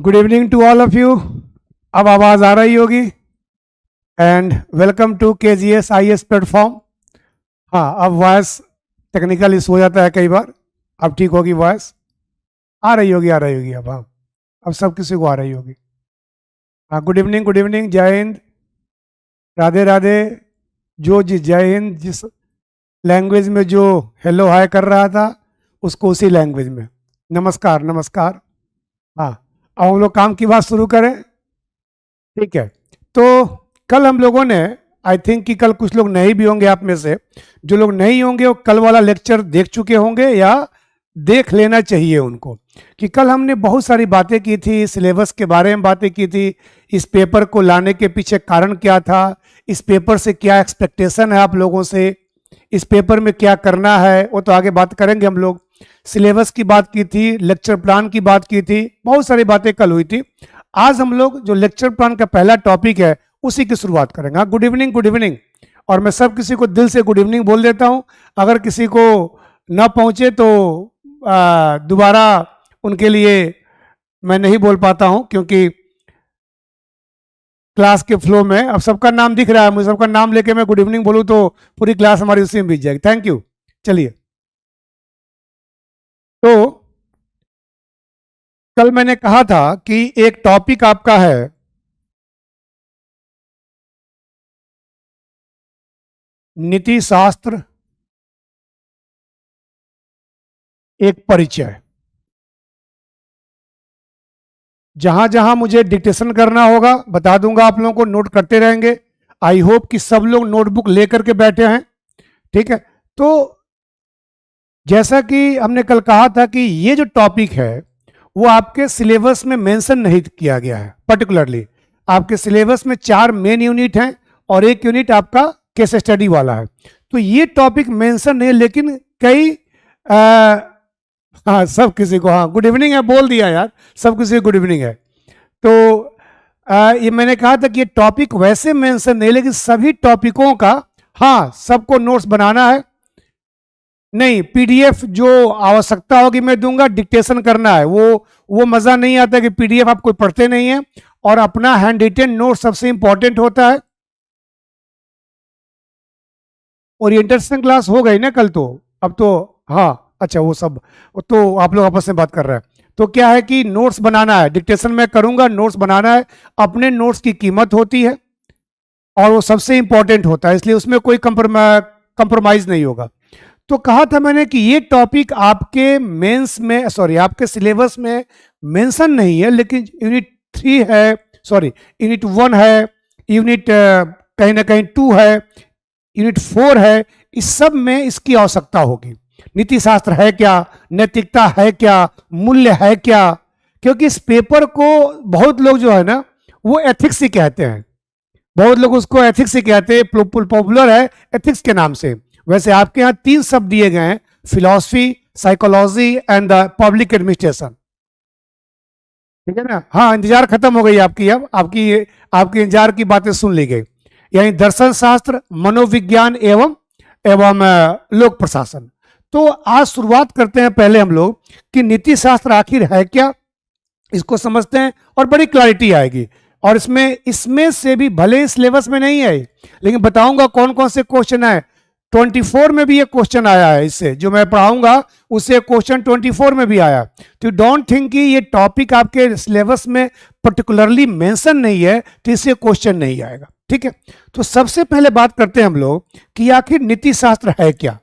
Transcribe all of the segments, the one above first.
Good evening to all of you. अब आवाज़ आ रही होगी। And welcome to KGS IS platform. हाँ, अब वॉइस टेक्निकल इशू हो जाता है कई बार। अब ठीक होगी, वॉइस आ रही होगी अब। हाँ, अब सब किसी को आ रही होगी। हाँ, गुड इवनिंग, जय हिंद, राधे राधे। जो जिस जय हिंद जिस लैंग्वेज में जो हेलो हाय कर रहा था उसको उसी लैंग्वेज में नमस्कार नमस्कार। हाँ, अब हम लोग काम की बात शुरू करें। ठीक है, तो कल हम लोगों ने, आई थिंक कि कल कुछ लोग नहीं भी होंगे आप में से। जो लोग नहीं होंगे वो कल वाला लेक्चर देख चुके होंगे या देख लेना चाहिए उनको, कि कल हमने बहुत सारी बातें की थी, सिलेबस के बारे में बातें की थी, इस पेपर को लाने के पीछे कारण क्या था, इस पेपर से क्या एक्सपेक्टेशन है आप लोगों से, इस पेपर में क्या करना है, वो तो आगे बात करेंगे हम लोग। सिलेबस की बात की थी, लेक्चर प्लान की बात की थी, बहुत सारी बातें कल हुई थी। आज हम लोग जो लेक्चर प्लान का पहला टॉपिक है उसी की शुरुआत करेंगे। हाँ, गुड इवनिंग। और मैं सब किसी को दिल से गुड इवनिंग बोल देता हूँ। अगर किसी को न पहुँचे तो दोबारा उनके लिए मैं नहीं बोल पाता हूँ, क्योंकि क्लास के फ्लो में अब सबका नाम दिख रहा है। मुझे सबका नाम लेके मैं गुड इवनिंग बोलूँ तो पूरी क्लास हमारी उसी में बीत जाएगी। Thank you. चलिए, तो कल मैंने कहा था कि एक टॉपिक आपका है नीति शास्त्र एक परिचय। जहां जहां मुझे डिक्टेशन करना होगा बता दूंगा, आप लोगों को नोट करते रहेंगे। आई होप कि सब लोग नोटबुक लेकर के बैठे हैं। ठीक है, तो जैसा कि हमने कल कहा था कि ये जो टॉपिक है वो आपके सिलेबस में मेंशन नहीं किया गया है। पर्टिकुलरली आपके सिलेबस में 4 मेन यूनिट हैं और एक यूनिट आपका केस स्टडी वाला है। तो ये टॉपिक मेंशन नहीं, लेकिन कई हाँ, सब किसी को हाँ गुड इवनिंग है बोल दिया यार, सब किसी को गुड इवनिंग है। तो ये मैंने कहा था कि ये टॉपिक वैसे मेंशन नहीं, लेकिन सभी टॉपिकों का हाँ सबको नोट्स बनाना है। नहीं, पीडीएफ जो आवश्यकता होगी मैं दूंगा, डिक्टेशन करना है। वो मजा नहीं आता कि पीडीएफ आप कोई पढ़ते नहीं है, और अपना हैंड रिटेन नोट सबसे इंपॉर्टेंट होता है। ओरिएंटेशन क्लास हो गई ना कल, तो अब तो हाँ अच्छा, वो सब वो तो आप लोग आपस में बात कर रहे हैं। तो क्या है कि नोट्स बनाना है, डिक्टेशन में करूंगा, नोट्स बनाना है। अपने नोट्स की कीमत होती है और वो सबसे इंपॉर्टेंट होता है, इसलिए उसमें कोई कंप्रोमाइज नहीं होगा। तो कहा था मैंने कि ये टॉपिक आपके मेंस में, सॉरी आपके सिलेबस में मेंशन नहीं है, लेकिन यूनिट 3 है, सॉरी यूनिट 1 है, यूनिट कहीं ना कहीं 2 है, यूनिट 4 है। इस सब में इसकी आवश्यकता होगी। नीति शास्त्र है क्या, नैतिकता है क्या, मूल्य है क्या, क्योंकि इस पेपर को बहुत लोग जो है ना वो एथिक्स ही कहते हैं। बहुत लोग उसको एथिक्स ही कहते हैं, पॉपुलर है एथिक्स के नाम से। वैसे आपके यहाँ 3 शब्द दिए गए हैं, philosophy, psychology and public administration. ठीक है ना। हाँ, इंतजार खत्म हो गई आपकी, अब आपकी इंतजार की बातें सुन ली गई। यानी दर्शन शास्त्र, मनोविज्ञान एवं लोक प्रशासन। तो आज शुरुआत करते हैं पहले हम लोग कि नीति शास्त्र आखिर है क्या, इसको समझते हैं और बड़ी क्लैरिटी आएगी। और इसमें से भी भले सिलेबस में नहीं है, लेकिन बताऊंगा कौन कौन से क्वेश्चन है। 24 में भी ये क्वेश्चन आया है, इससे जो मैं पढ़ाऊंगा उससे क्वेश्चन 24 में भी आया। तो डोंट थिंक कि ये टॉपिक आपके सिलेबस में पर्टिकुलरली मेंशन नहीं है तो इससे क्वेश्चन नहीं आएगा। ठीक है, तो सबसे पहले बात करते हैं हम लोग कि आखिर नीति शास्त्र है क्या।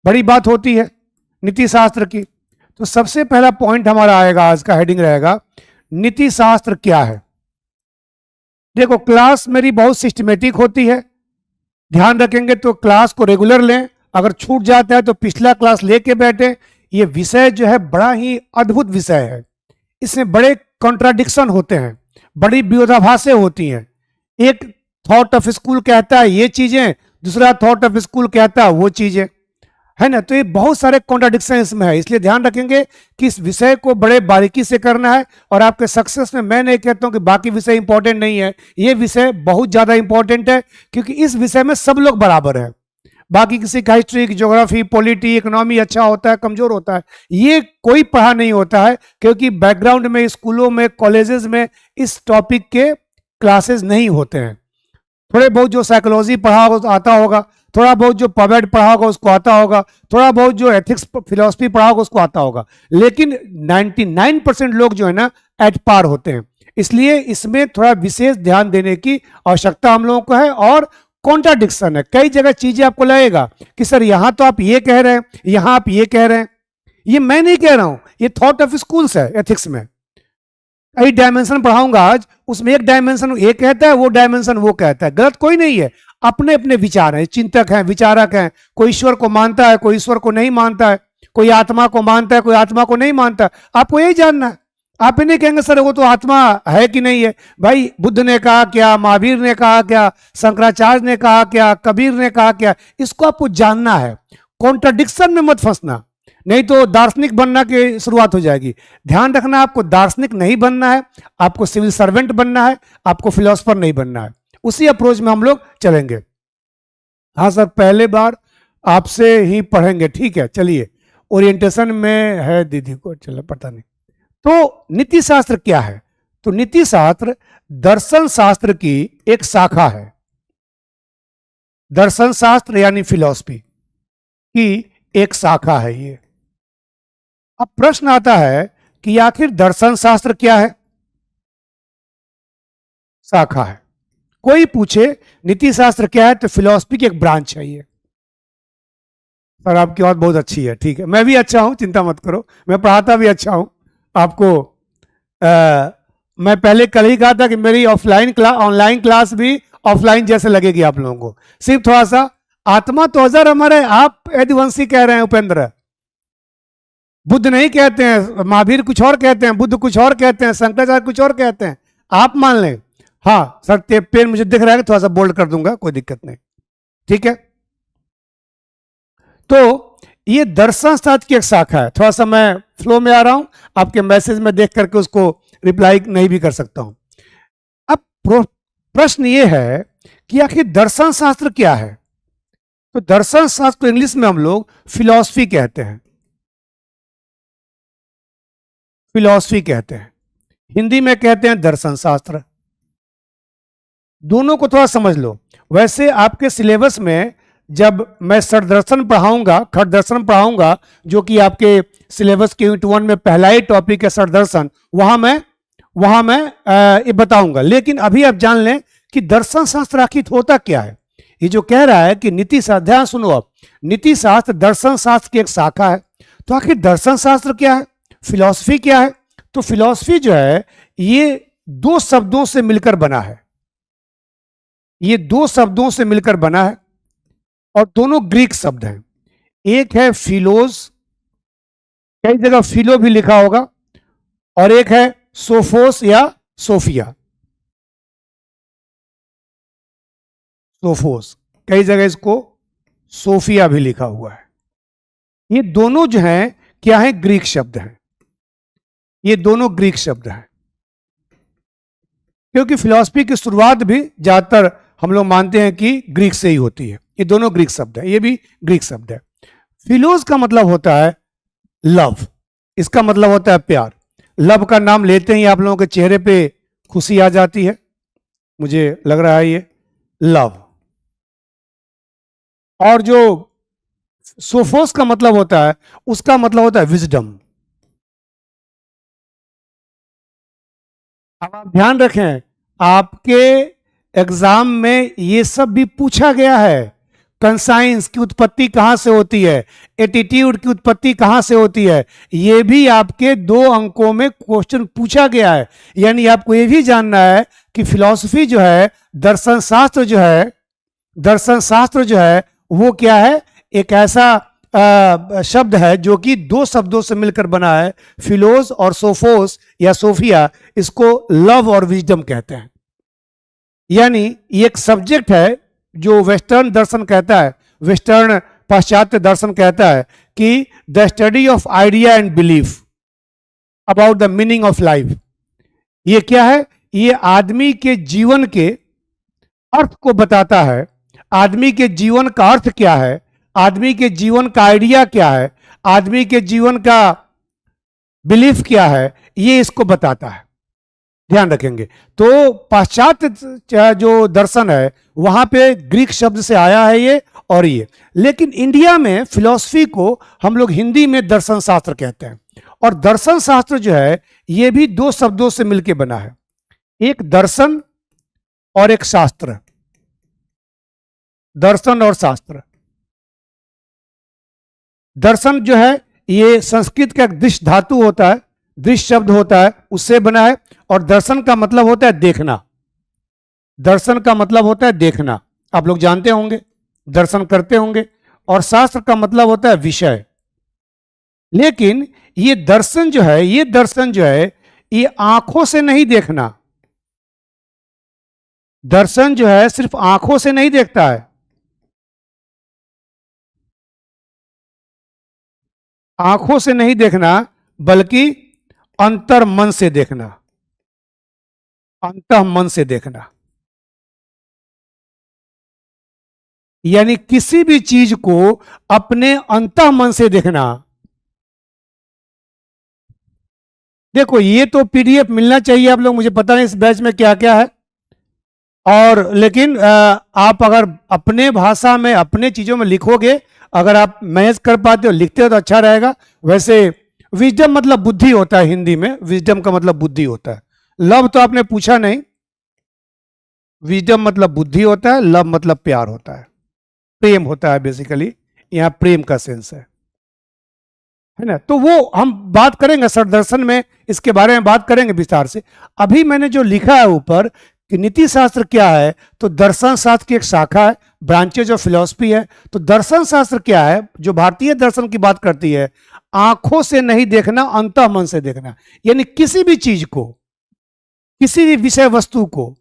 बड़ी बात होती है नीति शास्त्र की। तो सबसे पहला पॉइंट हमारा आएगा, आज का हेडिंग रहेगा नीति शास्त्र क्या है। देखो, क्लास मेरी बहुत सिस्टमेटिक होती है, ध्यान रखेंगे तो क्लास को रेगुलर लें। अगर छूट जाता है तो पिछला क्लास लेके बैठे। ये विषय जो है बड़ा ही अद्भुत विषय है, इसमें बड़े कॉन्ट्राडिक्शन होते हैं, बड़ी विरोधाभासें होती हैं। एक थॉट ऑफ स्कूल कहता है ये चीजें, दूसरा थॉट ऑफ स्कूल कहता है वो चीजें, है ना। तो ये बहुत सारे कॉन्ट्राडिक्शन इसमें है, इसलिए ध्यान रखेंगे कि इस विषय को बड़े बारीकी से करना है। और आपके सक्सेस में मैं नहीं कहता हूं कि बाकी विषय इंपॉर्टेंट नहीं है, ये विषय बहुत ज्यादा इंपॉर्टेंट है, क्योंकि इस विषय में सब लोग बराबर है। बाकी किसी का हिस्ट्री, ज्योग्राफी, पॉलिटी, इकोनॉमी अच्छा होता है, कमजोर होता है, ये कोई पढ़ा नहीं होता है, क्योंकि बैकग्राउंड में, स्कूलों में, कॉलेजेस में इस टॉपिक के क्लासेस नहीं होते हैं। थोड़े बहुत जो साइकोलॉजी पढ़ा होगा तो आता होगा, थोड़ा बहुत जो पवेड पढ़ा होगा उसको आता होगा, थोड़ा बहुत जो एथिक्स फिलोसफी पढ़ा होगा उसको आता होगा, लेकिन 99% लोग जो है ना एट पार होते हैं। इसलिए इसमें थोड़ा विशेष ध्यान देने की आवश्यकता हम लोगों को है। और कॉन्ट्राडिक्शन है, कई जगह चीजें आपको लगेगा कि सर यहां तो आप ये कह रहे हैं, यहां आप ये कह रहे हैं। ये मैं नहीं कह रहा हूं, ये थॉट ऑफ स्कूल्स है एथिक्स में। कई डायमेंशन पढ़ाऊंगा आज, उसमें एक डायमेंशन ये कहता है, वो डायमेंशन वो कहता है। गलत कोई नहीं है, अपने अपने विचार हैं, चिंतक हैं, विचारक हैं। कोई ईश्वर को मानता है, कोई ईश्वर को नहीं मानता है, कोई आत्मा को मानता है, कोई आत्मा को नहीं मानता है। आपको यही जानना है। आप ही नहीं कहेंगे सर वो तो आत्मा है कि नहीं है। भाई बुद्ध ने कहा क्या, महावीर ने कहा क्या, शंकराचार्य ने कहा क्या, कबीर ने कहा क्या, इसको आपको जानना है। कॉन्ट्रडिक्शन में मत फंसना, नहीं तो दार्शनिक बनना की शुरुआत हो जाएगी। ध्यान रखना, आपको दार्शनिक नहीं बनना है, आपको सिविल सर्वेंट बनना है, आपको फिलोसफर नहीं बनना है। उसी अप्रोच में हम लोग चलेंगे। हाँ सर, पहले बार आपसे ही पढ़ेंगे, ठीक है, चलिए। ओरिएंटेशन में है दीदी को, चलो पता नहीं। तो नीति शास्त्र क्या है? तो नीति शास्त्र दर्शन शास्त्र की एक शाखा है। दर्शन शास्त्र यानी फिलॉसफी की एक शाखा है ये। अब प्रश्न आता है कि आखिर दर्शन शास्त्र क्या है? शाखा है। कोई पूछे नीति शास्त्र क्या है तो फिलॉसफी की एक ब्रांच है ये। सर आपकी बात बहुत अच्छी है, ठीक है, मैं भी अच्छा हूं, चिंता मत करो, मैं पढ़ाता भी अच्छा हूं आपको। मैं पहले कल ही कहा था कि मेरी ऑफलाइन क्लास, ऑनलाइन क्लास भी ऑफलाइन जैसे लगेगी आप लोगों को। सिर्फ थोड़ा सा आत्मा तो अजर अमर है, आप यदुवंशी कह रहे हैं उपेंद्र, बुद्ध नहीं कहते हैं, महावीर कुछ और कहते हैं, बुद्ध कुछ और कहते हैं, शंकराचार्य कुछ और कहते हैं, आप मान लें। हाँ सर, पेन मुझे दिख रहा है, थोड़ा सा बोल्ड कर दूंगा, कोई दिक्कत नहीं, ठीक है। तो ये दर्शन शास्त्र की एक शाखा है। थोड़ा सा मैं फ्लो में आ रहा हूं, आपके मैसेज में देख करके उसको रिप्लाई नहीं भी कर सकता हूं। अब प्रश्न ये है कि आखिर दर्शन शास्त्र क्या है? तो दर्शन शास्त्र को इंग्लिश में हम लोग फिलॉसफी कहते हैं, फिलॉसफी कहते हैं, हिंदी में कहते हैं दर्शन शास्त्र। दोनों को थोड़ा समझ लो। वैसे आपके सिलेबस में जब मैं षड्दर्शन पढ़ाऊंगा, खट दर्शन पढ़ाऊंगा, जो कि आपके सिलेबस के यूनिट 1 में पहला ही टॉपिक है षड्दर्शन, वहां मैं ये बताऊंगा। लेकिन अभी आप जान लें कि दर्शन शास्त्र आखिर होता क्या है। ये जो कह रहा है कि नीति शास्त्र, ध्यान सुनो, अब नीति शास्त्र दर्शन शास्त्र की एक शाखा है। तो आखिर दर्शन शास्त्र क्या है, फिलॉसफी क्या है? तो फिलॉसफी जो है ये दो शब्दों से मिलकर बना है, ये दो शब्दों से मिलकर बना है और दोनों ग्रीक शब्द हैं। एक है फिलोज, कई जगह फिलो भी लिखा होगा, और एक है सोफोस या सोफिया, सोफोस, कई जगह इसको सोफिया भी लिखा हुआ है। ये दोनों जो हैं क्या है, ग्रीक शब्द हैं। ये दोनों ग्रीक शब्द हैं, क्योंकि फिलॉसफी की शुरुआत भी ज्यादातर हम लोग मानते हैं कि ग्रीक से ही होती है। ये दोनों ग्रीक शब्द है, ये भी ग्रीक शब्द है। फिलोस का मतलब होता है लव, इसका मतलब होता है प्यार। लव का नाम लेते ही आप लोगों के चेहरे पे खुशी आ जाती है, मुझे लग रहा है ये लव। और जो सोफोस का मतलब होता है, उसका मतलब होता है विजडम। अब आप ध्यान रखें, आपके एग्जाम में ये सब भी पूछा गया है। कंसाइंस की उत्पत्ति कहां से होती है, एटीट्यूड की उत्पत्ति कहां से होती है, ये भी आपके 2 अंकों में क्वेश्चन पूछा गया है। यानी आपको ये भी जानना है कि फिलॉसफी जो है, दर्शन शास्त्र जो है, दर्शन शास्त्र जो है वो क्या है, एक ऐसा शब्द है जो कि 2 शब्दों से मिलकर बना है, फिलोस और सोफोस या सोफिया। इसको लव और विजडम कहते हैं। यानी ये एक सब्जेक्ट है जो वेस्टर्न दर्शन कहता है, वेस्टर्न पाश्चात्य दर्शन कहता है कि the study of idea and belief about the meaning of life. ये क्या है, ये आदमी के जीवन के अर्थ को बताता है, आदमी के जीवन का अर्थ क्या है, आदमी के जीवन का आइडिया क्या है, आदमी के जीवन का बिलीफ क्या है, ये इसको बताता है। ध्यान रखेंगे। तो पाश्चात्य जो दर्शन है वहां पे ग्रीक शब्द से आया है ये और ये, लेकिन इंडिया में फिलॉसफी को हम लोग हिंदी में दर्शन शास्त्र कहते हैं। और दर्शन शास्त्र जो है ये भी दो शब्दों से मिलकर बना है, एक दर्शन और एक शास्त्र। दर्शन और शास्त्र। दर्शन जो है ये संस्कृत का एक दृश्य धातु होता है, दृश्य शब्द होता है, उससे बना है। और दर्शन का मतलब होता है देखना। दर्शन का मतलब होता है देखना, आप लोग जानते होंगे, दर्शन करते होंगे। और शास्त्र का मतलब होता है विषय। लेकिन ये दर्शन जो है, ये दर्शन जो है ये आंखों से नहीं देखना। दर्शन जो है सिर्फ आंखों से नहीं देखता है, आंखों से नहीं देखना, बल्कि अंतर मन से देखना, अंतः मन से देखना। यानी किसी भी चीज को अपने अंतः मन से देखना। देखो ये तो पीडीएफ मिलना चाहिए आप लोग, मुझे पता नहीं इस बैच में क्या क्या है। और लेकिन आप अगर अपने भाषा में अपने चीजों में लिखोगे, अगर आप मैनेज कर पाते हो लिखते हो तो अच्छा रहेगा। वैसे विजडम मतलब बुद्धि होता है हिंदी में, विजडम का मतलब बुद्धि होता है। लव तो आपने पूछा नहीं, विजडम मतलब बुद्धि होता है, लव मतलब प्यार होता है, प्रेम होता है बेसिकली, यहां प्रेम का सेंस है ना। तो वो हम बात करेंगे सर दर्शन में, इसके बारे में बात करेंगे विस्तार से। अभी मैंने जो लिखा है ऊपर कि नीति शास्त्र क्या है, तो दर्शन शास्त्र की एक शाखा है, ब्रांचेज ऑफ फिलॉसफी है। तो दर्शन शास्त्र क्या है, जो भारतीय दर्शन की बात करती है, आंखों से नहीं देखना, अंतः मन से देखना। यानी किसी भी चीज को, किसी भी विषय वस्तु को,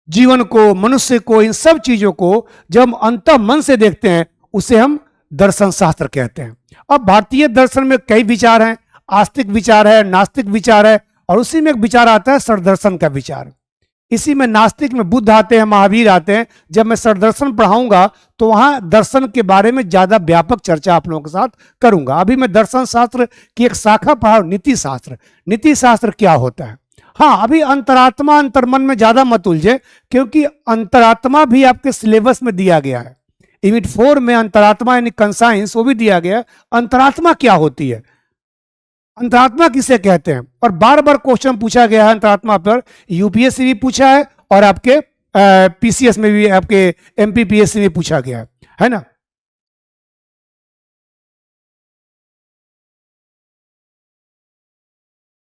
जीवन को, मनुष्य को, इन सब चीजों को जब हम अंतः मन से देखते हैं उसे हम दर्शन शास्त्र कहते हैं। अब भारतीय दर्शन में कई विचार हैं, आस्तिक विचार है, नास्तिक विचार है, और उसी में एक विचार आता है सरदर्शन का विचार। इसी में नास्तिक में बुद्ध आते हैं, महावीर आते हैं। जब मैं सरदर्शन पढ़ाऊंगा तो वहां दर्शन के बारे में ज्यादा व्यापक चर्चा आप लोगों के साथ करूंगा। अभी मैं दर्शन शास्त्र की एक शाखा पढ़ा, नीति शास्त्र। नीति शास्त्र क्या होता है? हाँ, अभी अंतरात्मा अंतर्मन में ज्यादा मत उलझे, क्योंकि अंतरात्मा भी आपके सिलेबस में दिया गया है। यूनिट 4 में अंतरात्मा यानी कंसाइंस वो भी दिया गया है। अंतरात्मा क्या होती है, अंतरात्मा किसे कहते हैं, और बार बार क्वेश्चन पूछा गया है अंतरात्मा पर। यूपीएससी भी पूछा है और आपके पीसीएस में भी, आपके एमपीपीएससी में पूछा गया है ना।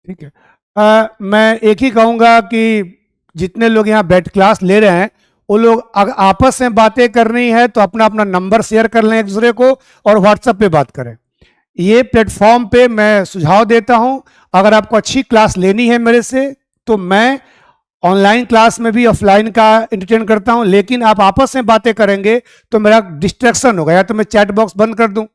ठीक है। मैं एक ही कहूंगा कि जितने लोग यहाँ बैठ क्लास ले रहे हैं वो लोग अगर आपस में बातें करनी है तो अपना अपना नंबर शेयर कर लें एक दूसरे को, और व्हाट्सएप पे बात करें। ये प्लेटफॉर्म पे मैं सुझाव देता हूं, अगर आपको अच्छी क्लास लेनी है मेरे से तो मैं ऑनलाइन क्लास में भी ऑफलाइन का एंटरटेन करता हूं, लेकिन आप आपस में बातें करेंगे तो मेरा डिस्ट्रैक्शन होगा, या तो मैं चैट बॉक्स बंद कर दूं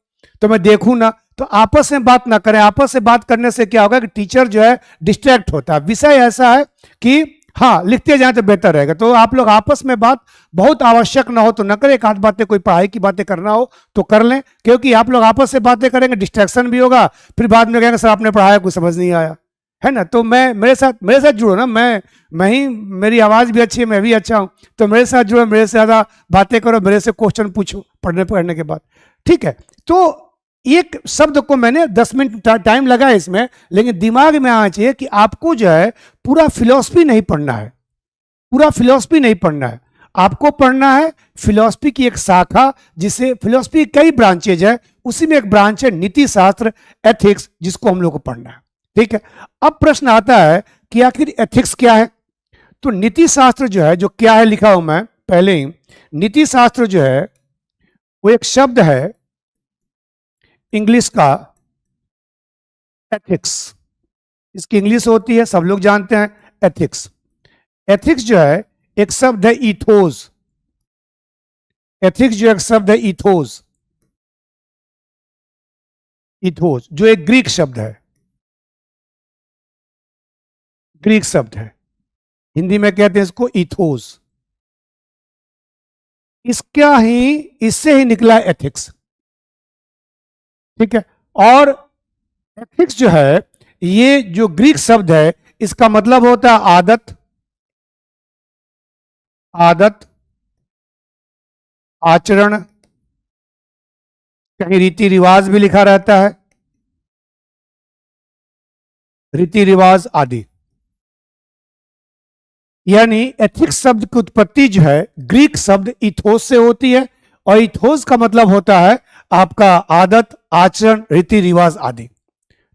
तो मैं देखूं ना। तो आपस में बात ना करें, आपस में बात करने से क्या होगा कि टीचर जो है डिस्ट्रैक्ट होता है। विषय ऐसा है कि हाँ लिखते जाए तो बेहतर रहेगा। तो आप लोग आपस में बात, बहुत आवश्यक ना हो तो न करें, एक आध बातें कोई पढ़ाई की बातें करना हो तो कर लें, क्योंकि आप लोग आपस से बातें करेंगे डिस्ट्रैक्शन भी होगा, फिर बाद में कहेंगे सर आपने पढ़ाया कुछ समझ नहीं आया, है ना। तो मैं मेरे साथ जुड़ो ना, मैं ही, मेरी आवाज़ भी अच्छी है, मैं भी अच्छा हूँ, तो मेरे साथ जुड़ो, मेरे से ज़्यादा बातें करो, मेरे से क्वेश्चन पूछो पढ़ने के बाद, ठीक है। तो एक शब्द को मैंने 10 मिनट टाइम लगा इसमें, लेकिन दिमाग में आना चाहिए कि आपको जो है पूरा फिलॉसफी नहीं पढ़ना है, पूरा फिलॉसफी नहीं पढ़ना है। आपको पढ़ना है फिलॉसफी की एक शाखा, जिसे फिलॉसफी कई ब्रांचेज है, उसी में एक ब्रांच है नीति शास्त्र, एथिक्स, जिसको हम लोग को पढ़ना है। ठीक है। अब प्रश्न आता है कि आखिर एथिक्स क्या है। तो नीति शास्त्र जो है, जो क्या है लिखा हूं मैं पहले ही, नीति शास्त्र जो है वो एक शब्द है इंग्लिश का, एथिक्स। इसकी इंग्लिश होती है, सब लोग जानते हैं, एथिक्स। एथिक्स जो है एक शब्द है ईथोस। एथिक्स जो एक शब्द है ईथोस, ईथोस जो एक ग्रीक शब्द है, ग्रीक शब्द है, हिंदी में कहते हैं इसको ईथोस। इससे ही निकला एथिक्स। ठीक है। और एथिक्स जो है, ये जो ग्रीक शब्द है, इसका मतलब होता है आदत, आदत, आचरण, कहीं रीति रिवाज भी लिखा रहता है, रीति रिवाज आदि। यानी एथिक्स शब्द की उत्पत्ति जो है ग्रीक शब्द इथोस से होती है, और इथोस का मतलब होता है आपका आदत, आचरण, रीति रिवाज आदि।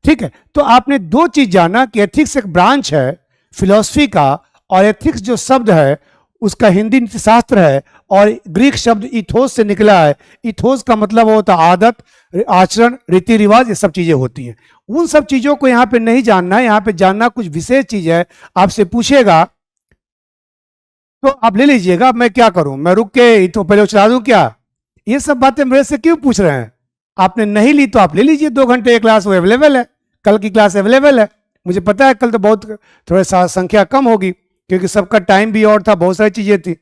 ठीक है। तो आपने दो चीज जाना कि एथिक्स एक ब्रांच है फिलॉसफी का, और एथिक्स जो शब्द है उसका हिंदी नीतिशास्त्र है, और ग्रीक शब्द इथोस से निकला है। इथोस का मतलब होता है आदत, आचरण, रीति रिवाज, ये सब चीजें होती हैं। उन सब चीजों को यहाँ पे नहीं जानना है, यहाँ पे जानना कुछ विशेष चीज है। आपसे पूछेगा तो आप ले लीजिएगा। मैं क्या करूं, मैं रुक के तो पहले चला दूं क्या? ये सब बातें मेरे से क्यों पूछ रहे हैं? आपने नहीं ली तो आप ले लीजिए, 2 घंटे की क्लास वो अवेलेबल है, कल की क्लास अवेलेबल है। मुझे पता है कल तो बहुत थोड़ा सा संख्या कम होगी, क्योंकि सबका टाइम भी और था, बहुत सारी चीजें थी।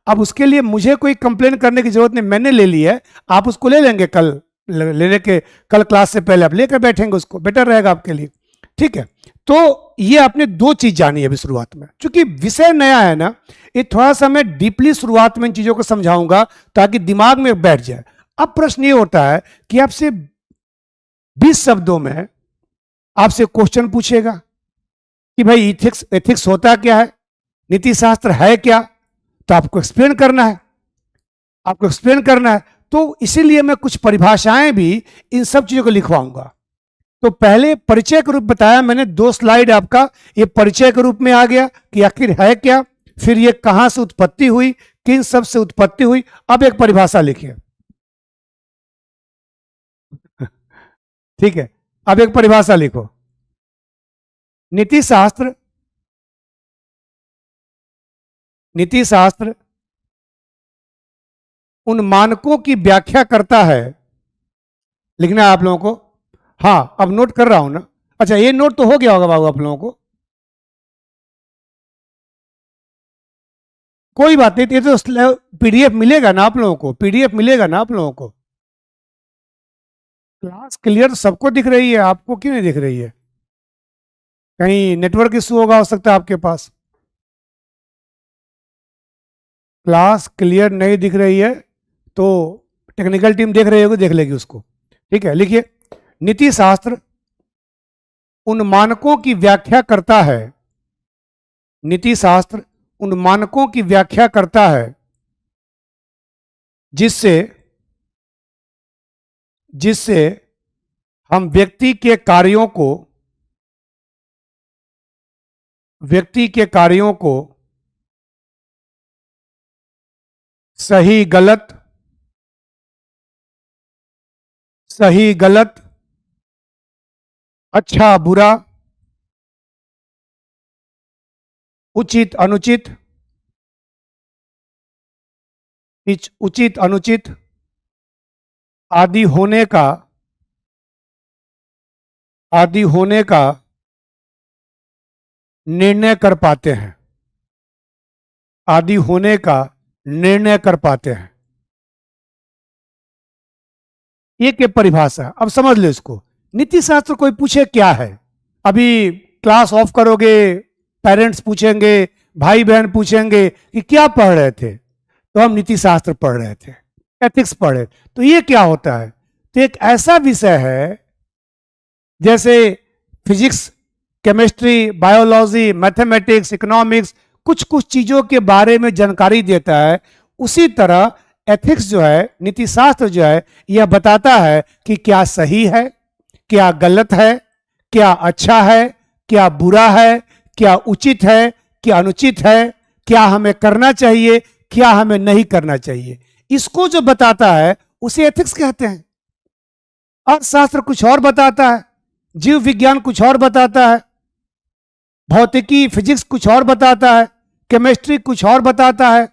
अब उसके लिए मुझे कोई कंप्लेन करने की जरूरत नहीं, मैंने ले ली है, आप उसको ले लेंगे कल, लेने के कल क्लास से पहले आप लेकर बैठेंगे उसको, बेटर रहेगा आपके लिए। ठीक है। तो ये आपने दो चीज जानी है अभी शुरुआत में, क्योंकि विषय नया है ना, ये थोड़ा सा मैं डीपली शुरुआत में इन चीजों को समझाऊंगा ताकि दिमाग में बैठ जाए। अब प्रश्न ये होता है कि आपसे 20 शब्दों में आपसे क्वेश्चन पूछेगा कि भाई एथिक्स, एथिक्स होता क्या है, नीति शास्त्र है क्या, तो आपको एक्सप्लेन करना है, आपको एक्सप्लेन करना है। तो इसीलिए मैं कुछ परिभाषाएं भी इन सब चीजों को लिखवाऊंगा। तो पहले परिचय के रूप बताया मैंने, 2 स्लाइड आपका ये परिचय के रूप में आ गया कि आखिर है क्या, फिर ये कहां से उत्पत्ति हुई, किन सब से उत्पत्ति हुई। अब एक परिभाषा लिखिए। ठीक है। अब एक परिभाषा लिखो। नीति शास्त्र, नीति शास्त्र उन मानकों की व्याख्या करता है, लिखना है आप लोगों को। हाँ, अब नोट कर रहा हूं ना। अच्छा, ये नोट तो हो गया होगा बाबू आप लोगों को, कोई बात नहीं। ये तो पीडीएफ मिलेगा ना आप लोगों को, पीडीएफ मिलेगा ना आप लोगों को। क्लास क्लियर सबको दिख रही है, आपको क्यों नहीं दिख रही है? कहीं नेटवर्क इशू होगा, हो सकता है आपके पास। क्लास क्लियर नहीं दिख रही है तो टेक्निकल टीम देख रही होगी, देख लेगी उसको। ठीक है, लिखिए। नीति शास्त्र उन मानकों की व्याख्या करता है, नीति शास्त्र उन मानकों की व्याख्या करता है जिससे जिससे हम व्यक्ति के कार्यों को सही गलत, सही गलत, अच्छा बुरा, उचित अनुचित, उचित अनुचित आदि होने का निर्णय कर पाते हैं, आदि होने का निर्णय कर पाते हैं। एक परिभाषा, अब समझ लो इसको। नीति शास्त्र कोई पूछे क्या है, अभी क्लास ऑफ करोगे, पेरेंट्स पूछेंगे, भाई बहन पूछेंगे कि क्या पढ़ रहे थे, तो हम नीति शास्त्र पढ़ रहे थे, एथिक्स पढ़े। तो ये क्या होता है? तो एक ऐसा विषय है जैसे physics, chemistry, biology, mathematics, economics, कुछ कुछ चीजों के बारे में जानकारी देता है। उसी तरह एथिक्स जो है, नीति शास्त्र जो है, यह बताता है कि क्या सही है, क्या गलत है, क्या अच्छा है, क्या बुरा है, क्या उचित है, क्या अनुचित है, क्या हमें करना चाहिए, क्या हमें नहीं करना चाहिए। इसको जो बताता है उसे एथिक्स कहते हैं। अर्थशास्त्र कुछ और बताता है, जीव विज्ञान कुछ और बताता है, भौतिकी फिजिक्स कुछ और बताता है, केमिस्ट्री कुछ और बताता है,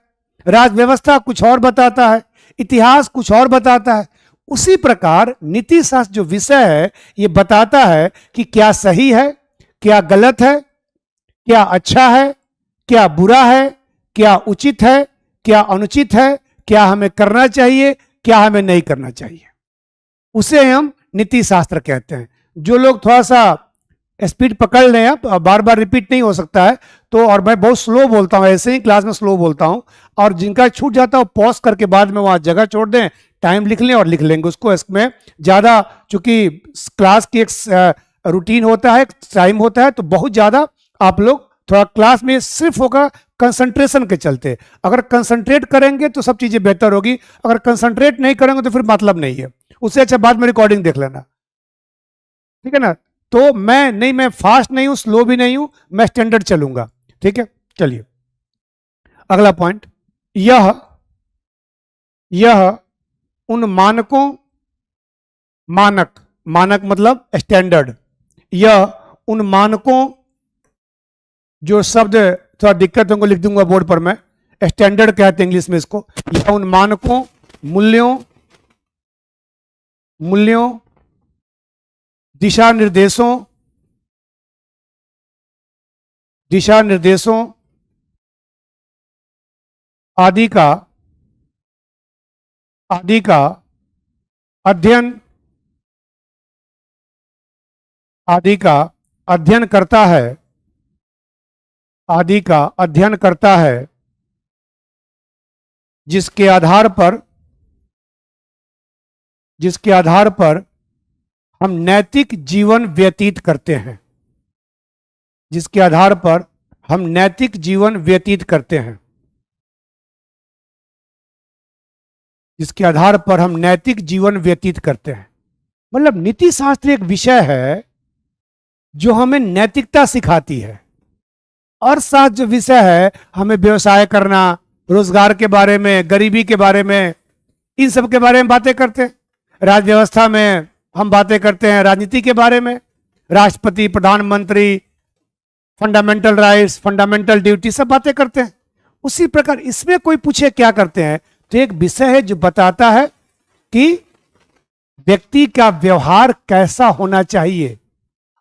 राज व्यवस्था कुछ और बताता है, इतिहास कुछ और बताता है। उसी प्रकार नीति शास्त्र जो विषय है ये बताता है कि क्या सही है, क्या गलत है, क्या अच्छा है, क्या बुरा है, क्या उचित है, क्या अनुचित है, क्या हमें करना चाहिए, क्या हमें नहीं करना चाहिए, उसे हम नीति शास्त्र कहते हैं। जो लोग थोड़ा सा स्पीड पकड़ लें, बार बार रिपीट नहीं हो सकता है तो, और मैं बहुत स्लो बोलता हूं, ऐसे ही क्लास में स्लो बोलता हूं, और जिनका छूट जाता है पॉज करके बाद में वहां जगह छोड़ दें, टाइम लिख लें और लिख लेंगे उसको। इसमें ज़्यादा, चूंकि क्लास की एक रूटीन होता है, टाइम होता है, तो बहुत ज़्यादा आप लोग थोड़ा क्लास में सिर्फ होगा कंसंट्रेशन के चलते। अगर कंसंट्रेट करेंगे तो सब चीज़ें बेहतर होगी, अगर कंसंट्रेट नहीं करेंगे तो फिर मतलब नहीं है। उससे अच्छा बाद में रिकॉर्डिंग देख लेना, ठीक है ना। तो मैं फास्ट नहीं हूं, स्लो भी नहीं हूं, मैं स्टैंडर्ड चलूंगा, ठीक है। चलिए अगला पॉइंट, यह उन मानकों, मानक मतलब स्टैंडर्ड, यह उन मानकों, जो शब्द थोड़ा दिक्कत होंगे लिख दूंगा बोर्ड पर, मैं स्टैंडर्ड कहते हैं इंग्लिश में इसको। यह उन मानकों, मूल्यों, दिशा निर्देशों आदि का अध्ययन करता है, जिसके आधार पर हम नैतिक जीवन व्यतीत करते हैं, जिसके आधार पर हम नैतिक जीवन व्यतीत करते हैं, जिसके आधार पर हम नैतिक जीवन व्यतीत करते हैं। मतलब नीति शास्त्र एक विषय है जो हमें नैतिकता सिखाती है। अर्थशास्त्र जो विषय है, हमें व्यवसाय करना, रोजगार के बारे में, गरीबी के बारे में, इन सब के बारे में बातें करते हैं। राज्य व्यवस्था में हम बातें करते हैं, राजनीति के बारे में, राष्ट्रपति, प्रधानमंत्री, फंडामेंटल राइट्स, फंडामेंटल ड्यूटी, सब बातें करते हैं। उसी प्रकार इसमें कोई पूछे क्या करते हैं, तो एक विषय है जो बताता है कि व्यक्ति का व्यवहार कैसा होना चाहिए।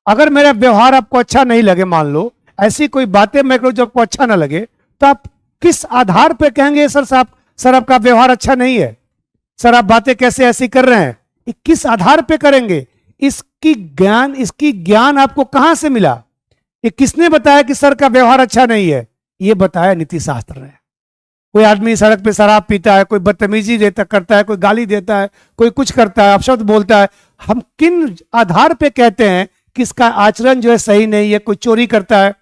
अगर मेरा व्यवहार आपको अच्छा नहीं लगे, मान लो ऐसी कोई बातें मैं करूं जो आपको अच्छा ना लगे, तो आप किस आधार पर कहेंगे सर आपका व्यवहार अच्छा नहीं है, सर आप बातें कैसे ऐसी कर रहे हैं, ये किस आधार पे करेंगे? इसकी ज्ञान आपको कहां से मिला? ये किसने बताया कि सर का व्यवहार अच्छा नहीं है? ये बताया नीति शास्त्र ने। कोई आदमी सड़क पे शराब पीता है, कोई बदतमीजी करता है, कोई गाली देता है, कोई कुछ करता है, अपशब्द बोलता है, हम किन आधार पे कहते हैं कि इसका आचरण जो है सही नहीं है? कोई चोरी करता है,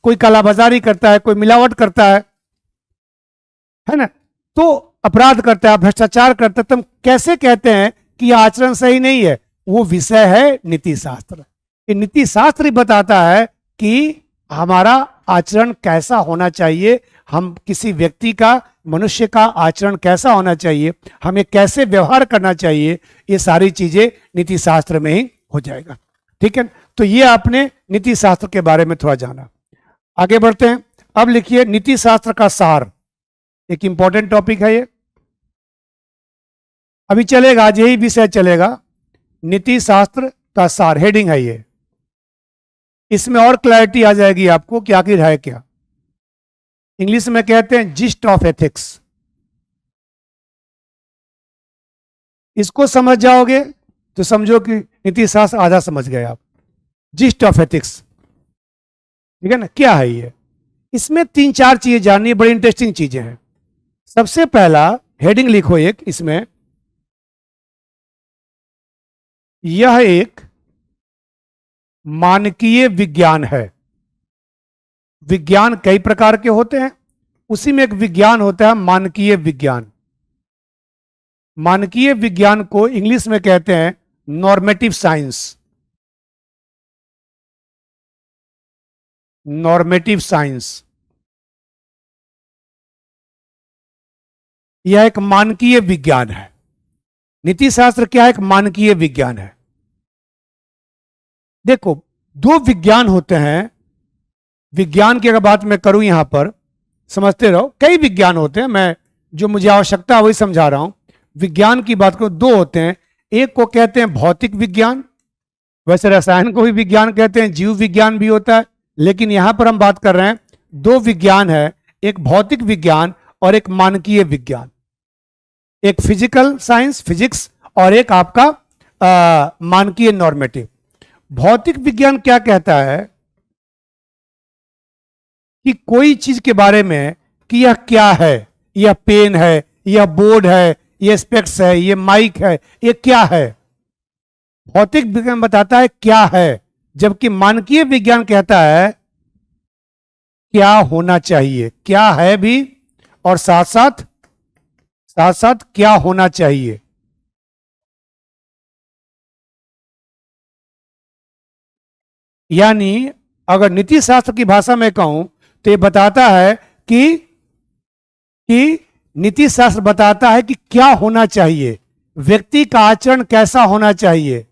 कोई कालाबाजारी करता है, कोई मिलावट करता है ना, तो अपराध करता है, भ्रष्टाचार करता है, तो हम कैसे कहते हैं कि यह आचरण सही नहीं है? वो विषय है नीति शास्त्र। ये नीति शास्त्र ही बताता है कि हमारा आचरण कैसा होना चाहिए, हम किसी व्यक्ति का, मनुष्य का आचरण कैसा होना चाहिए, हमें कैसे व्यवहार करना चाहिए, ये सारी चीजें नीति शास्त्र में ही हो जाएगा, ठीक है। तो ये आपने नीति शास्त्र के बारे में थोड़ा जाना। आगे बढ़ते हैं। अब लिखिए नीति शास्त्र का सार, एक इंपॉर्टेंट टॉपिक है ये, अभी चलेगा, आज यही विषय चलेगा, नीति शास्त्र का सार, हेडिंग है ये। इसमें और क्लैरिटी आ जाएगी आपको कि आखिर है क्या। इंग्लिश में कहते हैं जिस्ट ऑफ एथिक्स। इसको समझ जाओगे तो समझो कि नीति शास्त्र आधा समझ गए आप। जिस्ट ऑफ एथिक्स, ठीक है ना, क्या है ये? इसमें 3-4 चीजें जाननी है, बड़ी इंटरेस्टिंग चीजें हैं। सबसे पहला हेडिंग लिखो एक इसमें, यह एक मानकीय विज्ञान है। विज्ञान कई प्रकार के होते हैं, उसी में एक विज्ञान होता है मानकीय विज्ञान। मानकीय विज्ञान को इंग्लिश में कहते हैं नॉर्मेटिव साइंस। नॉर्मेटिव साइंस, यह एक मानकीय विज्ञान है। नीति शास्त्र क्या है? एक मानकीय विज्ञान है। देखो, 2 विज्ञान होते हैं। विज्ञान की अगर बात मैं करूं यहां पर, समझते रहो, कई विज्ञान होते हैं, मैं जो मुझे आवश्यकता है वही समझा रहा हूं। विज्ञान की बात करूं, 2 होते हैं। एक को कहते हैं भौतिक विज्ञान, वैसे रसायन को भी विज्ञान कहते हैं, जीव विज्ञान भी होता है, लेकिन यहां पर हम बात कर रहे हैं 2 विज्ञान है, एक भौतिक विज्ञान और एक मानकीय विज्ञान। एक फिजिकल साइंस फिजिक्स और एक आपका मानकीय नॉर्मेटिव। भौतिक विज्ञान क्या कहता है कि कोई चीज के बारे में कि यह क्या है, यह पेन है, यह बोर्ड है, यह स्पेक्स है, यह माइक है, यह क्या है। भौतिक विज्ञान बताता है क्या है, जबकि मानकीय विज्ञान कहता है क्या होना चाहिए, क्या है भी और साथ साथ क्या होना चाहिए। यानी अगर नीति शास्त्र की भाषा में कहूं तो ये बताता है कि नीति शास्त्र बताता है कि क्या होना चाहिए, व्यक्ति का आचरण कैसा होना चाहिए,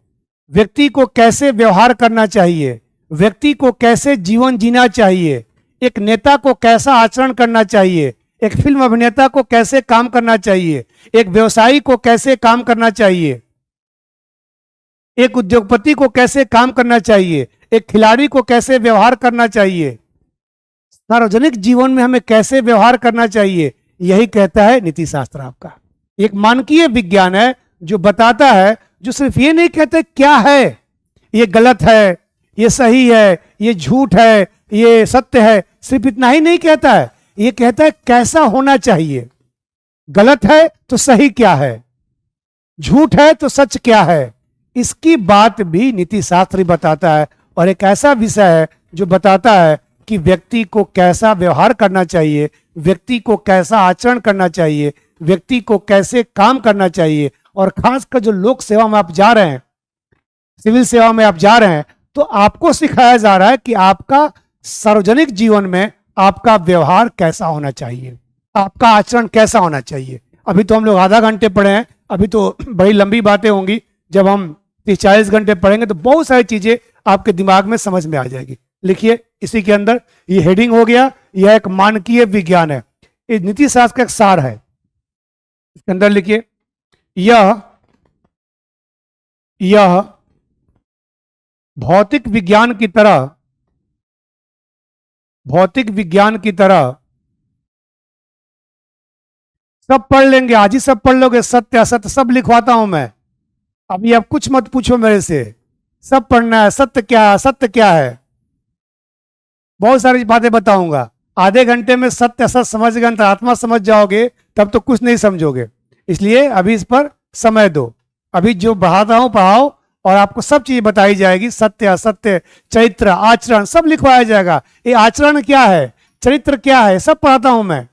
व्यक्ति को कैसे व्यवहार करना चाहिए, व्यक्ति को कैसे जीवन जीना चाहिए, एक नेता को कैसा आचरण करना चाहिए, एक फिल्म अभिनेता को कैसे काम करना चाहिए, एक व्यवसायी को कैसे काम करना चाहिए, एक उद्योगपति को कैसे काम करना चाहिए, एक खिलाड़ी को कैसे व्यवहार करना चाहिए, सार्वजनिक जीवन में हमें कैसे व्यवहार करना चाहिए। यही कहता है नीति शास्त्र आपका। एक मानकीय विज्ञान है जो बताता है, जो सिर्फ ये नहीं कहते क्या है, ये गलत है, ये सही है, ये झूठ है, ये सत्य है, सिर्फ इतना ही नहीं कहता है, ये कहता है कैसा होना चाहिए। गलत है तो सही क्या है, झूठ है तो सच क्या है, इसकी बात भी नीति शास्त्र ही बताता है। और एक ऐसा विषय है जो बताता है कि व्यक्ति को कैसा व्यवहार करना चाहिए, व्यक्ति को कैसा आचरण करना चाहिए, व्यक्ति को कैसे काम करना चाहिए। और खासकर जो लोक सेवा में आप जा रहे हैं, सिविल सेवा में आप जा रहे हैं, तो आपको सिखाया जा रहा है कि आपका सार्वजनिक जीवन में आपका व्यवहार कैसा होना चाहिए, आपका आचरण कैसा होना चाहिए। अभी तो हम लोग आधा घंटे पढ़े हैं, अभी तो बड़ी लंबी बातें होंगी। जब हम 30-40 घंटे पढ़ेंगे तो बहुत सारी चीजें आपके दिमाग में समझ में आ जाएगी। लिखिए इसी के अंदर, ये हेडिंग हो गया, यह एक मानकीय विज्ञान है, ये नीति शास्त्र का एक सार है। इसके अंदर लिखिए यह भौतिक विज्ञान की तरह सब पढ़ लेंगे, आज ही सब पढ़ लोगे, सत्य असत्य सब लिखवाता हूं मैं। अभी आप कुछ मत पूछो मेरे से, सब पढ़ना है। सत्य क्या है, असत्य क्या है, बहुत सारी बातें बताऊंगा। आधे घंटे में सत्य असत्य समझ गए, अंतरात्मा समझ जाओगे, तब तो कुछ नहीं समझोगे। इसलिए अभी इस पर समय दो। अभी जो पढ़ाता हूं पढ़ाओ, और आपको सब चीज बताई जाएगी, सत्य असत्य, चरित्र, आचरण सब लिखवाया जाएगा। ये आचरण क्या है, चरित्र क्या है, सब पढ़ाता हूं मैं,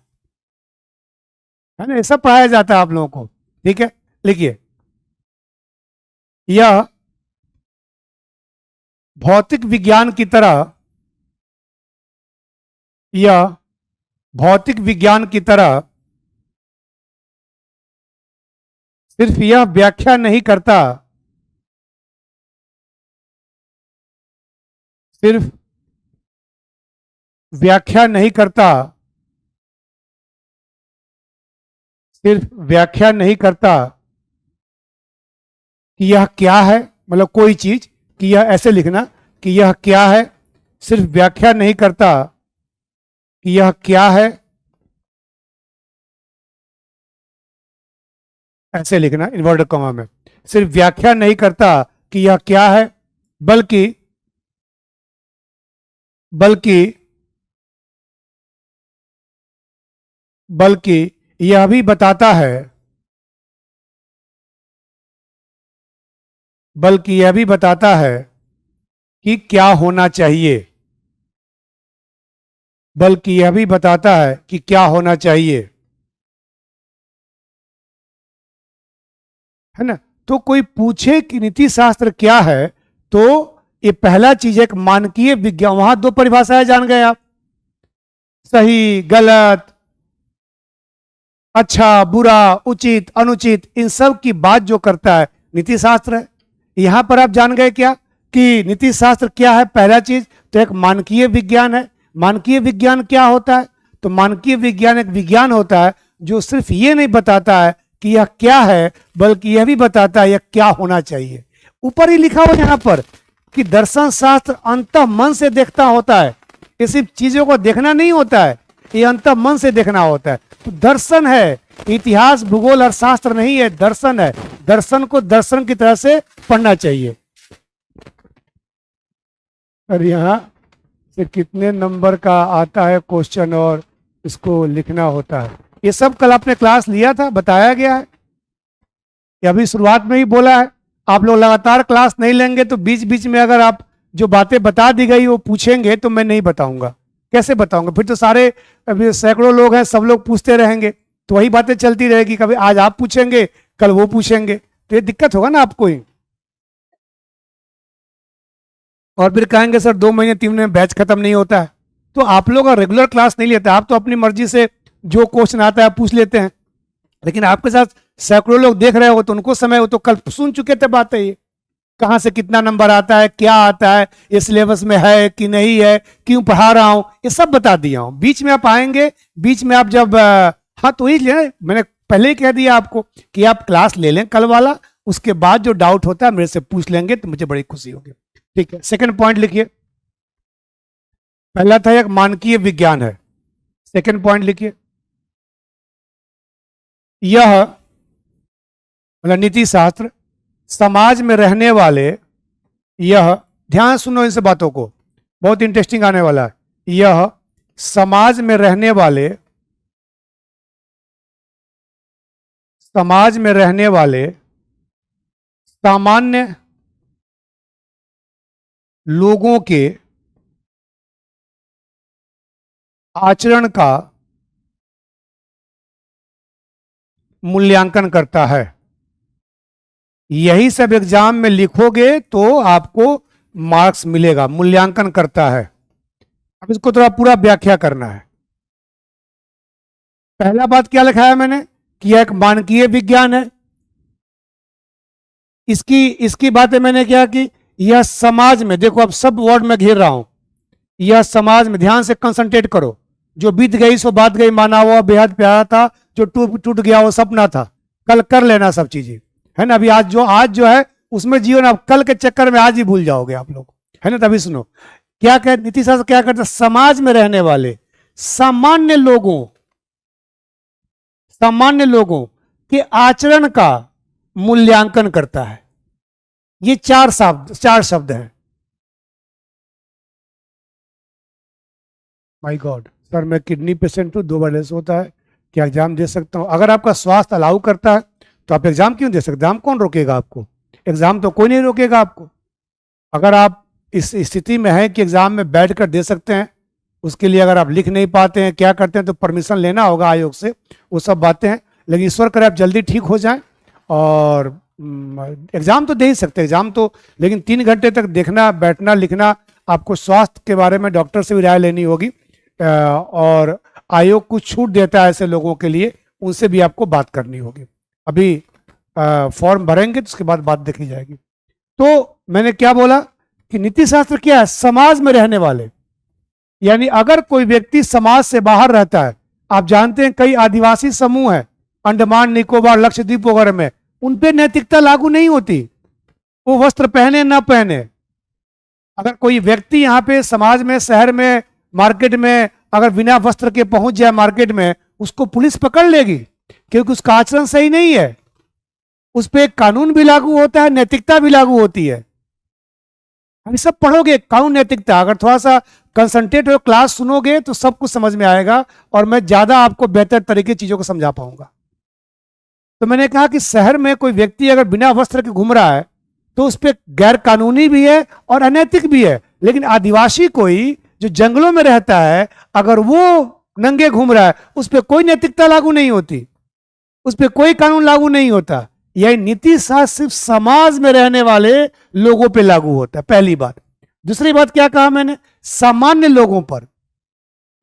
है ना, ये सब पढ़ाया जाता है आप लोगों को। ठीक है, लिखिए यह भौतिक विज्ञान की तरह सिर्फ यह व्याख्या नहीं करता, सिर्फ व्याख्या नहीं करता कि यह क्या है, मतलब कोई चीज, कि यह ऐसे लिखना कि यह क्या है, सिर्फ व्याख्या नहीं करता कि यह क्या है, ऐसे लिखना इन्वर्टेड कॉमा में, सिर्फ व्याख्या नहीं करता कि यह क्या है, बल्कि यह भी बताता है कि क्या होना चाहिए, है ना। तो कोई पूछे कि नीति शास्त्र क्या है, तो ये पहला चीज एक मानकीय विज्ञान, वहां दो परिभाषाएं जान गए आप, सही गलत, अच्छा बुरा, उचित अनुचित, इन सब की बात जो करता है नीति शास्त्र है। यहां पर आप जान गए क्या कि नीति शास्त्र क्या है, पहला चीज तो एक मानकीय विज्ञान है। मानकीय विज्ञान क्या होता है, तो मानकीय विज्ञान एक विज्ञान होता है जो सिर्फ ये नहीं बताता है कि यह क्या है, बल्कि यह भी बताता है यह क्या होना चाहिए। ऊपर ही लिखा हो यहां पर कि दर्शन शास्त्र अंतः मन से देखता होता है, ये सिर्फ चीजों को देखना नहीं होता है, ये अंतः मन से देखना होता है। तो दर्शन है, इतिहास भूगोल अर्थशास्त्र नहीं है, दर्शन है। दर्शन को दर्शन की तरह से पढ़ना चाहिए। और यहाँ से कितने नंबर का आता है क्वेश्चन और इसको लिखना होता है, ये सब कल आपने क्लास लिया था, बताया गया है, ये अभी शुरुआत में ही बोला है। आप लोग लगातार क्लास नहीं लेंगे तो बीच बीच में अगर आप जो बातें बता दी गई वो पूछेंगे तो मैं नहीं बताऊंगा, कैसे बताऊंगा? फिर तो सारे अभी सैकड़ों लोग हैं, सब लोग पूछते रहेंगे तो वही बातें चलती रहेगी, कभी आज आप पूछेंगे कल वो पूछेंगे, तो ये दिक्कत होगा ना आपको ही। और फिर कहेंगे सर 2 महीने 3 महीने बैच खत्म नहीं होता है। तो आप लोग रेगुलर क्लास नहीं लेते, आप तो अपनी मर्जी से जो क्वेश्चन आता है पूछ लेते हैं, लेकिन आपके साथ सैकड़ों लोग देख रहे हो तो उनको समय, वो तो कल सुन चुके थे बातें, ये कहाँ से कितना नंबर आता है, क्या आता है, ये सिलेबस में है कि नहीं है, क्यों पढ़ा रहा हूँ, ये सब बता दिया हूँ। बीच में आप आएंगे, बीच में आप जब हाँ तो ही मैंने पहले ही कह दिया आपको कि आप क्लास ले लें कल वाला, उसके बाद जो डाउट होता है मेरे से पूछ लेंगे तो मुझे बड़ी खुशी होगी। ठीक है, सेकंड पॉइंट लिखिए। पहला था एक मानकीय विज्ञान है, सेकंड पॉइंट लिखिए, यह मतलब नीति शास्त्र समाज में रहने वाले, यह ध्यान सुनो इन सब बातों को, बहुत इंटरेस्टिंग आने वाला है, यह समाज में रहने वाले, समाज में रहने वाले सामान्य लोगों के आचरण का मूल्यांकन करता है। यही सब एग्जाम में लिखोगे तो आपको मार्क्स मिलेगा, मूल्यांकन करता है। अब इसको थोड़ा पूरा व्याख्या करना है। पहला बात क्या लिखा है मैंने कि यह एक मानकीय विज्ञान है, इसकी बातें मैंने क्या की, यह समाज में, देखो अब सब वर्ड में घेर रहा हूं, यह समाज में, ध्यान से कंसंट्रेट करो, जो बीत गई सो बात गई, माना हुआ बेहद प्यारा था, जो टूट गया वो सपना था, कल कर लेना सब चीजें, है ना। अभी आज जो है उसमें जीवन, आप कल के चक्कर में आज ही भूल जाओगे आप लोग, है ना। तभी सुनो क्या कह, नीति शास्त्र क्या करता है, समाज में रहने वाले सामान्य लोगों के आचरण का मूल्यांकन करता है। ये चार शब्द हैं। माय गॉड सर, मैं किडनी पेशेंट हूं, 2 बार ऐसा होता है, क्या एग्जाम दे सकता हूं? अगर आपका स्वास्थ्य अलाउ करता है तो आप एग्जाम क्यों दे सकते? एग्जाम कौन रोकेगा आपको? एग्जाम तो कोई नहीं रोकेगा आपको। अगर आप इस स्थिति में हैं कि एग्जाम में बैठ कर दे सकते हैं, उसके लिए अगर आप लिख नहीं पाते हैं, क्या करते हैं, तो परमिशन लेना होगा आयोग से, वो सब बातें हैं। लेकिन ईश्वर करे आप जल्दी ठीक हो जाएं और एग्जाम तो दे ही सकते हैं, एग्जाम तो, लेकिन 3 घंटे तक देखना, बैठना, लिखना, आपको स्वास्थ्य के बारे में डॉक्टर से भी राय लेनी होगी, और आयोग कुछ छूट देता है ऐसे लोगों के लिए, उनसे भी आपको बात करनी होगी। अभी फॉर्म भरेंगे तो उसके बाद बात देखी जाएगी। तो मैंने क्या बोला कि नीति शास्त्र क्या है, समाज में रहने वाले, यानी अगर कोई व्यक्ति समाज से बाहर रहता है, आप जानते हैं कई आदिवासी समूह है अंडमान निकोबार लक्षद्वीप वगैरह में, उन पे नैतिकता लागू नहीं होती, वो वस्त्र पहने ना पहने। अगर कोई व्यक्ति यहाँ पे समाज में, शहर में, मार्केट में अगर बिना वस्त्र के पहुंच जाए मार्केट में, उसको पुलिस पकड़ लेगी, क्योंकि उसका आचरण सही नहीं है। उस पर कानून भी लागू होता है, नैतिकता भी लागू होती है। हम सब पढ़ोगे कानून, नैतिकता, अगर थोड़ा सा कंसंट्रेट हो, क्लास सुनोगे तो सब कुछ समझ में आएगा और मैं ज्यादा आपको बेहतर तरीके चीजों को समझा पाऊंगा। तो मैंने कहा कि शहर में कोई व्यक्ति अगर बिना वस्त्र के घूम रहा है तो उस पर गैर कानूनी भी है और अनैतिक भी है। लेकिन आदिवासी कोई जो जंगलों में रहता है, अगर वो नंगे घूम रहा है, उस पर कोई नैतिकता लागू नहीं होती, उस पर कोई कानून लागू नहीं होता। यह नीति शास्त्र सिर्फ समाज में रहने वाले लोगों पे लागू होता है, पहली बात। दूसरी बात क्या कहा मैंने, सामान्य लोगों पर।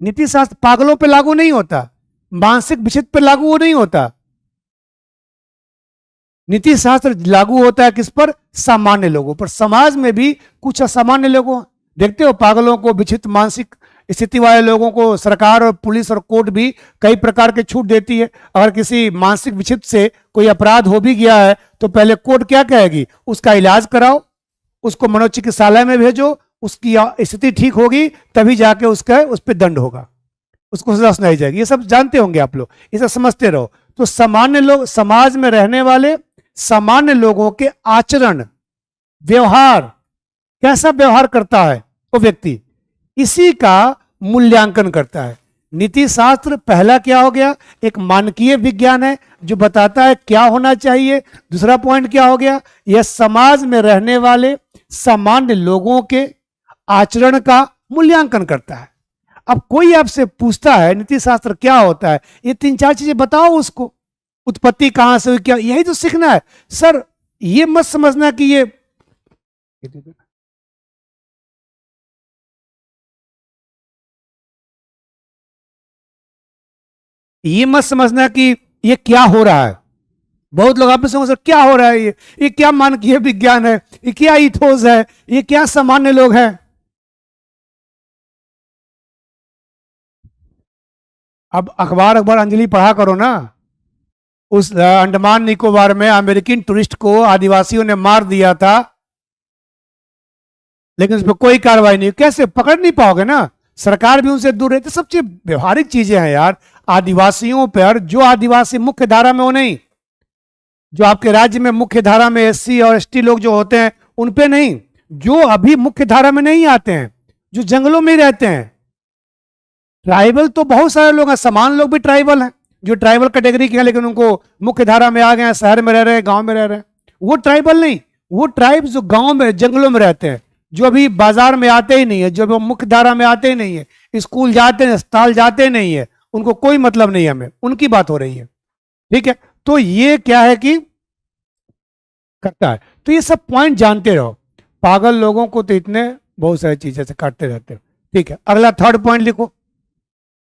नीति शास्त्र पागलों पे लागू नहीं होता, मानसिक विक्षिप्त पे लागू नहीं होता। नीति शास्त्र लागू होता है किस पर, सामान्य लोगों पर। समाज में भी कुछ असामान्य लोगों, देखते हो, पागलों को, विक्षिप्त मानसिक स्थिति वाले लोगों को सरकार और पुलिस और कोर्ट भी कई प्रकार के छूट देती है। अगर किसी मानसिक विक्षिप्त से कोई अपराध हो भी गया है तो पहले कोर्ट क्या कहेगी, उसका इलाज कराओ, उसको मनोचिकित्सालय में भेजो, उसकी स्थिति ठीक होगी तभी जाके उस पर दंड होगा। उसको सजा सुनाई जाएगी। ये सब जानते होंगे आप लोग, इसे समझते रहो। तो सामान्य लोग, समाज में रहने वाले सामान्य लोगों के आचरण, व्यवहार, कैसा व्यवहार करता है वो व्यक्ति, इसी का मूल्यांकन करता है। नीति शास्त्र पहला क्या हो गया, एक मानकीय विज्ञान है जो बताता है क्या होना चाहिए। दूसरा पॉइंट क्या हो गया, यह समाज में रहने वाले सामान्य लोगों के आचरण का मूल्यांकन करता है। अब कोई आपसे पूछता है नीति शास्त्र क्या होता है, ये 3-4 चीजें बताओ उसको, उत्पत्ति कहां से हुई, क्या, यही तो सीखना है सर। ये मत समझना कि ये मत समझना कि ये क्या हो रहा है। बहुत लोग आप में समझ, क्या हो रहा है, ये क्या मानकीय विज्ञान है, ये क्या इथोस है, ये क्या सामान्य लोग हैं। अब अखबार अंजलि पढ़ा करो ना। उस अंडमान निकोबार में अमेरिकन टूरिस्ट को आदिवासियों ने मार दिया था, लेकिन उस पर कोई कार्रवाई नहीं। कैसे पकड़ नहीं पाओगे ना, सरकार भी उनसे दूर रहती। सब चीज व्यवहारिक चीजें हैं यार। आदिवासियों पर, जो आदिवासी मुख्य धारा में हो नहीं, जो आपके राज्य में मुख्य धारा में एससी और एसटी लोग जो होते हैं उन पे नहीं, जो अभी मुख्य धारा में नहीं आते हैं, जो जंगलों में रहते हैं। ट्राइबल तो बहुत सारे लोग हैं, समान लोग भी ट्राइबल हैं, जो ट्राइबल कैटेगरी के हैं, लेकिन उनको मुख्य धारा में आ गए हैं, शहर में रह रहे हैं, गांव में रह रहे हैं। वो ट्राइबल नहीं, वो ट्राइब्स जो गांव में जंगलों में रहते हैं, जो अभी बाजार में आते ही नहीं है, जो अभी मुख्य धारा में आते ही नहीं है, स्कूल जाते हैं, अस्पताल जाते नहीं है, उनको कोई मतलब नहीं है, हमें उनकी बात हो रही है। ठीक है, तो ये क्या है कि करता है। तो ये सब पॉइंट जानते रहो। पागल लोगों को तो इतने बहुत सारी चीजें से काटते रहते हो। ठीक है, अगला थर्ड पॉइंट लिखो।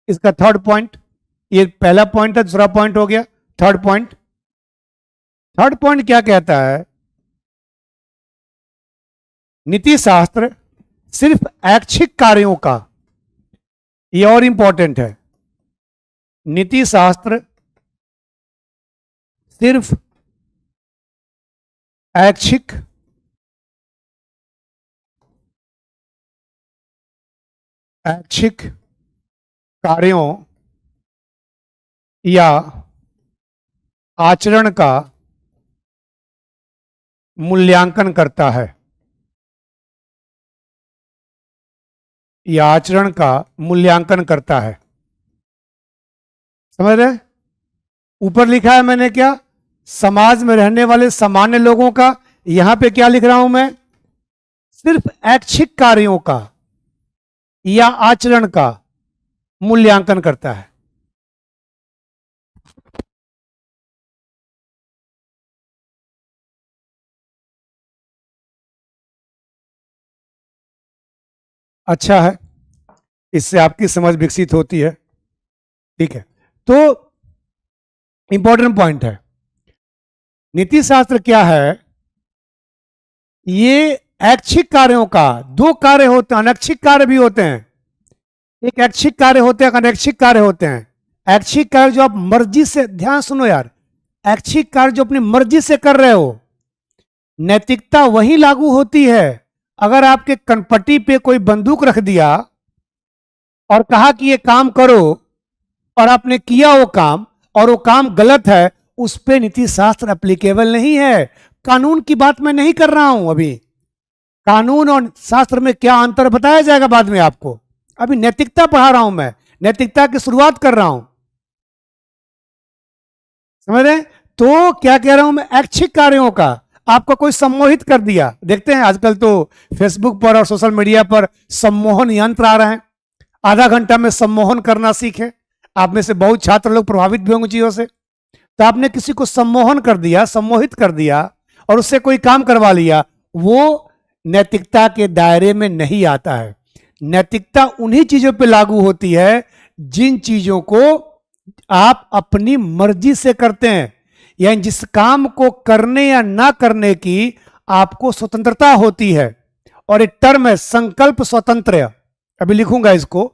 इसका थर्ड पॉइंट, ये पहला पॉइंट है, दूसरा पॉइंट हो गया, थर्ड पॉइंट। थर्ड पॉइंट क्या कहता है, नीति शास्त्र सिर्फ ऐच्छिक कार्यों का, ये और इंपॉर्टेंट है, नीति शास्त्र सिर्फ ऐच्छिक कार्यों या आचरण का मूल्यांकन करता है, या आचरण का मूल्यांकन करता है। समझ रहे? ऊपर लिखा है मैंने क्या, समाज में रहने वाले सामान्य लोगों का, यहां पे क्या लिख रहा हूं मैं, सिर्फ ऐच्छिक कार्यों का या आचरण का मूल्यांकन करता है। अच्छा है, इससे आपकी समझ विकसित होती है। ठीक है, तो इंपॉर्टेंट पॉइंट है, नीति शास्त्र क्या है, ये ऐच्छिक कार्यों का, दो कार्य होते हैं, अनैच्छिक कार्य भी होते हैं। एक ऐच्छिक कार्य होते हैं, अनैच्छिक कार्य होते हैं। ऐच्छिक कार्य जो आप मर्जी से, ध्यान सुनो यार, ऐच्छिक कार्य जो अपनी मर्जी से कर रहे हो, नैतिकता वही लागू होती है। अगर आपके कनपट्टी पे कोई बंदूक रख दिया और कहा कि ये काम करो, और आपने किया वो काम, और वो काम गलत है, उस पे नीति शास्त्र एप्लीकेबल नहीं है। कानून की बात मैं नहीं कर रहा हूं अभी, कानून और शास्त्र में क्या अंतर बताया जाएगा बाद में आपको। अभी नैतिकता पढ़ा रहा हूं मैं, नैतिकता की शुरुआत कर रहा हूं, समझ रहे? तो क्या कह रहा हूं मैं, ऐच्छिक कार्यों का, आपको कोई सम्मोहित कर दिया। देखते हैं आजकल तो फेसबुक पर और सोशल मीडिया पर सम्मोहन यंत्र आ रहे हैं, आधा घंटा में सम्मोहन करना सीखे। आप में से बहुत छात्र लोग प्रभावित भी होंगे चीजों से। तो आपने किसी को सम्मोहन कर दिया, सम्मोहित कर दिया, और उससे कोई काम करवा लिया, वो नैतिकता के दायरे में नहीं आता है। नैतिकता उन्हीं चीजों पे लागू होती है जिन चीजों को आप अपनी मर्जी से करते हैं, यानी जिस काम को करने या ना करने की आपको स्वतंत्रता होती है। और एक टर्म है संकल्प स्वतंत्र, अभी लिखूंगा इसको।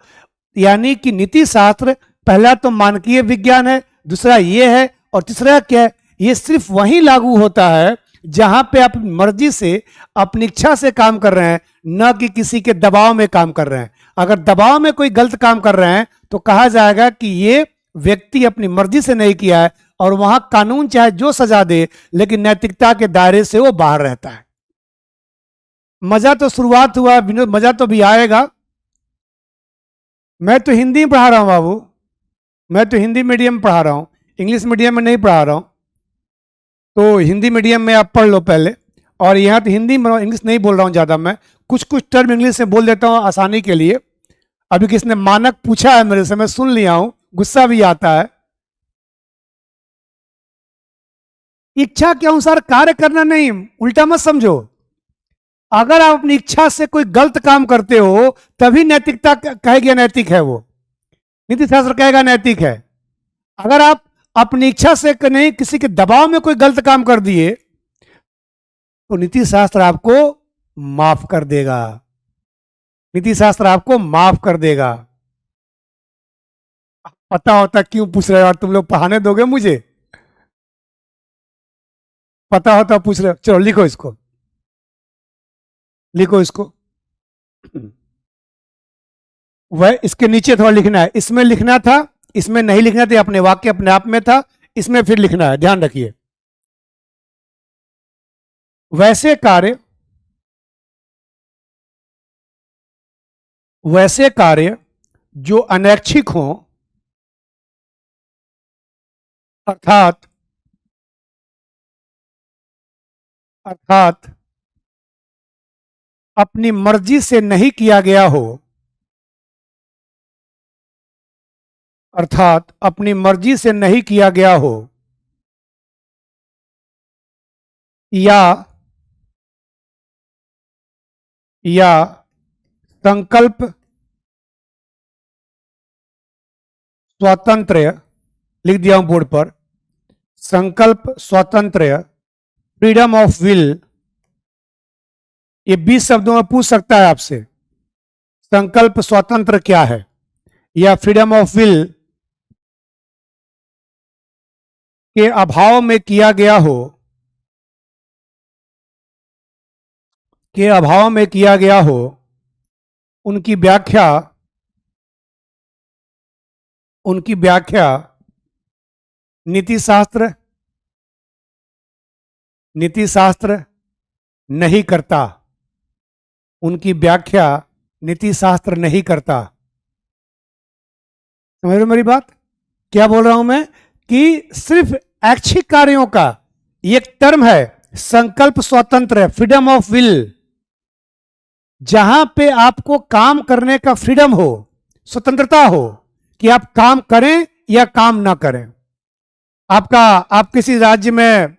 यानी कि नीति शास्त्र पहला तो मानकीय विज्ञान है, दूसरा ये है, और तीसरा क्या है, ये सिर्फ वहीं लागू होता है जहां पे आप मर्जी से, अपनी इच्छा से काम कर रहे हैं, न कि किसी के दबाव में काम कर रहे हैं। अगर दबाव में कोई गलत काम कर रहे हैं तो कहा जाएगा कि ये व्यक्ति अपनी मर्जी से नहीं किया है, और वहां कानून चाहे जो सजा दे लेकिन नैतिकता के दायरे से वो बाहर रहता है। मजा तो शुरुआत हुआ विनोद, मजा तो भी आएगा। मैं तो हिंदी में पढ़ा रहा हूं बाबू, मैं तो हिंदी मीडियम में पढ़ा रहा हूं, इंग्लिश मीडियम में नहीं पढ़ा रहा हूं। तो हिंदी मीडियम में आप पढ़ लो पहले, और यहाँ तो हिंदी में, इंग्लिश नहीं बोल रहा हूँ ज़्यादा, मैं कुछ कुछ टर्म इंग्लिश में बोल देता हूँ आसानी के लिए। अभी किसी ने मानक पूछा है मेरे से, मैं सुन लिया हूँ, गुस्सा भी आता है। इच्छा के अनुसार कार्य करना नहीं, उल्टा मत समझो। अगर आप अपनी इच्छा से कोई गलत काम करते हो तभी नैतिकता कहेगी नैतिक है, वो नीति शास्त्र कहेगा नैतिक है। अगर आप अपनी इच्छा से नहीं, किसी के दबाव में कोई गलत काम कर दिए तो नीति शास्त्र आपको माफ कर देगा, नीति शास्त्र आपको माफ कर देगा। पता होता क्यों पूछ रहे हो, और तुम लोग पढ़ाने दोगे मुझे? पता होता पूछ रहे हो। चलो लिखो इसको, लिखो इसको। वह इसके नीचे थोड़ा लिखना है, इसमें लिखना था, इसमें नहीं लिखना था, अपने वाक्य अपने आप में था, इसमें फिर लिखना है, ध्यान रखिए। वैसे कार्य, वैसे कार्य जो अनैच्छिक हो, अर्थात अर्थात अपनी मर्जी से नहीं किया गया हो, अर्थात अपनी मर्जी से नहीं किया गया हो, या संकल्प स्वातंत्र्य, लिख दिया हूं बोर्ड पर, संकल्प स्वातंत्र्य, फ्रीडम ऑफ विल। ये 20 शब्दों में पूछ सकता है आपसे, संकल्प स्वातंत्र क्या है, या फ्रीडम ऑफ विल के अभाव में किया गया हो, के अभाव में किया गया हो, उनकी व्याख्या, उनकी व्याख्या नीति शास्त्र, नीति शास्त्र नहीं करता, उनकी व्याख्या नीति शास्त्र नहीं करता। समझ रहे हो मेरी बात? क्या बोल रहा हूं मैं कि सिर्फ ऐच्छिक कार्यों का एक टर्म है संकल्प स्वतंत्र, फ्रीडम ऑफ विल, जहां पे आपको काम करने का फ्रीडम हो, स्वतंत्रता हो कि आप काम करें या काम ना करें। आप किसी राज्य में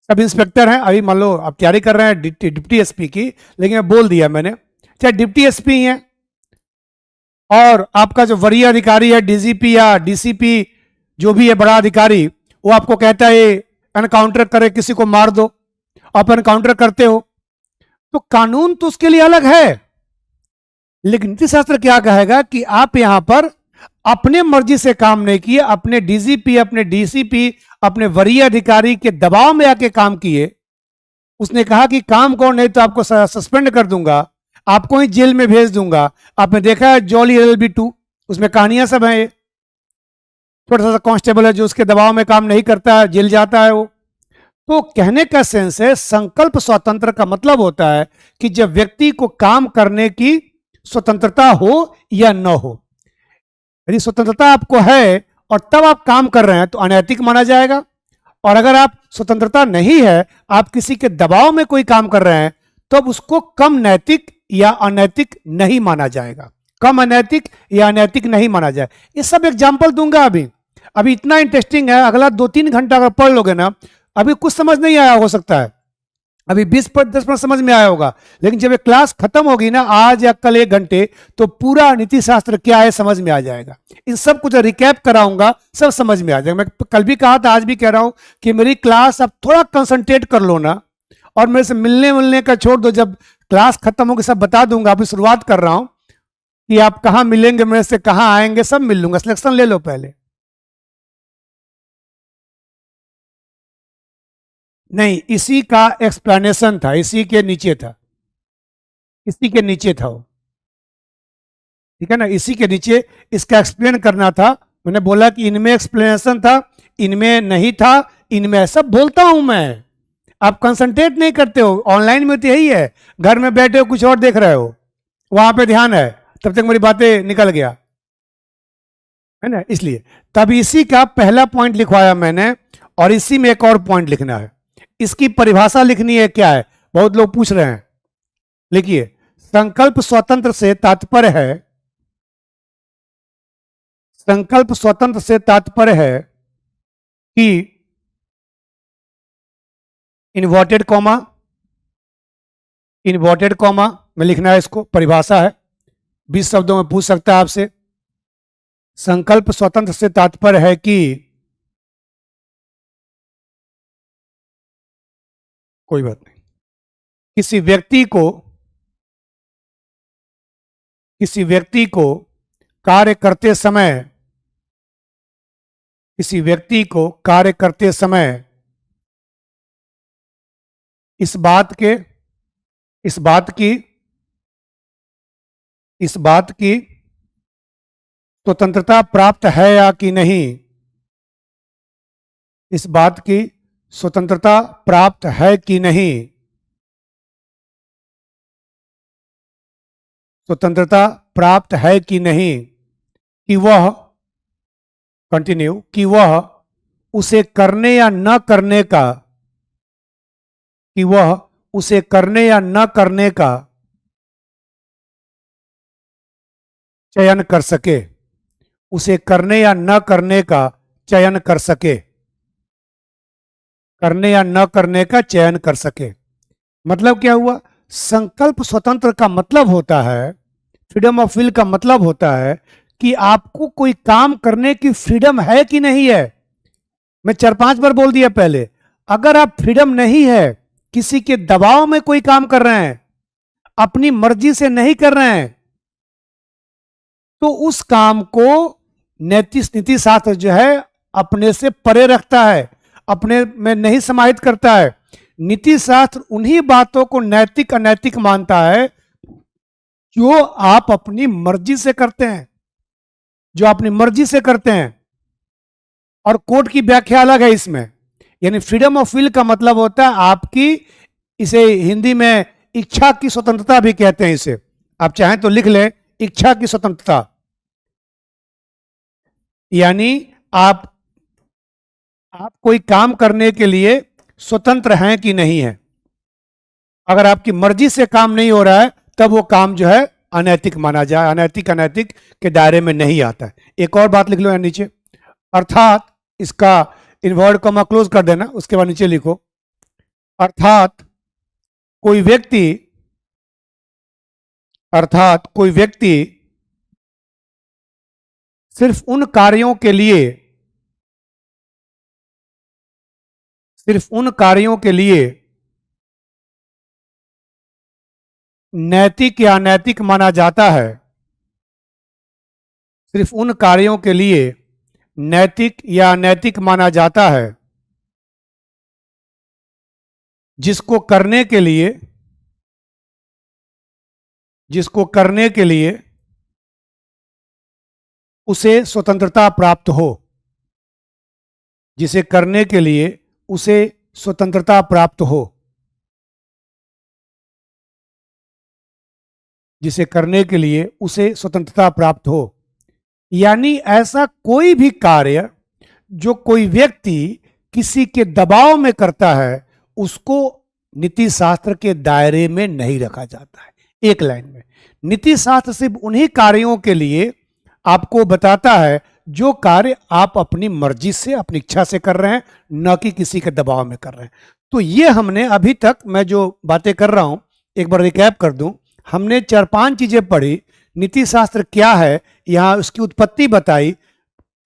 सब इंस्पेक्टर हैं, अभी मान लो आप तैयारी कर रहे हैं डिप्टी एसपी की, लेकिन मैं बोल दिया मैंने, चाहे डिप्टी एसपी हैं, और आपका जो वरीय अधिकारी है डीजीपी या डीसीपी जो भी है बड़ा अधिकारी, वो आपको कहता है एनकाउंटर करे, किसी को मार दो, आप एनकाउंटर करते हो, तो कानून तो उसके लिए अलग है। लेकिन नीति शास्त्र क्या कहेगा कि आप यहां पर अपने मर्जी से काम नहीं किए, अपने डीजीपी, अपने डीसीपी, अपने वरीय अधिकारी के दबाव में आके काम किए। उसने कहा कि काम कौन नहीं तो आपको सस्पेंड कर दूंगा, आपको ही जेल में भेज दूंगा। आपने देखा है जॉली LLB 2, उसमें कहानियां सब है। छोटा सा कांस्टेबल है जो उसके दबाव में काम नहीं करता है, जेल जाता है वो। तो कहने का सेंस है संकल्प स्वतंत्र का मतलब होता है कि जब व्यक्ति को काम करने की स्वतंत्रता हो या न हो। यदि स्वतंत्रता आपको है और तब आप काम कर रहे हैं तो अनैतिक माना जाएगा, और अगर आप स्वतंत्रता नहीं है, आप किसी के दबाव में कोई काम कर रहे हैं, तब उसको कम नैतिक या अनैतिक नहीं माना जाएगा, कम अनैतिक या अनैतिक नहीं माना जाए। ये सब एग्जाम्पल दूंगा। अभी इतना इंटरेस्टिंग है, अगला 2-3 घंटा अगर पढ़ लोगे ना, अभी कुछ समझ नहीं आया हो सकता है, अभी 20-10% समझ में आया होगा, लेकिन जब ये क्लास खत्म होगी ना आज या कल 1 घंटे, तो पूरा नीति शास्त्र क्या है समझ में आ जाएगा। इन सब कुछ रिकैप कराऊंगा, सब समझ में आ जाएगा। मैं कल भी कहा था, आज भी कह रहा हूं कि मेरी क्लास अब थोड़ा कंसंट्रेट कर लो ना, और मेरे से मिलने का छोड़ दो। जब क्लास खत्म होगी सब बता दूंगा, अभी शुरुआत कर रहा हूं कि आप कहां मिलेंगे मेरे से, कहां आएंगे, सब मिल लूंगा। सिलेक्शन ले लो पहले। नहीं, इसी का एक्सप्लेनेशन था, इसी के नीचे था, इसी के नीचे था वो। ठीक है ना, इसी के नीचे इसका एक्सप्लेन करना था। मैंने बोला कि इनमें एक्सप्लेनेशन था, इनमें नहीं था, इनमें सब बोलता हूं मैं, आप कंसंट्रेट नहीं करते हो। ऑनलाइन में तो यही है, घर में बैठे हो कुछ और देख रहे हो, वहां पे ध्यान है, तब तक मेरी बातें निकल गया, है ना। इसलिए तब इसी का पहला पॉइंट लिखवाया मैंने, और इसी में एक और पॉइंट लिखना है। इसकी परिभाषा लिखनी है, क्या है, बहुत लोग पूछ रहे हैं। लिखिए, संकल्प स्वतंत्र से तात्पर्य है, संकल्प स्वतंत्र से तात्पर्य है कि इन्वर्टेड कॉमा, इन्वर्टेड कॉमा में लिखना है इसको, परिभाषा है, 20 शब्दों में पूछ सकता है आपसे। संकल्प स्वतंत्र से तात्पर्य है कि कोई बात नहीं, किसी व्यक्ति को, किसी व्यक्ति को कार्य करते समय, किसी व्यक्ति को कार्य करते समय इस बात के, इस बात की, इस बात की स्वतंत्रता प्राप्त है या कि नहीं, इस बात की स्वतंत्रता प्राप्त है कि नहीं, स्वतंत्रता प्राप्त है कि नहीं, कि वह, कंटिन्यू, कि वह उसे करने या न करने का, कि वह उसे करने या न करने का चयन कर सके, उसे करने या न करने का चयन कर सके, करने या न करने का चयन कर सके। मतलब क्या हुआ, संकल्प स्वतंत्र का मतलब होता है, फ्रीडम ऑफ विल का मतलब होता है कि आपको कोई काम करने की फ्रीडम है कि नहीं है। मैं 4-5 बार बोल दिया पहले, अगर आप फ्रीडम नहीं है, किसी के दबाव में कोई काम कर रहे हैं, अपनी मर्जी से नहीं कर रहे हैं, तो उस काम को नीति शास्त्र जो है अपने से परे रखता है, अपने में नहीं समाहित करता है। नीति शास्त्र उन्हीं बातों को नैतिक अनैतिक मानता है जो आप अपनी मर्जी से करते हैं, जो अपनी मर्जी से करते हैं। और कोर्ट की व्याख्या अलग है इसमें, यानी फ्रीडम ऑफ विल का मतलब होता है आपकी, इसे हिंदी में इच्छा की स्वतंत्रता भी कहते हैं इसे, आप चाहें तो लिख लें, इच्छा की स्वतंत्रता। यानी आप कोई काम करने के लिए स्वतंत्र हैं कि नहीं है। अगर आपकी मर्जी से काम नहीं हो रहा है, तब वो काम जो है अनैतिक माना जाए, अनैतिक अनैतिक के दायरे में नहीं आता है। एक और बात लिख लो यहाँ नीचे, अर्थात, इसका इन्वर्ट कॉमा क्लोज कर देना, उसके बाद नीचे लिखो, अर्थात कोई व्यक्ति, अर्थात कोई व्यक्ति सिर्फ उन कार्यों के लिए, सिर्फ उन कार्यों के लिए नैतिक या अनैतिक माना जाता है, सिर्फ उन कार्यों के लिए नैतिक या अनैतिक माना जाता है जिसको करने के लिए, जिसको करने के लिए उसे स्वतंत्रता प्राप्त हो, जिसे करने के लिए उसे स्वतंत्रता प्राप्त हो, जिसे करने के लिए उसे स्वतंत्रता प्राप्त हो। यानी ऐसा कोई भी कार्य जो कोई व्यक्ति किसी के दबाव में करता है, उसको नीति शास्त्र के दायरे में नहीं रखा जाता है। एक लाइन में, नीति शास्त्र सिर्फ उन्हीं कार्यों के लिए आपको बताता है जो कार्य आप अपनी मर्जी से, अपनी इच्छा से कर रहे हैं, न कि किसी के दबाव में कर रहे हैं। तो ये हमने अभी तक, मैं जो बातें कर रहा हूं एक बार रिकैप कर दूं, हमने 4-5 चीजें पढ़ी। नीति शास्त्र क्या है, यहाँ उसकी उत्पत्ति बताई,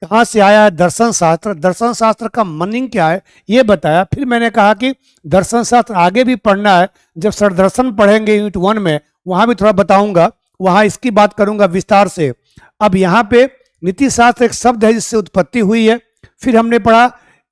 कहाँ से आया है दर्शन शास्त्र, दर्शन शास्त्र का मीनिंग क्या है ये बताया। फिर मैंने कहा कि दर्शन शास्त्र आगे भी पढ़ना है, जब सरदर्शन पढ़ेंगे यूनिट 1 में, वहाँ भी थोड़ा बताऊंगा, वहाँ इसकी बात करूंगा विस्तार से। अब यहाँ पे नीति शास्त्र एक शब्द है जिससे उत्पत्ति हुई है। फिर हमने पढ़ा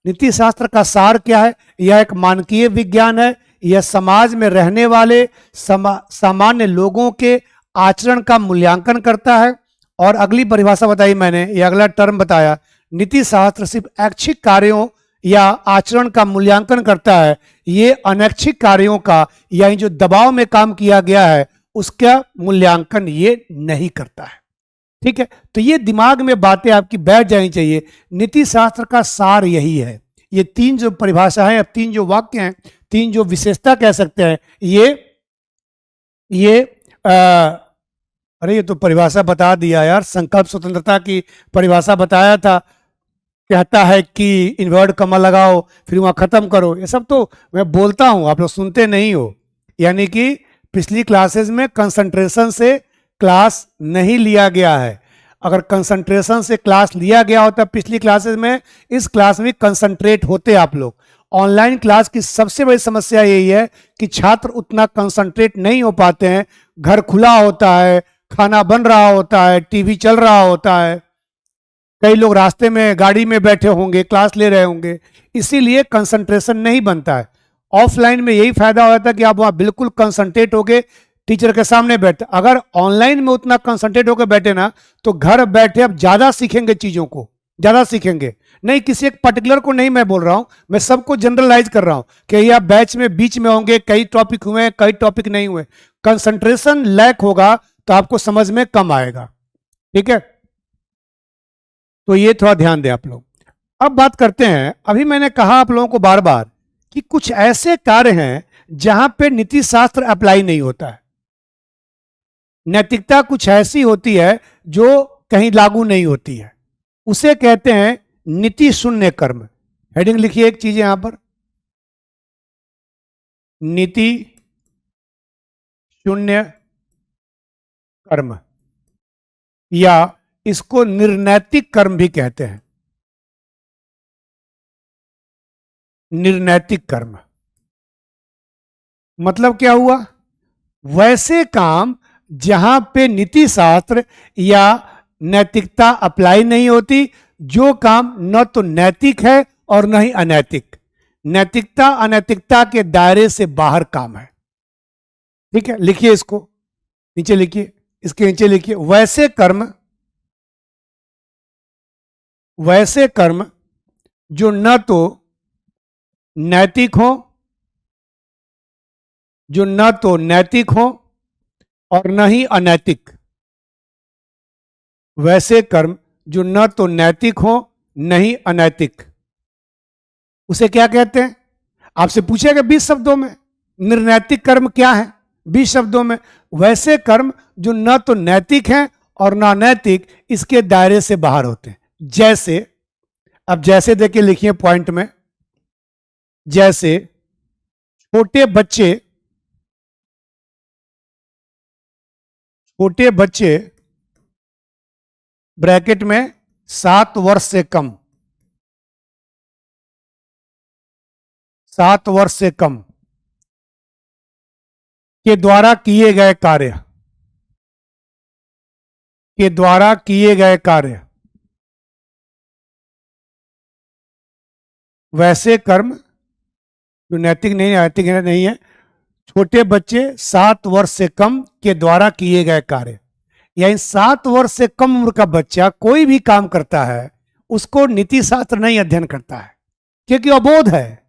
नीति शास्त्र का सार क्या है, यह एक मानकीय विज्ञान है, यह समाज में रहने वाले सामान्य लोगों के आचरण का मूल्यांकन करता है और अगली परिभाषा बताई मैंने, ये अगला टर्म बताया, नीति शास्त्र सिर्फ ऐच्छिक कार्यों या आचरण का मूल्यांकन करता है, ये अनैच्छिक कार्यों का या जो दबाव में काम किया गया है उसका मूल्यांकन ये नहीं करता है। ठीक है, तो ये दिमाग में बातें आपकी बैठ जानी चाहिए। नीति शास्त्र का सार यही है। ये तीन जो परिभाषा है, अब तीन जो वाक्य हैं, तीन जो विशेषता कह सकते हैं, ये अरे ये तो परिभाषा बता दिया यार, संकल्प स्वतंत्रता की परिभाषा बताया था, कहता है कि इन्वर्ट कमा लगाओ फिर वहां खत्म करो, ये सब तो मैं बोलता हूं, आप लोग सुनते नहीं हो। यानी कि पिछली क्लासेस में कंसंट्रेशन से क्लास नहीं लिया गया है। अगर कंसंट्रेशन से क्लास लिया गया होता पिछली क्लासेस में, इस क्लास में कंसंट्रेट होते आप लोग। ऑनलाइन क्लास की सबसे बड़ी समस्या यही है कि छात्र उतना कंसंट्रेट नहीं हो पाते हैं। घर खुला होता है, खाना बन रहा होता है, टीवी चल रहा होता है, कई लोग रास्ते में गाड़ी में बैठे होंगे, क्लास ले रहे होंगे, इसीलिए कंसंट्रेशन नहीं बनता है। ऑफलाइन में यही फायदा होता है कि आप वहां बिल्कुल कंसंट्रेट होके टीचर के सामने बैठते। अगर ऑनलाइन में उतना कंसंट्रेट होकर बैठे ना, तो घर बैठे अब ज्यादा सीखेंगे, चीजों को ज्यादा सीखेंगे। नहीं, किसी एक पर्टिकुलर को नहीं मैं बोल रहा हूं, मैं सबको जनरलाइज कर रहा हूं कि आप बैच में बीच में होंगे, कई टॉपिक हुए कई टॉपिक नहीं हुए, कंसंट्रेशन लैक होगा तो आपको समझ में कम आएगा। ठीक है, तो ये थोड़ा ध्यान दें आप लोग। अब बात करते हैं, अभी मैंने कहा आप लोगों को बार बार कि कुछ ऐसे कार्य हैं जहां पे नीति शास्त्र अप्लाई नहीं होता है। नैतिकता कुछ ऐसी होती है जो कहीं लागू नहीं होती है, उसे कहते हैं नीति शून्य कर्म। हेडिंग लिखिए एक चीज यहां पर, नीति शून्य कर्म, या इसको निर्नैतिक कर्म भी कहते हैं। निर्नैतिक कर्म मतलब क्या हुआ? वैसे काम जहां पे नीति शास्त्र या नैतिकता अप्लाई नहीं होती, जो काम न तो नैतिक है और न ही अनैतिक, नैतिकता अनैतिकता के दायरे से बाहर काम है। ठीक है, लिखिए इसको, नीचे लिखिए, इसके नीचे लिखिए, वैसे कर्म जो न तो नैतिक हो और न ही अनैतिक। वैसे कर्म जो न तो नैतिक हो न ही अनैतिक, उसे क्या कहते हैं? आपसे पूछेगा 20 शब्दों में निर्नैतिक कर्म क्या है, 20 शब्दों में। वैसे कर्म जो न तो नैतिक हैं और न अनैतिक, इसके दायरे से बाहर होते हैं। जैसे, अब जैसे देखिए लिखिए पॉइंट में, जैसे छोटे बच्चे ब्रैकेट में 7 वर्ष से कम, 7 वर्ष से कम के द्वारा किए कार्य, वैसे कर्म जो नैतिक नहीं है, छोटे बच्चे 7 वर्ष से कम के द्वारा किए गए कार्य, यानी 7 वर्ष से कम उम्र का बच्चा कोई भी काम करता है, उसको नीति शास्त्र नहीं अध्ययन करता है, क्योंकि अबोध है।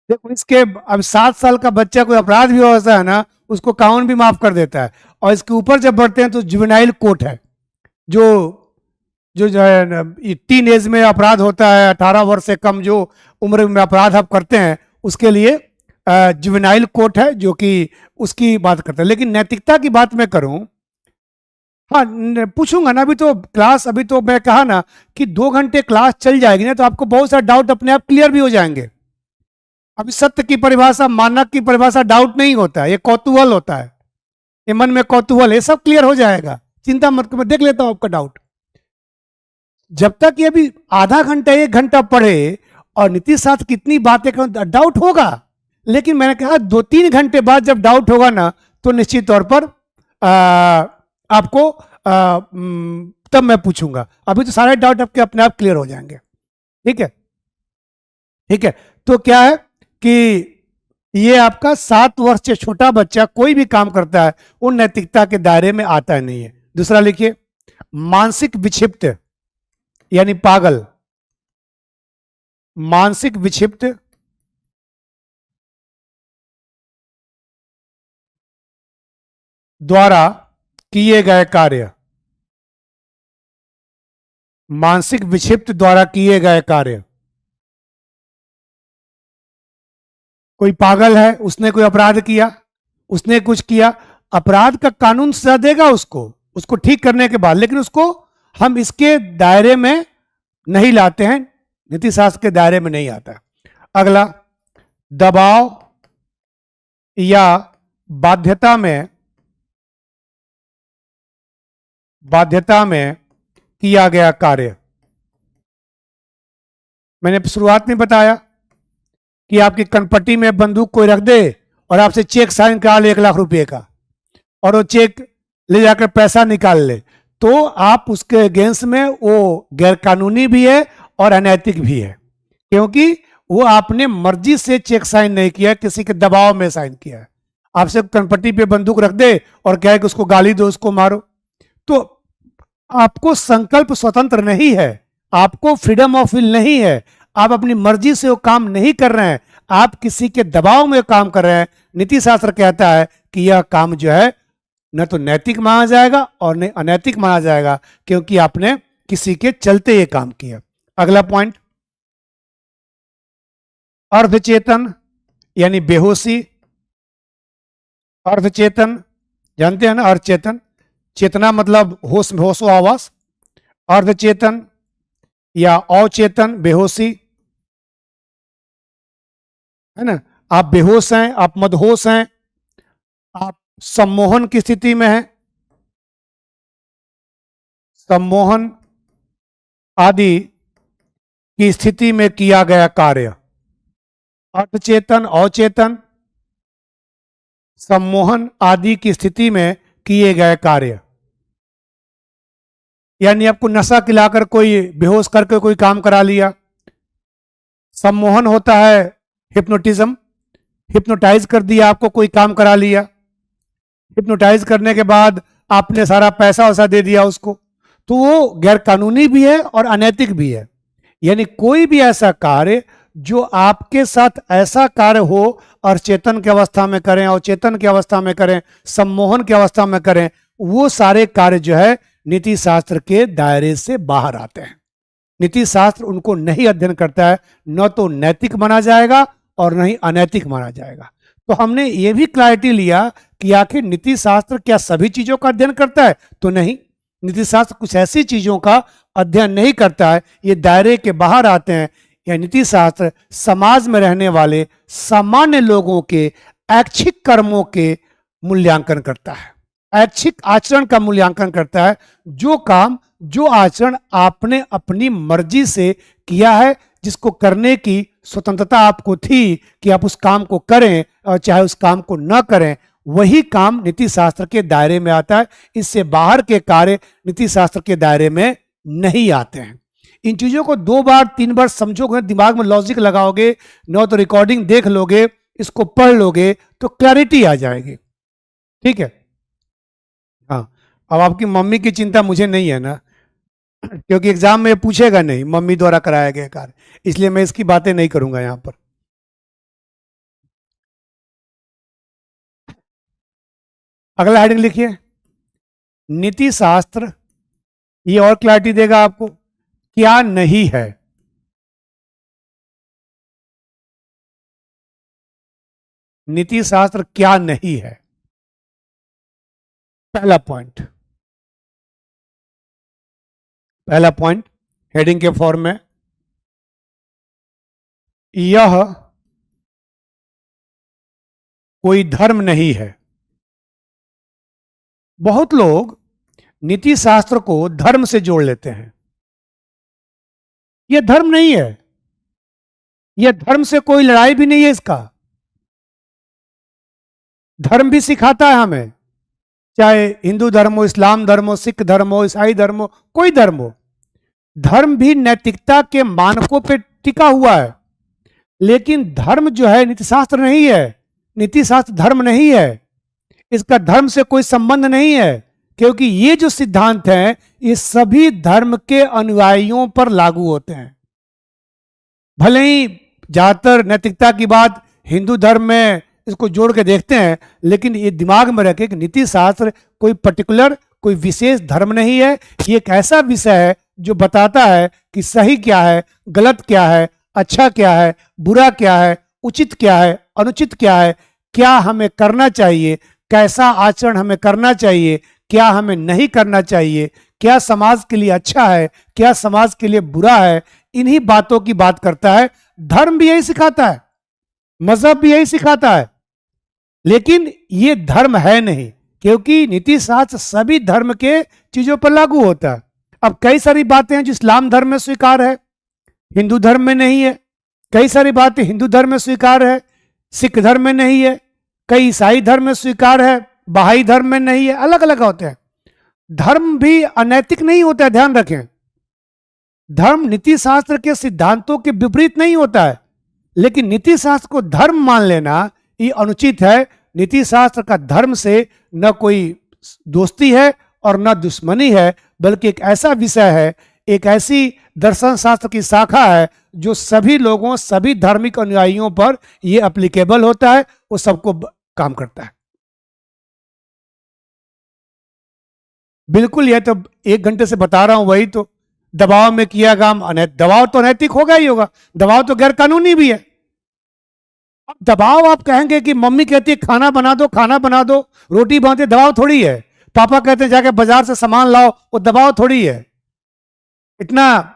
देखो, इसके अब 7 साल का बच्चा कोई अपराध भी होता है ना, उसको कानून भी माफ कर देता है। और इसके ऊपर जब बढ़ते हैं तो जुवेनाइल कोर्ट है, जो है टीन एज में अपराध होता है, 18 वर्ष से कम जो उम्र में अपराध आप करते हैं, उसके लिए जुवेनाइल कोर्ट है, जो कि उसकी बात करता है। लेकिन नैतिकता की बात मैं करूं, हाँ पूछूंगा ना, अभी तो क्लास, अभी तो मैं कहा ना कि 2 घंटे क्लास चल जाएगी ना, तो आपको बहुत सारे डाउट अपने आप क्लियर भी हो जाएंगे। अभी सत्य की परिभाषा, मानक की परिभाषा डाउट नहीं होता है, ये कौतूहल होता है, ये मन में कौतूहल है, सब क्लियर हो जाएगा, चिंता मत करो, मैं देख लेता हूं आपका डाउट। जब तक ये अभी आधा घंटा 1 घंटा पढ़े और नीति शास्त्र कितनी बातें करें, डाउट होगा। लेकिन मैंने कहा 2-3 घंटे बाद जब डाउट होगा ना, तो निश्चित तौर पर आपको तब मैं पूछूंगा। अभी तो सारे डाउट आपके अपने आप क्लियर हो जाएंगे। ठीक है, ठीक है। तो क्या है कि ये आपका 7 वर्ष से छोटा बच्चा कोई भी काम करता है, वो नैतिकता के दायरे में आता नहीं है। दूसरा लिखिए, मानसिक विक्षिप्त यानी पागल, मानसिक विक्षिप्त द्वारा किए गए कार्य, मानसिक विक्षिप्त द्वारा किए गए कार्य। कोई पागल है, उसने कोई अपराध किया, उसने कुछ किया, अपराध का कानून सजा देगा उसको, उसको ठीक करने के बाद, लेकिन उसको हम इसके दायरे में नहीं लाते हैं, नीति शास्त्र के दायरे में नहीं आता। अगला, दबाव या बाध्यता में किया गया कार्य। मैंने शुरुआत में बताया कि आपकी कनपट्टी में बंदूक कोई रख दे और आपसे चेक साइन करा ले 1 लाख रुपए का, और वो चेक ले जाकर पैसा निकाल ले, तो आप उसके अगेंस्ट में वो गैरकानूनी भी है और अनैतिक भी है, क्योंकि वो आपने मर्जी से चेक साइन नहीं किया, किसी के दबाव में साइन किया है। आपसे कनपट्टी पे बंदूक रख दे और कहे कि उसको गाली दो, उसको मारो, तो आपको संकल्प स्वतंत्र नहीं है, आपको फ्रीडम ऑफ विल नहीं है, आप अपनी मर्जी से वो काम नहीं कर रहे हैं, आप किसी के दबाव में काम कर रहे हैं। नीति शास्त्र कहता है कि यह काम जो है न तो नैतिक माना जाएगा और न अनैतिक माना जाएगा, क्योंकि आपने किसी के चलते ये काम किया। अगला पॉइंट, अर्धचेतन यानी बेहोशी। अर्धचेतन जानते हैं ना, अर्धचेतन, चेतना मतलब होश, होशो आवास। अर्धचेतन या अवचेतन, बेहोशी है ना, आप बेहोश हैं, आप मदहोश हैं, आप सम्मोहन की स्थिति में हैं, सम्मोहन आदि की स्थिति में किया गया कार्य। अर्धचेतन, अवचेतन, सम्मोहन आदि की स्थिति में किए गए कार्य, यानी आपको नशा खिलाकर कोई बेहोश करके कोई काम करा लिया, सम्मोहन होता है हिप्नोटिज्म, हिप्नोटाइज कर दिया, आपको कोई काम करा लिया, हिप्नोटाइज करने के बाद आपने सारा पैसा वैसा दे दिया उसको, तो वो गैर कानूनी भी है और अनैतिक भी है। यानी कोई भी ऐसा कार्य जो आपके साथ ऐसा कार्य हो, और चेतन की अवस्था में करें और चेतन की अवस्था में करें, सम्मोहन की अवस्था में करें, वो सारे कार्य जो है नीति शास्त्र के दायरे से बाहर आते हैं। नीति शास्त्र उनको नहीं अध्ययन करता है, न तो नैतिक माना जाएगा और न ही अनैतिक माना जाएगा। तो हमने ये भी क्लैरिटी लिया कि आखिर नीति शास्त्र क्या सभी चीजों का अध्ययन करता है? तो नहीं, नीति शास्त्र कुछ ऐसी चीजों का अध्ययन नहीं करता है, ये दायरे के बाहर आते हैं। यह नीति शास्त्र समाज में रहने वाले सामान्य लोगों के ऐच्छिक कर्मों के मूल्यांकन करता है, ऐच्छिक आचरण का मूल्यांकन करता है। जो काम, जो आचरण आपने अपनी मर्जी से किया है, जिसको करने की स्वतंत्रता आपको थी कि आप उस काम को करें और चाहे उस काम को न करें, वही काम नीति शास्त्र के दायरे में आता है। इससे बाहर के कार्य नीति शास्त्र के दायरे में नहीं आते हैं। इन चीजों को 2 बार 3 बार समझोगे, दिमाग में लॉजिक लगाओगे, न तो रिकॉर्डिंग देख लोगे, इसको पढ़ लोगे तो क्लैरिटी आ जाएगी। ठीक है, हाँ। अब आपकी मम्मी की चिंता मुझे नहीं है ना, क्योंकि एग्जाम में पूछेगा नहीं मम्मी द्वारा कराया गया कार्य, इसलिए मैं इसकी बातें नहीं करूंगा यहां पर। अगला हेडिंग लिखिए, नीति शास्त्र, ये और क्लैरिटी देगा आपको क्या नहीं है। नीति शास्त्र क्या नहीं है, पहला पॉइंट हेडिंग के फॉर्म में, यह कोई धर्म नहीं है। बहुत लोग नीति शास्त्र को धर्म से जोड़ लेते हैं। यह धर्म नहीं है, यह धर्म से कोई लड़ाई भी नहीं है। इसका धर्म भी सिखाता है हमें, चाहे हिंदू धर्म हो, इस्लाम धर्म हो, सिख धर्म हो, ईसाई धर्म हो, कोई धर्म हो, धर्म भी नैतिकता के मानकों पर टिका हुआ है। लेकिन धर्म जो है नीति शास्त्र नहीं है, नीति शास्त्र धर्म नहीं है, इसका धर्म से कोई संबंध नहीं है। क्योंकि ये जो सिद्धांत हैं ये सभी धर्म के अनुयायियों पर लागू होते हैं। भले ही ज्यादातर नैतिकता की बात हिंदू धर्म में इसको जोड़ के देखते हैं, लेकिन ये दिमाग में रखें कि नीति शास्त्र कोई पर्टिकुलर कोई विशेष धर्म नहीं है। ये एक ऐसा विषय है जो बताता है कि सही क्या है, गलत क्या है, अच्छा क्या है, बुरा क्या है, उचित क्या है, अनुचित क्या है, क्या हमें करना चाहिए, कैसा आचरण हमें करना चाहिए, क्या हमें नहीं करना चाहिए, क्या समाज के लिए अच्छा है, क्या समाज के लिए बुरा है। इन्हीं बातों की बात करता है। धर्म भी यही सिखाता है, मजहब भी यही सिखाता है, लेकिन ये धर्म है नहीं, क्योंकि नीति शास्त्र सभी धर्म के चीजों पर लागू होता है। अब कई सारी बातें हैं जो इस्लाम धर्म में स्वीकार है, हिंदू धर्म में नहीं है। कई सारी बातें हिंदू धर्म में स्वीकार है, सिख धर्म में नहीं है। कई ईसाई धर्म में स्वीकार है, बहाई धर्म में नहीं है। अलग अलग होते हैं। धर्म भी अनैतिक नहीं होता है, ध्यान रखें। धर्म नीति शास्त्र के सिद्धांतों के विपरीत नहीं होता है, लेकिन नीति शास्त्र को धर्म मान लेना ये अनुचित है। नीति शास्त्र का धर्म से न कोई दोस्ती है और न दुश्मनी है, बल्कि एक ऐसा विषय है, एक ऐसी दर्शन शास्त्र की शाखा है जो सभी लोगों, सभी धार्मिक अनुयायियों पर यह एप्लीकेबल होता है, वो सबको काम करता है। बिल्कुल, यह तो 1 घंटे से बता रहा हूं, वही तो दबाव में किया काम दबाव तो अनैतिक होगा ही होगा, दबाव तो गैर कानूनी भी है। अब दबाव आप कहेंगे कि मम्मी कहती है खाना बना दो, खाना बना दो, रोटी बनाते, दबाव थोड़ी है। पापा कहते हैं जाके बाजार से सामान लाओ, वो दबाव थोड़ी है। इतना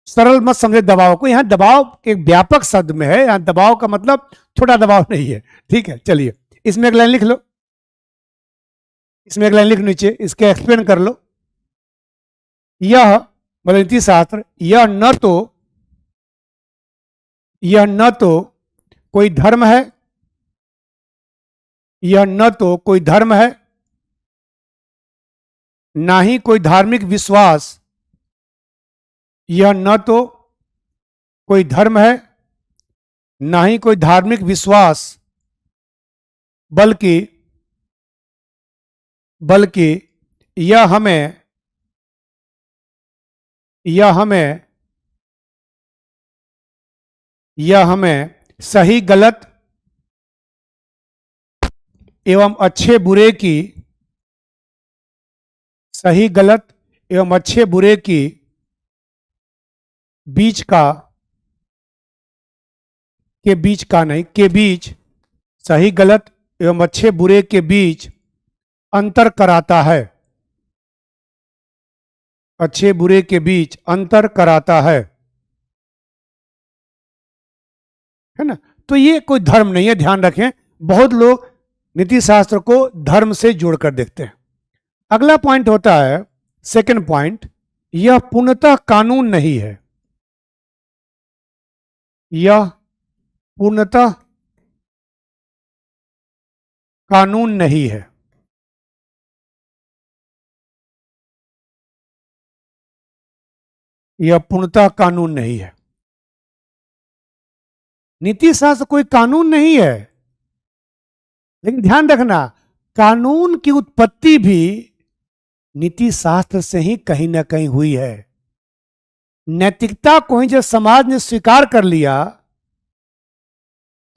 सरल मत समझे दबाव को। यहां दबाव एक व्यापक शब्द में है, यहां दबाव का मतलब छोटा दबाव नहीं है। ठीक है, चलिए इसमें एक लाइन लिख लो, इसमें एक लाइन लिख नीचे, इसके एक्सप्लेन कर लो। यह मतलब नीति शास्त्र, यह न तो कोई धर्म है, यह न तो कोई धर्म है, ना ही कोई धार्मिक विश्वास। यह न तो कोई धर्म है, ना ही कोई धार्मिक विश्वास, बल्कि बल्कि यह हमें यह हमें यह हमें सही गलत एवं अच्छे बुरे की सही गलत एवं अच्छे बुरे की बीच का के बीच का नहीं के बीच सही गलत एवं अच्छे बुरे के बीच अंतर कराता है, अच्छे बुरे के बीच अंतर कराता है ना। तो ये कोई धर्म नहीं है, ध्यान रखें। बहुत लोग नीति शास्त्र को धर्म से जोड़कर देखते हैं। अगला पॉइंट होता है, सेकंड पॉइंट, यह पूर्णतः कानून नहीं है। यह पूर्णतः कानून नहीं है। यह पूर्णतः कानून नहीं है। नीति शास्त्र कोई कानून नहीं है, लेकिन ध्यान रखना, कानून की उत्पत्ति भी नीति शास्त्र से ही कहीं ना कहीं हुई है। नैतिकता को ही जब समाज ने स्वीकार कर लिया,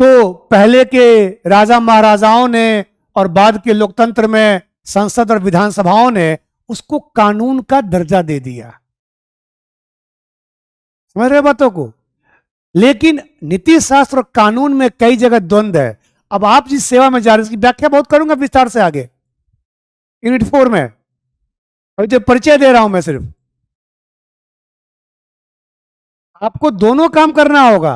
तो पहले के राजा महाराजाओं ने और बाद के लोकतंत्र में संसद और विधानसभाओं ने उसको कानून का दर्जा दे दिया। समझ रहे बातों को। लेकिन नीति शास्त्र और कानून में कई जगह द्वंद्व है। अब आप जिस सेवा में जा रहे हैं इसकी व्याख्या बहुत करूंगा विस्तार से आगे यूनिट 4 में, अभी तो परिचय दे रहा हूं मैं सिर्फ। आपको दोनों काम करना होगा।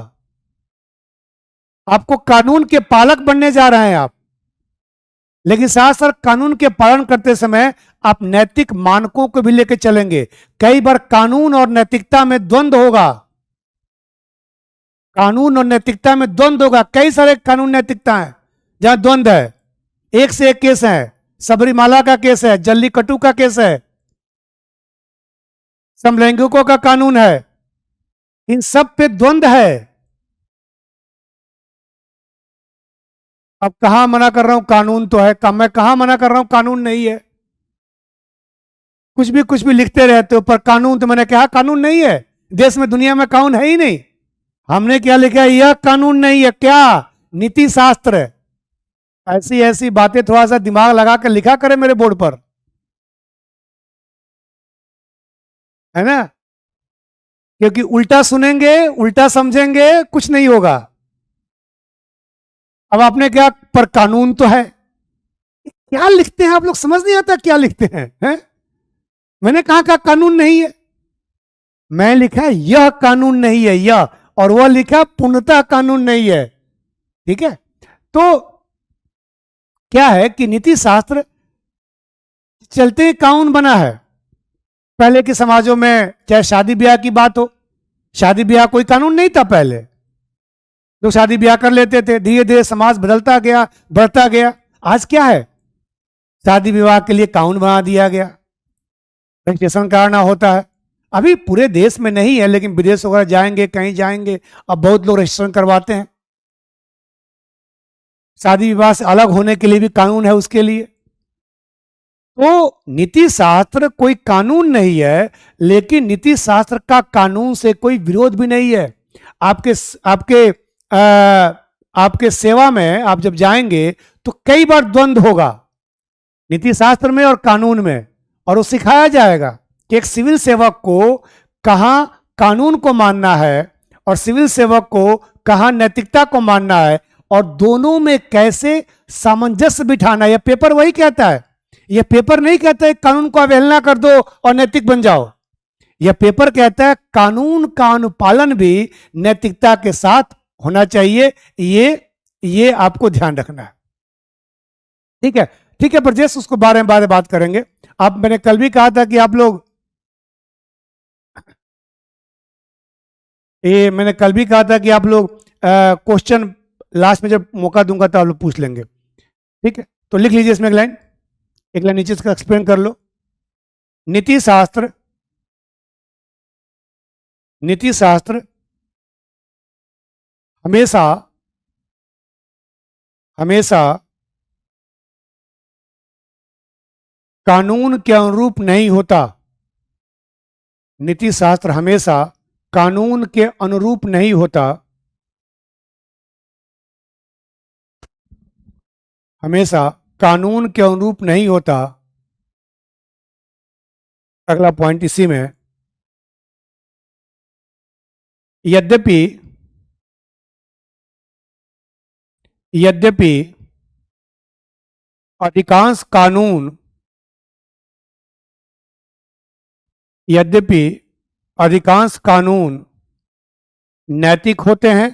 आपको कानून के पालक बनने जा रहे हैं आप, लेकिन साथ साथ कानून के पालन करते समय आप नैतिक मानकों को भी लेकर चलेंगे। कई बार कानून और नैतिकता में द्वंद्व होगा, कानून और नैतिकता में द्वंद्व होगा। कई सारे कानून नैतिकता है जहां द्वंद्व है, एक से एक केस है। सबरीमाला का केस है, जल्लीकट्टू का केस है, समलैंगिकों का कानून है, इन सब पे द्वंद्व है। अब कहां मना कर रहा हूं, कानून तो है, मैं कहां मना कर रहा हूं कानून नहीं है। कुछ भी लिखते रहते हो, पर कानून तो मैंने कहा कानून नहीं है। देश में दुनिया में कानून है ही नहीं। हमने क्या लिखा है, यह कानून नहीं है, क्या नीति शास्त्र है। ऐसी ऐसी बातें थोड़ा सा दिमाग लगा कर लिखा करे मेरे बोर्ड पर, है ना। क्योंकि उल्टा सुनेंगे, उल्टा समझेंगे, कुछ नहीं होगा। अब आपने क्या, पर कानून तो है। क्या लिखते हैं आप लोग, समझ नहीं आता क्या लिखते हैं? मैंने कहा कानून नहीं है। मैं लिखा यह कानून नहीं है, यह, और वह लिखा पूर्णतः कानून नहीं है। ठीक है। तो क्या है कि नीति शास्त्र चलते ही कानून बना है। पहले के समाजों में चाहे शादी ब्याह की बात हो, शादी ब्याह कोई कानून नहीं था पहले, लोग शादी ब्याह कर लेते थे। धीरे धीरे समाज बदलता गया, बढ़ता गया। आज क्या है, शादी विवाह के लिए कानून बना दिया गया, रजिस्ट्रेशन कराना होता है। अभी पूरे देश में नहीं है, लेकिन विदेश वगैरह जाएंगे, कहीं जाएंगे, अब बहुत लोग रजिस्ट्रेशन करवाते हैं। शादी विवाह से अलग होने के लिए भी कानून है उसके लिए। तो नीति शास्त्र कोई कानून नहीं है, लेकिन नीति शास्त्र का कानून से कोई विरोध भी नहीं है। आपके आपके आपके सेवा में आप जब जाएंगे तो कई बार द्वंद्व होगा नीति शास्त्र में और कानून में, और वो सिखाया जाएगा कि एक सिविल सेवक को कहां कानून को मानना है और सिविल सेवक को कहां नैतिकता को मानना है, और दोनों में कैसे सामंजस्य बिठाना। यह पेपर वही कहता है। यह पेपर नहीं कहता है कानून को अवहेलना कर दो और नैतिक बन जाओ। यह पेपर कहता है कानून का अनुपालन भी नैतिकता के साथ होना चाहिए। ये आपको ध्यान रखना है। ठीक है, ठीक है ब्रजेश, उसको बारे में बाद में बात करेंगे। आप, मैंने कल भी कहा था कि आप लोग, ये मैंने कल भी कहा था कि आप लोग क्वेश्चन लास्ट में जब मौका दूंगा तो आप लोग पूछ लेंगे। ठीक है, तो लिख लीजिए इसमें एक लाइन नीचे इसका एक्सप्लेन कर लो। नीति शास्त्र हमेशा हमेशा कानून के अनुरूप नहीं होता। नीति शास्त्र हमेशा कानून के अनुरूप नहीं होता। हमेशा कानून के अनुरूप नहीं होता। अगला पॉइंट इसी में, यद्यपि अधिकांश कानून यद्यपि अधिकांश कानून नैतिक होते हैं,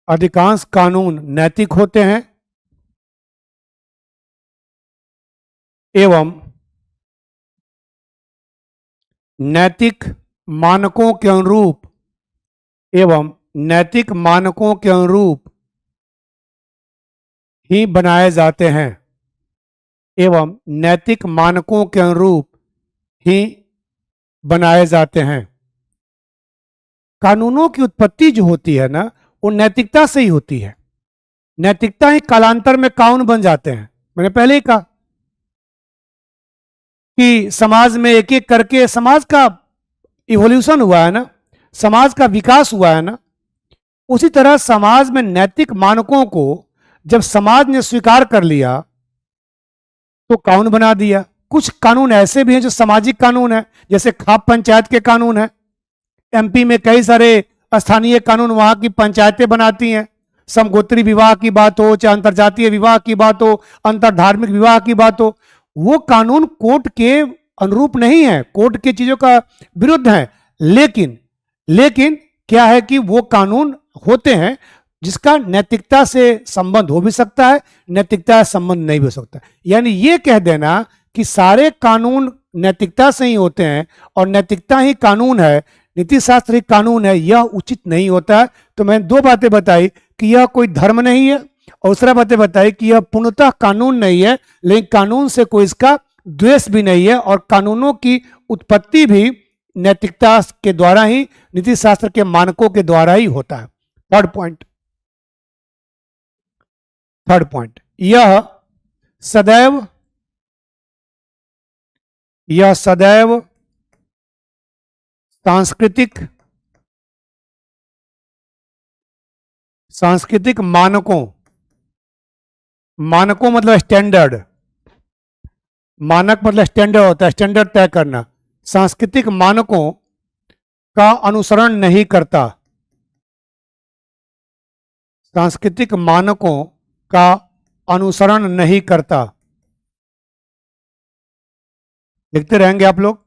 अधिकांश कानून नैतिक होते हैं एवं नैतिक मानकों के अनुरूप ही बनाए जाते हैं, एवं नैतिक मानकों के अनुरूप ही बनाए जाते हैं। कानूनों की उत्पत्ति जो होती है ना, वो नैतिकता से ही होती है। नैतिकता ही कालांतर में कानून बन जाते हैं। मैंने पहले ही कहा कि समाज में एक एक करके समाज का इवोल्यूशन हुआ है ना, समाज का विकास हुआ है ना। उसी तरह समाज में नैतिक मानकों को जब समाज ने स्वीकार कर लिया तो कानून बना दिया। कुछ कानून ऐसे भी हैं जो सामाजिक कानून है, जैसे खाप पंचायत के कानून है। एमपी में कई सारे स्थानीय कानून वहां की पंचायतें बनाती हैं। समगोत्री विवाह की बात हो, चाहे अंतरजातीय विवाह की बात हो, अंतरधार्मिक विवाह की बात हो, वो कानून कोर्ट के अनुरूप नहीं है, कोर्ट की चीजों का विरुद्ध है। लेकिन क्या है कि वो कानून होते हैं जिसका नैतिकता से संबंध हो भी सकता है, नैतिकता से संबंध नहीं भी हो सकता। यानी ये कह देना कि सारे कानून नैतिकता से ही होते हैं और नैतिकता ही कानून है, नीति शास्त्र ही कानून है, यह उचित नहीं होता। तो मैंने दो बातें बताई कि यह कोई धर्म नहीं है, और दूसरा बातें बताई कि यह पूर्णतः कानून नहीं है, लेकिन कानून से कोई इसका द्वेष भी नहीं है, और कानूनों की उत्पत्ति भी नैतिकता के द्वारा ही, नीति शास्त्र के मानकों के द्वारा ही होता है। थर्ड पॉइंट, थर्ड पॉइंट, सदैव यह सदैव सांस्कृतिक मानकों, मानकों मतलब स्टैंडर्ड, मानक मतलब स्टैंडर्ड होता है, स्टैंडर्ड तय करना, सांस्कृतिक मानकों का अनुसरण नहीं करता, सांस्कृतिक मानकों का अनुसरण नहीं करता। लिखते रहेंगे आप लोग,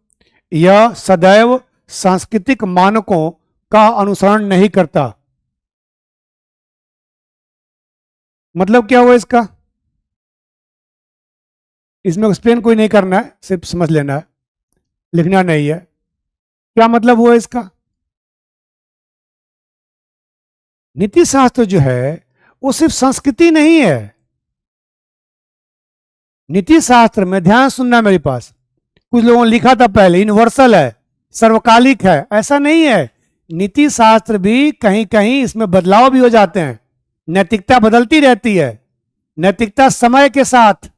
यह सदैव सांस्कृतिक मानकों का अनुसरण नहीं करता। मतलब क्या हुआ इसका? इसमें एक्सप्लेन कोई नहीं करना है, सिर्फ समझ लेना है, लिखना नहीं है। क्या मतलब हुआ इसका? नीति शास्त्र जो है वो सिर्फ संस्कृति नहीं है। नीति शास्त्र में, ध्यान सुनना मेरे पास, कुछ लोगों ने लिखा था पहले यूनिवर्सल है, सर्वकालिक है, ऐसा नहीं है। नीति शास्त्र भी कहीं कहीं इसमें बदलाव भी हो जाते हैं, नैतिकता बदलती रहती है, नैतिकता समय के साथ,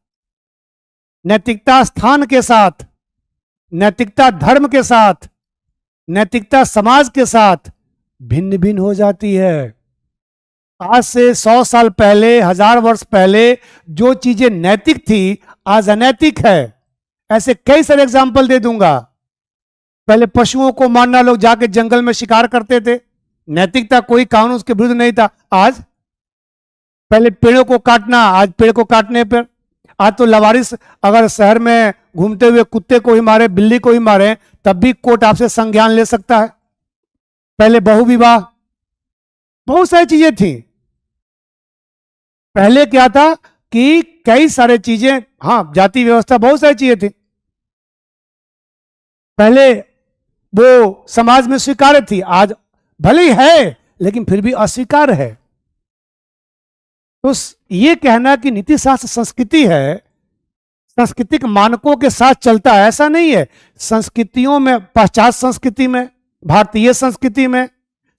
नैतिकता स्थान के साथ, नैतिकता धर्म के साथ, नैतिकता समाज के साथ भिन्न भिन्न हो जाती है। आज से 100 साल पहले, 1000 वर्ष पहले जो चीजें नैतिक थी आज अनैतिक है। ऐसे कई सारे एग्जाम्पल दे दूंगा। पहले पशुओं को मारना, लोग जाके जंगल में शिकार करते थे, नैतिकता, कोई कानून उसके विरुद्ध नहीं था। आज पहले पेड़ों को काटना, आज पेड़ को काटने पर, आज तो लवारिस अगर शहर में घूमते हुए कुत्ते को ही मारे, बिल्ली को ही मारे, तब भी कोर्ट आपसे संज्ञान ले सकता है। पहले बहुविवाह, बहुत सारी चीजें थी। पहले क्या था कि कई सारे चीजें, हाँ, जाति व्यवस्था, बहुत सारी चीजें थी पहले, वो समाज में स्वीकार्य थी। आज भले ही है लेकिन फिर भी अस्वीकार है। तो ये कहना कि नीति शास्त्र संस्कृति है, सांस्कृतिक मानकों के साथ चलता है, ऐसा नहीं है। संस्कृतियों में, पाश्चात्य संस्कृति में, भारतीय संस्कृति में,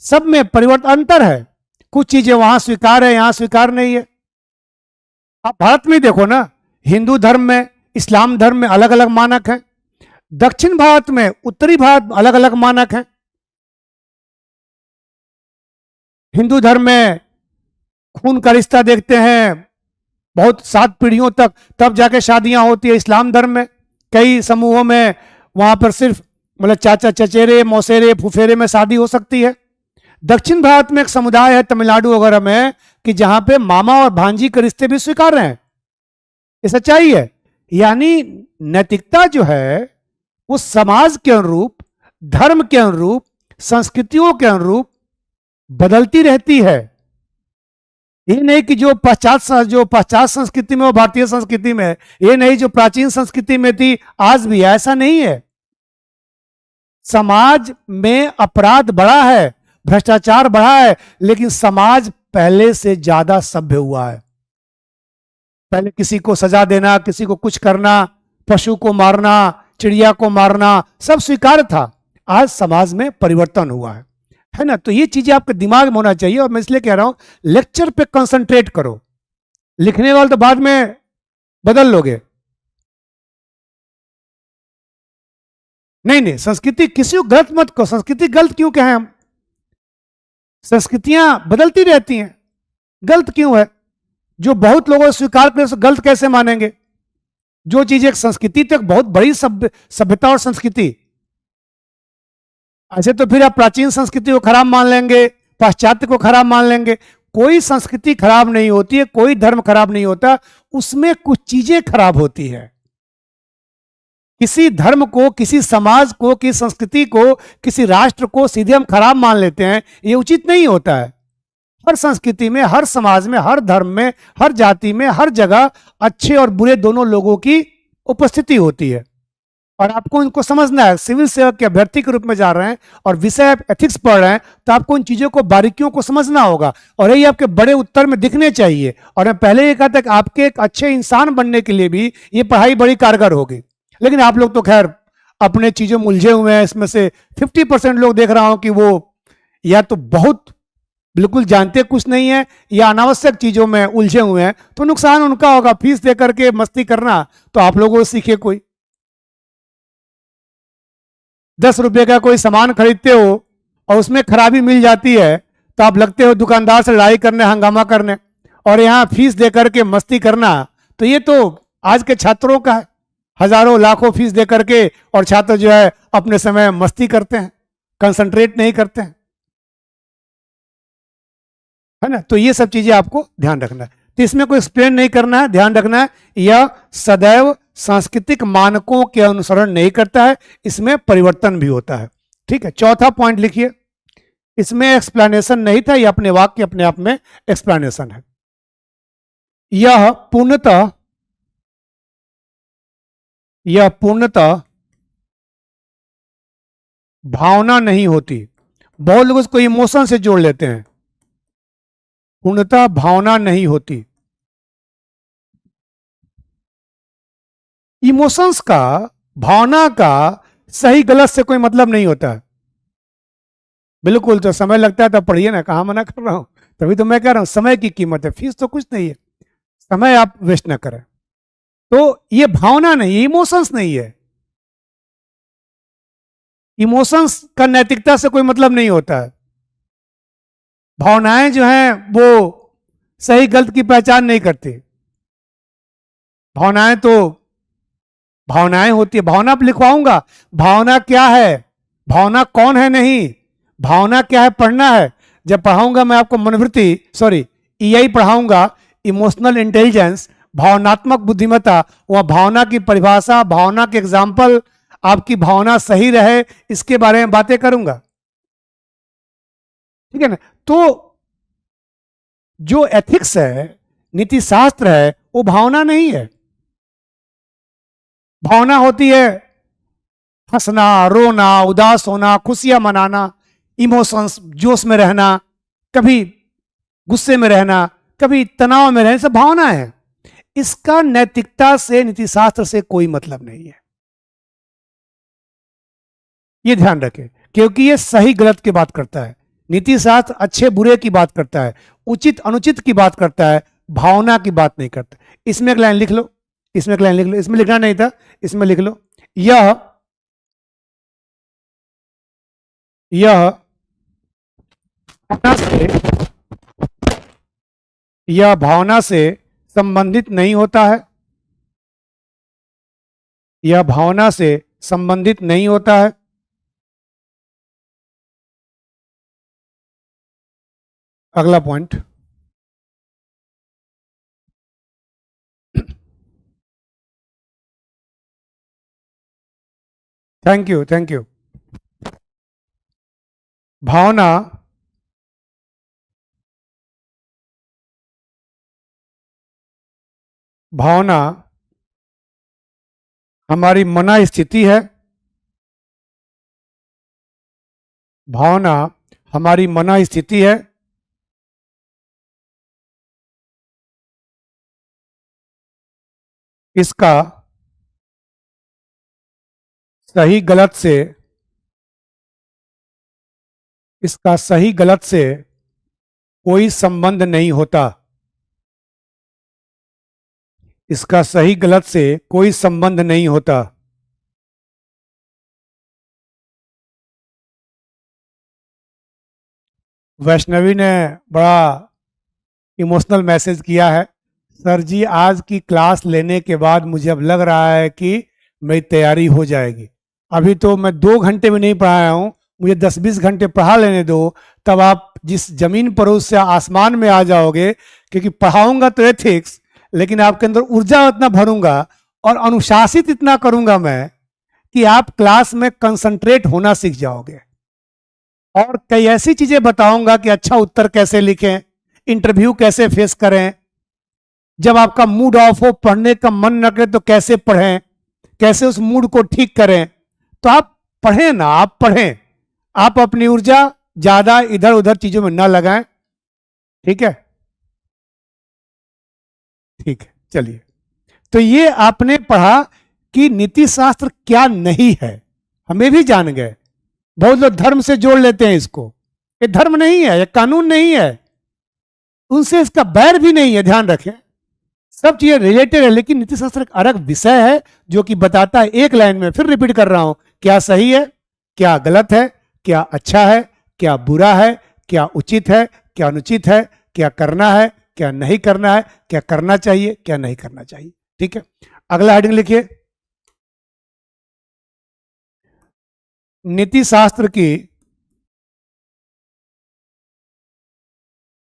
सब में परिवर्तन, अंतर है। कुछ चीजें वहां स्वीकार है, यहां स्वीकार नहीं है। आप भारत में देखो ना, हिंदू धर्म में, इस्लाम धर्म में अलग अलग मानक हैं, दक्षिण भारत में, उत्तरी भारत अलग अलग मानक हैं। हिंदू धर्म में खून का रिश्ता देखते हैं बहुत, 7 पीढ़ियों तक, तब जाके शादियां होती है। इस्लाम धर्म में कई समूहों में, वहां पर सिर्फ मतलब चाचा चचेरे, मौसेरे, फुफेरे में शादी हो सकती है। दक्षिण भारत में एक समुदाय है तमिलनाडु वगैरह में कि जहां पे मामा और भांजी के रिश्ते भी स्वीकार हैं। ये सच्चाई है। यानी नैतिकता जो है वो समाज के अनुरूप, धर्म के अनुरूप, संस्कृतियों के अनुरूप बदलती रहती है। ये नहीं कि जो पश्चात संस्कृति में और भारतीय संस्कृति में, ये नहीं जो प्राचीन संस्कृति में थी आज भी, ऐसा नहीं है। समाज में अपराध बढ़ा है, भ्रष्टाचार बढ़ा है, लेकिन समाज पहले से ज्यादा सभ्य हुआ है। पहले किसी को सजा देना, किसी को कुछ करना, पशु को मारना, चिड़िया को मारना, सब स्वीकार था। आज समाज में परिवर्तन हुआ है ना। तो ये चीजें आपके दिमाग में होना चाहिए। और मैं इसलिए कह रहा हूं, लेक्चर पे कंसंट्रेट करो, लिखने वाले तो बाद में बदल लोगे। नहीं, संस्कृति किसी को गलत मत कहो, संस्कृति गलत क्यों कहें हम? संस्कृतियां बदलती रहती हैं, गलत क्यों है? जो बहुत लोगों स्वीकार करें तो गलत कैसे मानेंगे? जो चीज एक संस्कृति, तो एक बहुत बड़ी सभ्यता और संस्कृति, ऐसे तो फिर आप प्राचीन संस्कृति को खराब मान लेंगे, पाश्चात्य को खराब मान लेंगे। कोई संस्कृति खराब नहीं होती है, कोई धर्म खराब नहीं होता, उसमें कुछ चीजें खराब होती है। किसी धर्म को, किसी समाज को, किसी संस्कृति को, किसी राष्ट्र को सीधे हम खराब मान लेते हैं, ये उचित नहीं होता है। हर संस्कृति में, हर समाज में, हर धर्म में, हर जाति में, हर जगह अच्छे और बुरे दोनों लोगों की उपस्थिति होती है। और आपको इनको समझना है। सिविल सेवक के अभ्यर्थी के रूप में जा रहे हैं और विषय आप एथिक्स पढ़ रहे हैं, तो आपको इन चीजों को, बारीकियों को समझना होगा, और यही आपके बड़े उत्तर में दिखने चाहिए। और मैं पहले ये कहा था कि आपके एक अच्छे इंसान बनने के लिए भी ये पढ़ाई बड़ी कारगर होगी। लेकिन आप लोग तो खैर अपने चीजों में उलझे हुए हैं। इसमें से 50% लोग देख रहा हूं कि वो या तो बहुत बिल्कुल जानते कुछ नहीं है या अनावश्यक चीजों में उलझे हुए हैं, तो नुकसान उनका होगा। फीस दे करके मस्ती करना तो आप लोगों को सीखे कोई। 10 रुपए का कोई सामान खरीदते हो और उसमें खराबी मिल जाती है तो आप लगते हो दुकानदार से लड़ाई करने, हंगामा करने, और यहाँ फीस दे करके मस्ती करना, तो ये तो आज के छात्रों का है। हजारों लाखों फीस दे करके और छात्र जो है अपने समय मस्ती करते हैं, कंसंट्रेट नहीं करते हैं, है ना। तो ये सब चीजें आपको ध्यान रखना है। तो इसमें कोई एक्सप्लेन नहीं करना है, ध्यान रखना है यह सदैव सांस्कृतिक मानकों के अनुसरण नहीं करता है, इसमें परिवर्तन भी होता है। ठीक है, चौथा पॉइंट लिखिए। इसमें एक्सप्लेनेशन नहीं था, यह अपने वाक्य अपने आप में एक्सप्लेनेशन है। यह पूर्णतः भावना नहीं होती। बहुत लोग उसको इमोशन से जोड़ लेते हैं। पूर्णतः भावना नहीं होती। इमोशंस का, भावना का सही गलत से कोई मतलब नहीं होता है। बिल्कुल, तो समय लगता है तो पढ़िए ना, कहाँ मना कर रहा हूं। तभी तो मैं कह रहा हूं समय की कीमत है, फीस तो कुछ नहीं है, समय आप वेस्ट ना करें। तो ये भावना नहीं, इमोशंस नहीं है। इमोशंस का नैतिकता से कोई मतलब नहीं होता है। भावनाएं जो हैं वो सही गलत की पहचान नहीं करती। भावनाएं तो भावनाएं होती है। भावना आप लिखवाऊंगा, भावना क्या है, भावना कौन है, नहीं भावना क्या है पढ़ना है। जब पढ़ाऊंगा मैं आपको मनोवृत्ति, सॉरी ईआई पढ़ाऊंगा, इमोशनल इंटेलिजेंस, भावनात्मक बुद्धिमत्ता, वह भावना की परिभाषा, भावना के एग्जाम्पल, आपकी भावना सही रहे इसके बारे में बातें करूंगा। ठीक है ना। तो जो एथिक्स है, नीति शास्त्र है, वो भावना नहीं है। भावना होती है हंसना, रोना, उदास होना, खुशियां मनाना, इमोशंस, जोश में रहना, कभी गुस्से में रहना, कभी तनाव में रहना, सब भावना है। इसका नैतिकता से, नीति शास्त्र से कोई मतलब नहीं है। ये ध्यान रखें, क्योंकि ये सही गलत की बात करता है। नीति शास्त्र अच्छे बुरे की बात करता है, उचित अनुचित की बात करता है, भावना की बात नहीं करता। इसमें एक लाइन लिख लो, इसमें एक लाइन लिख लो, इसमें लिखना नहीं था, इसमें लिख लो। यह यह भावना से संबंधित नहीं होता है। यह भावना से संबंधित नहीं होता है। अगला point, thank you thank you. भावना भावना हमारी मन स्थिति है। भावना हमारी मन स्थिति है। इसका सही गलत से कोई संबंध नहीं होता। इसका सही गलत से कोई संबंध नहीं होता। वैष्णवी ने बड़ा इमोशनल मैसेज किया है, सर जी आज की क्लास लेने के बाद मुझे अब लग रहा है कि मेरी तैयारी हो जाएगी। अभी तो मैं 2 घंटे भी नहीं पढ़ाया हूँ, मुझे 10-20 घंटे पढ़ा लेने दो, तब आप जिस जमीन पर उससे आसमान में आ जाओगे। क्योंकि पढ़ाऊंगा तो एथिक्स, लेकिन आपके अंदर ऊर्जा इतना भरूंगा और अनुशासित इतना करूंगा मैं कि आप क्लास में कंसंट्रेट होना सीख जाओगे। और कई ऐसी चीजें बताऊंगा कि अच्छा उत्तर कैसे लिखें, इंटरव्यू कैसे फेस करें, जब आपका मूड ऑफ हो, पढ़ने का मन न करे तो कैसे पढ़ें, कैसे उस मूड को ठीक करें। तो आप पढ़ें ना, आप पढ़ें, आप अपनी ऊर्जा ज्यादा इधर उधर चीजों में ना लगाएं। ठीक है, ठीक है, चलिए। तो ये आपने पढ़ा कि नीति शास्त्र क्या नहीं है, हमें भी जान गए। बहुत लोग धर्म से जोड़ लेते हैं इसको, ये धर्म नहीं है, ये कानून नहीं है, उनसे इसका बैर भी नहीं है, ध्यान रखें। सब चीजें रिलेटेड है, लेकिन नीति शास्त्र एक अलग विषय है जो कि बताता है एक लाइन में, फिर रिपीट कर रहा हूं, क्या सही है, क्या गलत है, क्या अच्छा है, क्या बुरा है, क्या उचित है, क्या अनुचित है, क्या करना है, क्या नहीं करना है, क्या करना चाहिए, क्या नहीं करना चाहिए। ठीक है, अगला हेडिंग लिखिए। नीति शास्त्र की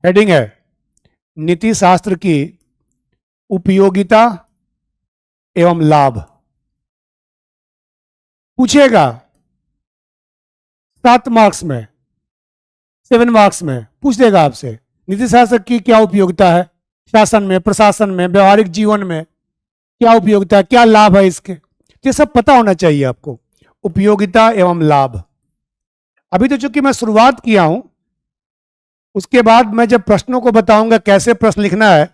हेडिंग है नीति शास्त्र की उपयोगिता एवं लाभ। पूछेगा 7 मार्क्स में, 7 मार्क्स में पूछ देगा आपसे, नीति शास्त्र की क्या उपयोगिता है, शासन में, प्रशासन में, व्यवहारिक जीवन में क्या उपयोगिता है, क्या लाभ है इसके, ये सब पता होना चाहिए आपको। उपयोगिता एवं लाभ। अभी तो चूंकि मैं शुरुआत किया हूं, उसके बाद मैं जब प्रश्नों को बताऊंगा कैसे प्रश्न लिखना है,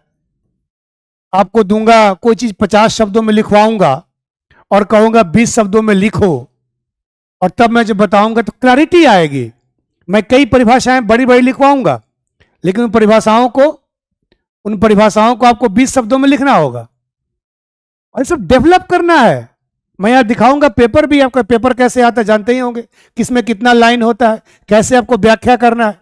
आपको दूंगा कोई चीज 50 शब्दों में लिखवाऊंगा और कहूंगा 20 शब्दों में लिखो, और तब मैं जब बताऊंगा तो क्लैरिटी आएगी। मैं कई परिभाषाएं बड़ी बड़ी लिखवाऊंगा, लेकिन उन परिभाषाओं को आपको 20 शब्दों में लिखना होगा, और सब डेवलप करना है। मैं यहां दिखाऊंगा पेपर भी, आपका पेपर कैसे आता है जानते ही होंगे, किसमें कितना लाइन होता है, कैसे आपको व्याख्या करना है।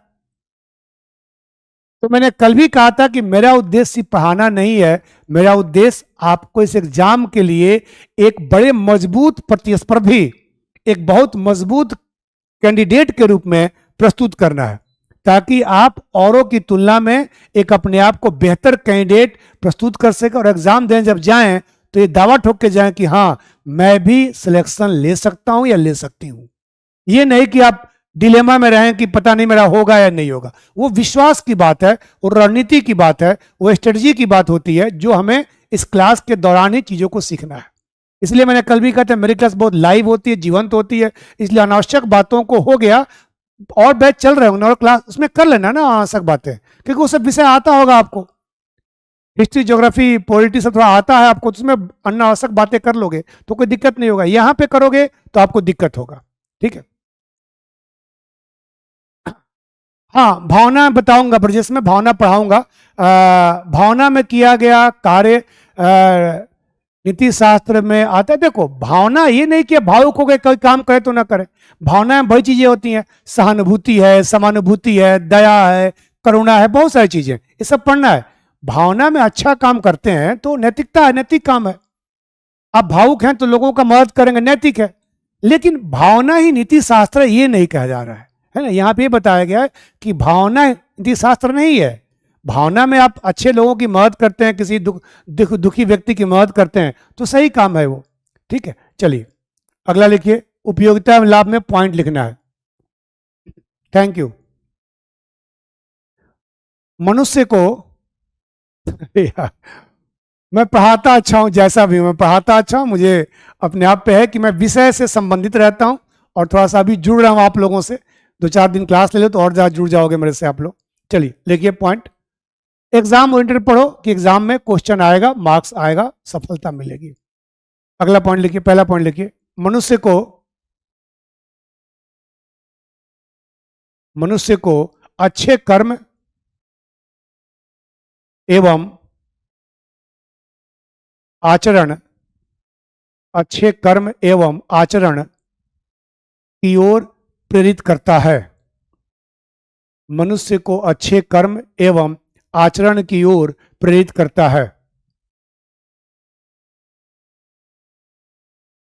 तो मैंने कल भी कहा था कि मेरा उद्देश्य सिर्फ पढ़ाना नहीं है, मेरा उद्देश्य आपको इस एग्जाम के लिए एक बड़े मजबूत प्रतिस्पर्धी, एक बहुत मजबूत कैंडिडेट के रूप में प्रस्तुत करना है, ताकि आप औरों की तुलना में एक अपने आप को बेहतर कैंडिडेट प्रस्तुत कर सके, और एग्जाम देने जब जाएं तो ये दावा ठोक के जाएं कि हाँ मैं भी सिलेक्शन ले सकता हूं या ले सकती हूं। ये नहीं कि आप डिलेमा में रहें कि पता नहीं मेरा होगा या नहीं होगा। वो विश्वास की बात है, वो रणनीति की बात है, वो स्ट्रेटजी की बात होती है, जो हमें इस क्लास के दौरान ही चीजों को सीखना है। इसलिए मैंने कल भी कहा था मेरी क्लास बहुत लाइव होती है, जीवंत होती है, इसलिए अनावश्यक बातों को हो गया, और बैच चल रहे होंगे और क्लास उसमें कर लेना ना अनावश्यक बातें, क्योंकि वो सब विषय आता होगा आपको, हिस्ट्री, ज्योग्राफी, पॉलिटी सब थोड़ा आता है आपको, तो उसमें अनावश्यक बातें कर लोगे तो कोई दिक्कत नहीं होगा। यहां पे करोगे तो आपको दिक्कत होगा। ठीक है, हाँ भावना बताऊंगा, ब्रजेश में भावना पढ़ाऊंगा। भावना में किया गया कार्य नीति शास्त्र में आता है। देखो भावना ये नहीं कि भावुक हो गए कोई काम करे तो ना करे, भावना में बड़ी चीजें होती हैं, सहानुभूति है, समानुभूति है, दया है, करुणा है, बहुत सारी चीजें, ये सब पढ़ना है। भावना में अच्छा काम करते हैं तो नैतिकता है, नैतिक काम है। आप भावुक हैं तो लोगों का मदद करेंगे, नैतिक है। लेकिन भावना ही नीति शास्त्र ये नहीं कहा जा रहा है ना। यहाँ पे बताया गया है कि भावना नीति शास्त्र नहीं है। भावना में आप अच्छे लोगों की मदद करते हैं, किसी दुखी व्यक्ति की मदद करते हैं तो सही काम है वो। ठीक है, चलिए अगला लिखिए। उपयोगिता एवं लाभ में पॉइंट लिखना है। Thank you. मनुष्य को मैं पढ़ाता अच्छा हूं, जैसा भी मैं पढ़ाता अच्छा हूं, मुझे अपने आप पे है कि मैं विषय से संबंधित रहता हूं, और थोड़ा सा अभी जुड़ रहा हूं आप लोगों से। 2-4 दिन क्लास ले लो तो और ज़्यादा जुड़ जाओगे मेरे से आप लोग। चलिए लिखिए पॉइंट। एग्जाम ओरिएंटेड पढ़ो कि एग्जाम में क्वेश्चन आएगा, मार्क्स आएगा, सफलता मिलेगी। अगला पॉइंट लिखिए, पहला पॉइंट लिखिए। मनुष्य को अच्छे कर्म एवं आचरण, अच्छे कर्म एवं आचरण की ओर प्रेरित करता है। मनुष्य को अच्छे कर्म एवं आचरण की ओर प्रेरित करता है।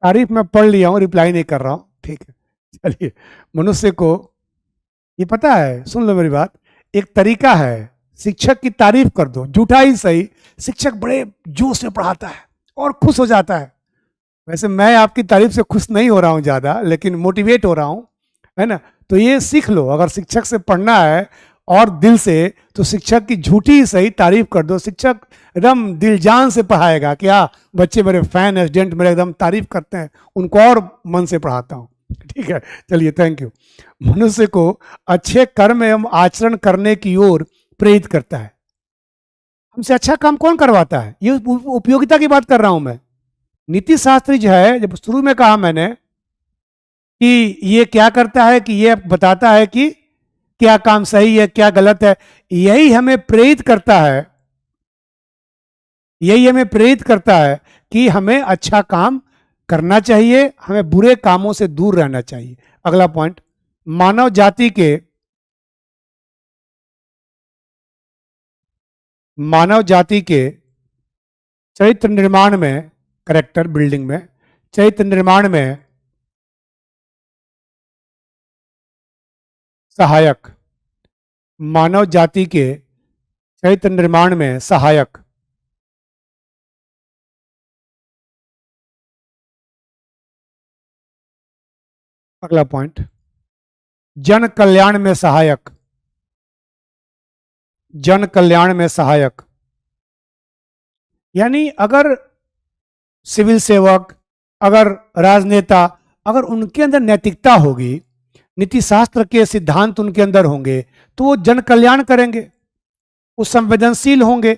तारीफ मैं पढ़ लिया हूं, रिप्लाई नहीं कर रहा हूं। ठीक है, चलिए। मनुष्य को, ये पता है, सुन लो मेरी बात, एक तरीका है, शिक्षक की तारीफ कर दो, झूठा ही सही, शिक्षक बड़े जोश से पढ़ाता है और खुश हो जाता है। वैसे मैं आपकी तारीफ से खुश नहीं हो रहा हूं ज्यादा, लेकिन मोटिवेट हो रहा हूं, है ना। तो ये सीख लो, अगर शिक्षक से पढ़ना है और दिल से, तो शिक्षक की झूठी ही सही तारीफ कर दो। शिक्षक एकदम दिल जान से पढ़ाएगा, क्या बच्चे मेरे फैन है, स्टूडेंट मेरे एकदम तारीफ करते हैं, उनको और मन से पढ़ाता हूँ। ठीक है, चलिए थैंक यू। मनुष्य को अच्छे कर्म एवं आचरण करने की ओर प्रेरित करता है। हमसे अच्छा काम कौन करवाता है? ये उपयोगिता की बात कर रहा हूं मैं। नीति शास्त्री जो है, जब शुरू में कहा मैंने कि ये क्या करता है, कि ये बताता है कि क्या काम सही है, क्या गलत है। यही हमें प्रेरित करता है, यही हमें प्रेरित करता है कि हमें अच्छा काम करना चाहिए, हमें बुरे कामों से दूर रहना चाहिए। अगला पॉइंट, मानव जाति के मानव जाति के चरित्र निर्माण में, करेक्टर बिल्डिंग में, चरित्र निर्माण में सहायक, मानव जाति के चरित्र निर्माण में सहायक। अगला पॉइंट, जन कल्याण में सहायक, जन कल्याण में सहायक। यानी अगर सिविल सेवक, अगर राजनेता, अगर उनके अंदर नैतिकता होगी, नीति शास्त्र के सिद्धांत उनके अंदर होंगे, तो वो जन कल्याण करेंगे, वो संवेदनशील होंगे,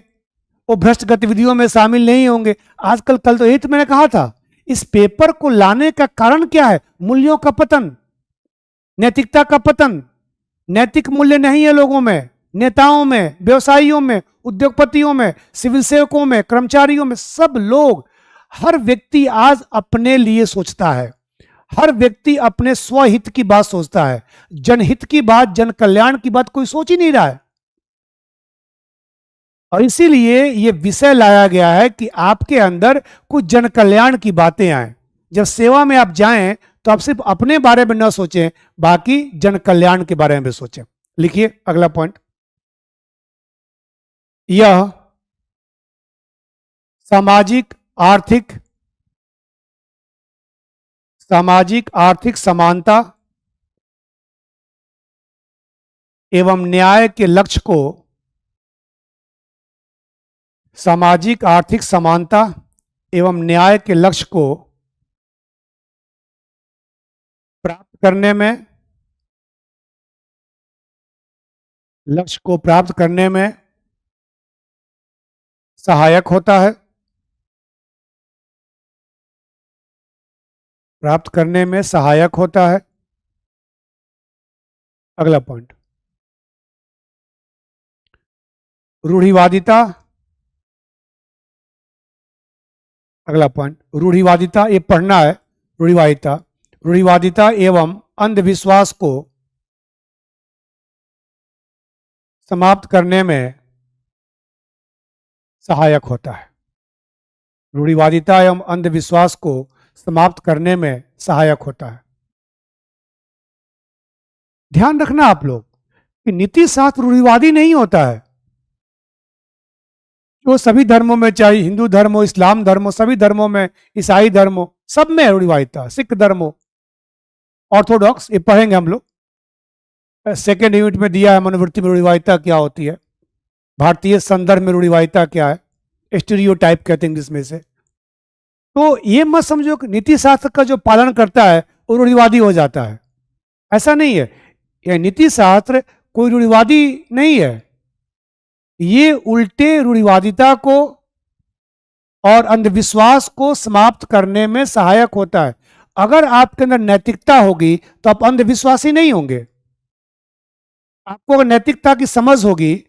वो भ्रष्ट गतिविधियों में शामिल नहीं होंगे। आजकल, कल तो यही तो मैंने कहा था, इस पेपर को लाने का कारण क्या है? मूल्यों का पतन, नैतिकता का पतन। नैतिक मूल्य नहीं है लोगों में, नेताओं में, व्यवसायियों में, उद्योगपतियों में, सिविल सेवकों में, कर्मचारियों में, सब लोग। हर व्यक्ति आज अपने लिए सोचता है, हर व्यक्ति अपने स्वहित की बात सोचता है, जनहित की बात, जन कल्याण की बात कोई सोच ही नहीं रहा है। और इसीलिए यह विषय लाया गया है कि आपके अंदर कुछ जन कल्याण की बातें आए। जब सेवा में आप जाएं तो आप सिर्फ अपने बारे में न सोचें, बाकी जन कल्याण के बारे में भी सोचें। लिखिए अगला पॉइंट, यह सामाजिक आर्थिक समानता एवं न्याय के लक्ष्य को, सामाजिक आर्थिक समानता एवं न्याय के लक्ष्य को प्राप्त करने में, लक्ष्य को प्राप्त करने में सहायक होता है, प्राप्त करने में सहायक होता है। अगला पॉइंट, रूढ़िवादिता। अगला पॉइंट, रूढ़िवादिता, ये पढ़ना है। रूढ़िवादिता, रूढ़िवादिता एवं अंधविश्वास को समाप्त करने में सहायक होता है। रूढ़िवादिता एवं अंधविश्वास को समाप्त करने में सहायक होता है। ध्यान रखना आप लोग कि नीति शास्त्र रूढ़िवादी नहीं होता है। जो सभी धर्मों में, चाहे हिंदू धर्म हो, इस्लाम धर्म हो, सभी धर्मों में, ईसाई धर्म हो, सब में रूढ़िवादिता, सिख धर्म हो, ऑर्थोडॉक्स, ये पढ़ेंगे हम लोग। सेकेंड यूनिट में दिया है मनोवृत्ति में रूढ़िवादिता क्या होती है, भारतीय संदर्भ में रूढ़िवादिता क्या है, स्टीरियोटाइप कहते हैं इंग्लिश में से। तो ये मत समझो कि नीति शास्त्र का जो पालन करता है वो रूढ़िवादी हो जाता है, ऐसा नहीं है। यह नीति शास्त्र कोई रूढ़िवादी नहीं है, ये उल्टे रूढ़िवादिता को और अंधविश्वास को समाप्त करने में सहायक होता है। अगर आपके अंदर नैतिकता होगी तो आप अंधविश्वासी नहीं होंगे। आपको अगर नैतिकता की समझ होगी,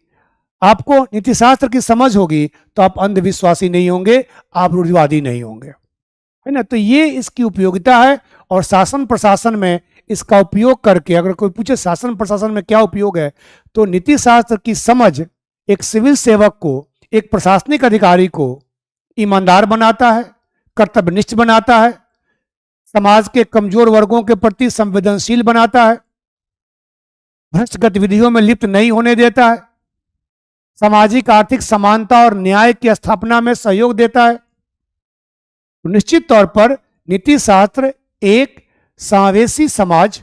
आपको नीतिशास्त्र की समझ होगी, तो आप अंधविश्वासी नहीं होंगे, आप रूढ़िवादी नहीं होंगे, है ना। तो ये इसकी उपयोगिता है। और शासन प्रशासन में इसका उपयोग करके, अगर कोई पूछे शासन प्रशासन में क्या उपयोग है, तो नीति शास्त्र की समझ एक सिविल सेवक को, एक प्रशासनिक अधिकारी को ईमानदार बनाता है, कर्तव्यनिष्ठ बनाता है, समाज के कमजोर वर्गों के प्रति संवेदनशील बनाता है, भ्रष्ट गतिविधियों में लिप्त नहीं होने देता है, सामाजिक आर्थिक समानता और न्याय की स्थापना में सहयोग देता है। तो निश्चित तौर पर नीति शास्त्र एक समावेशी समाज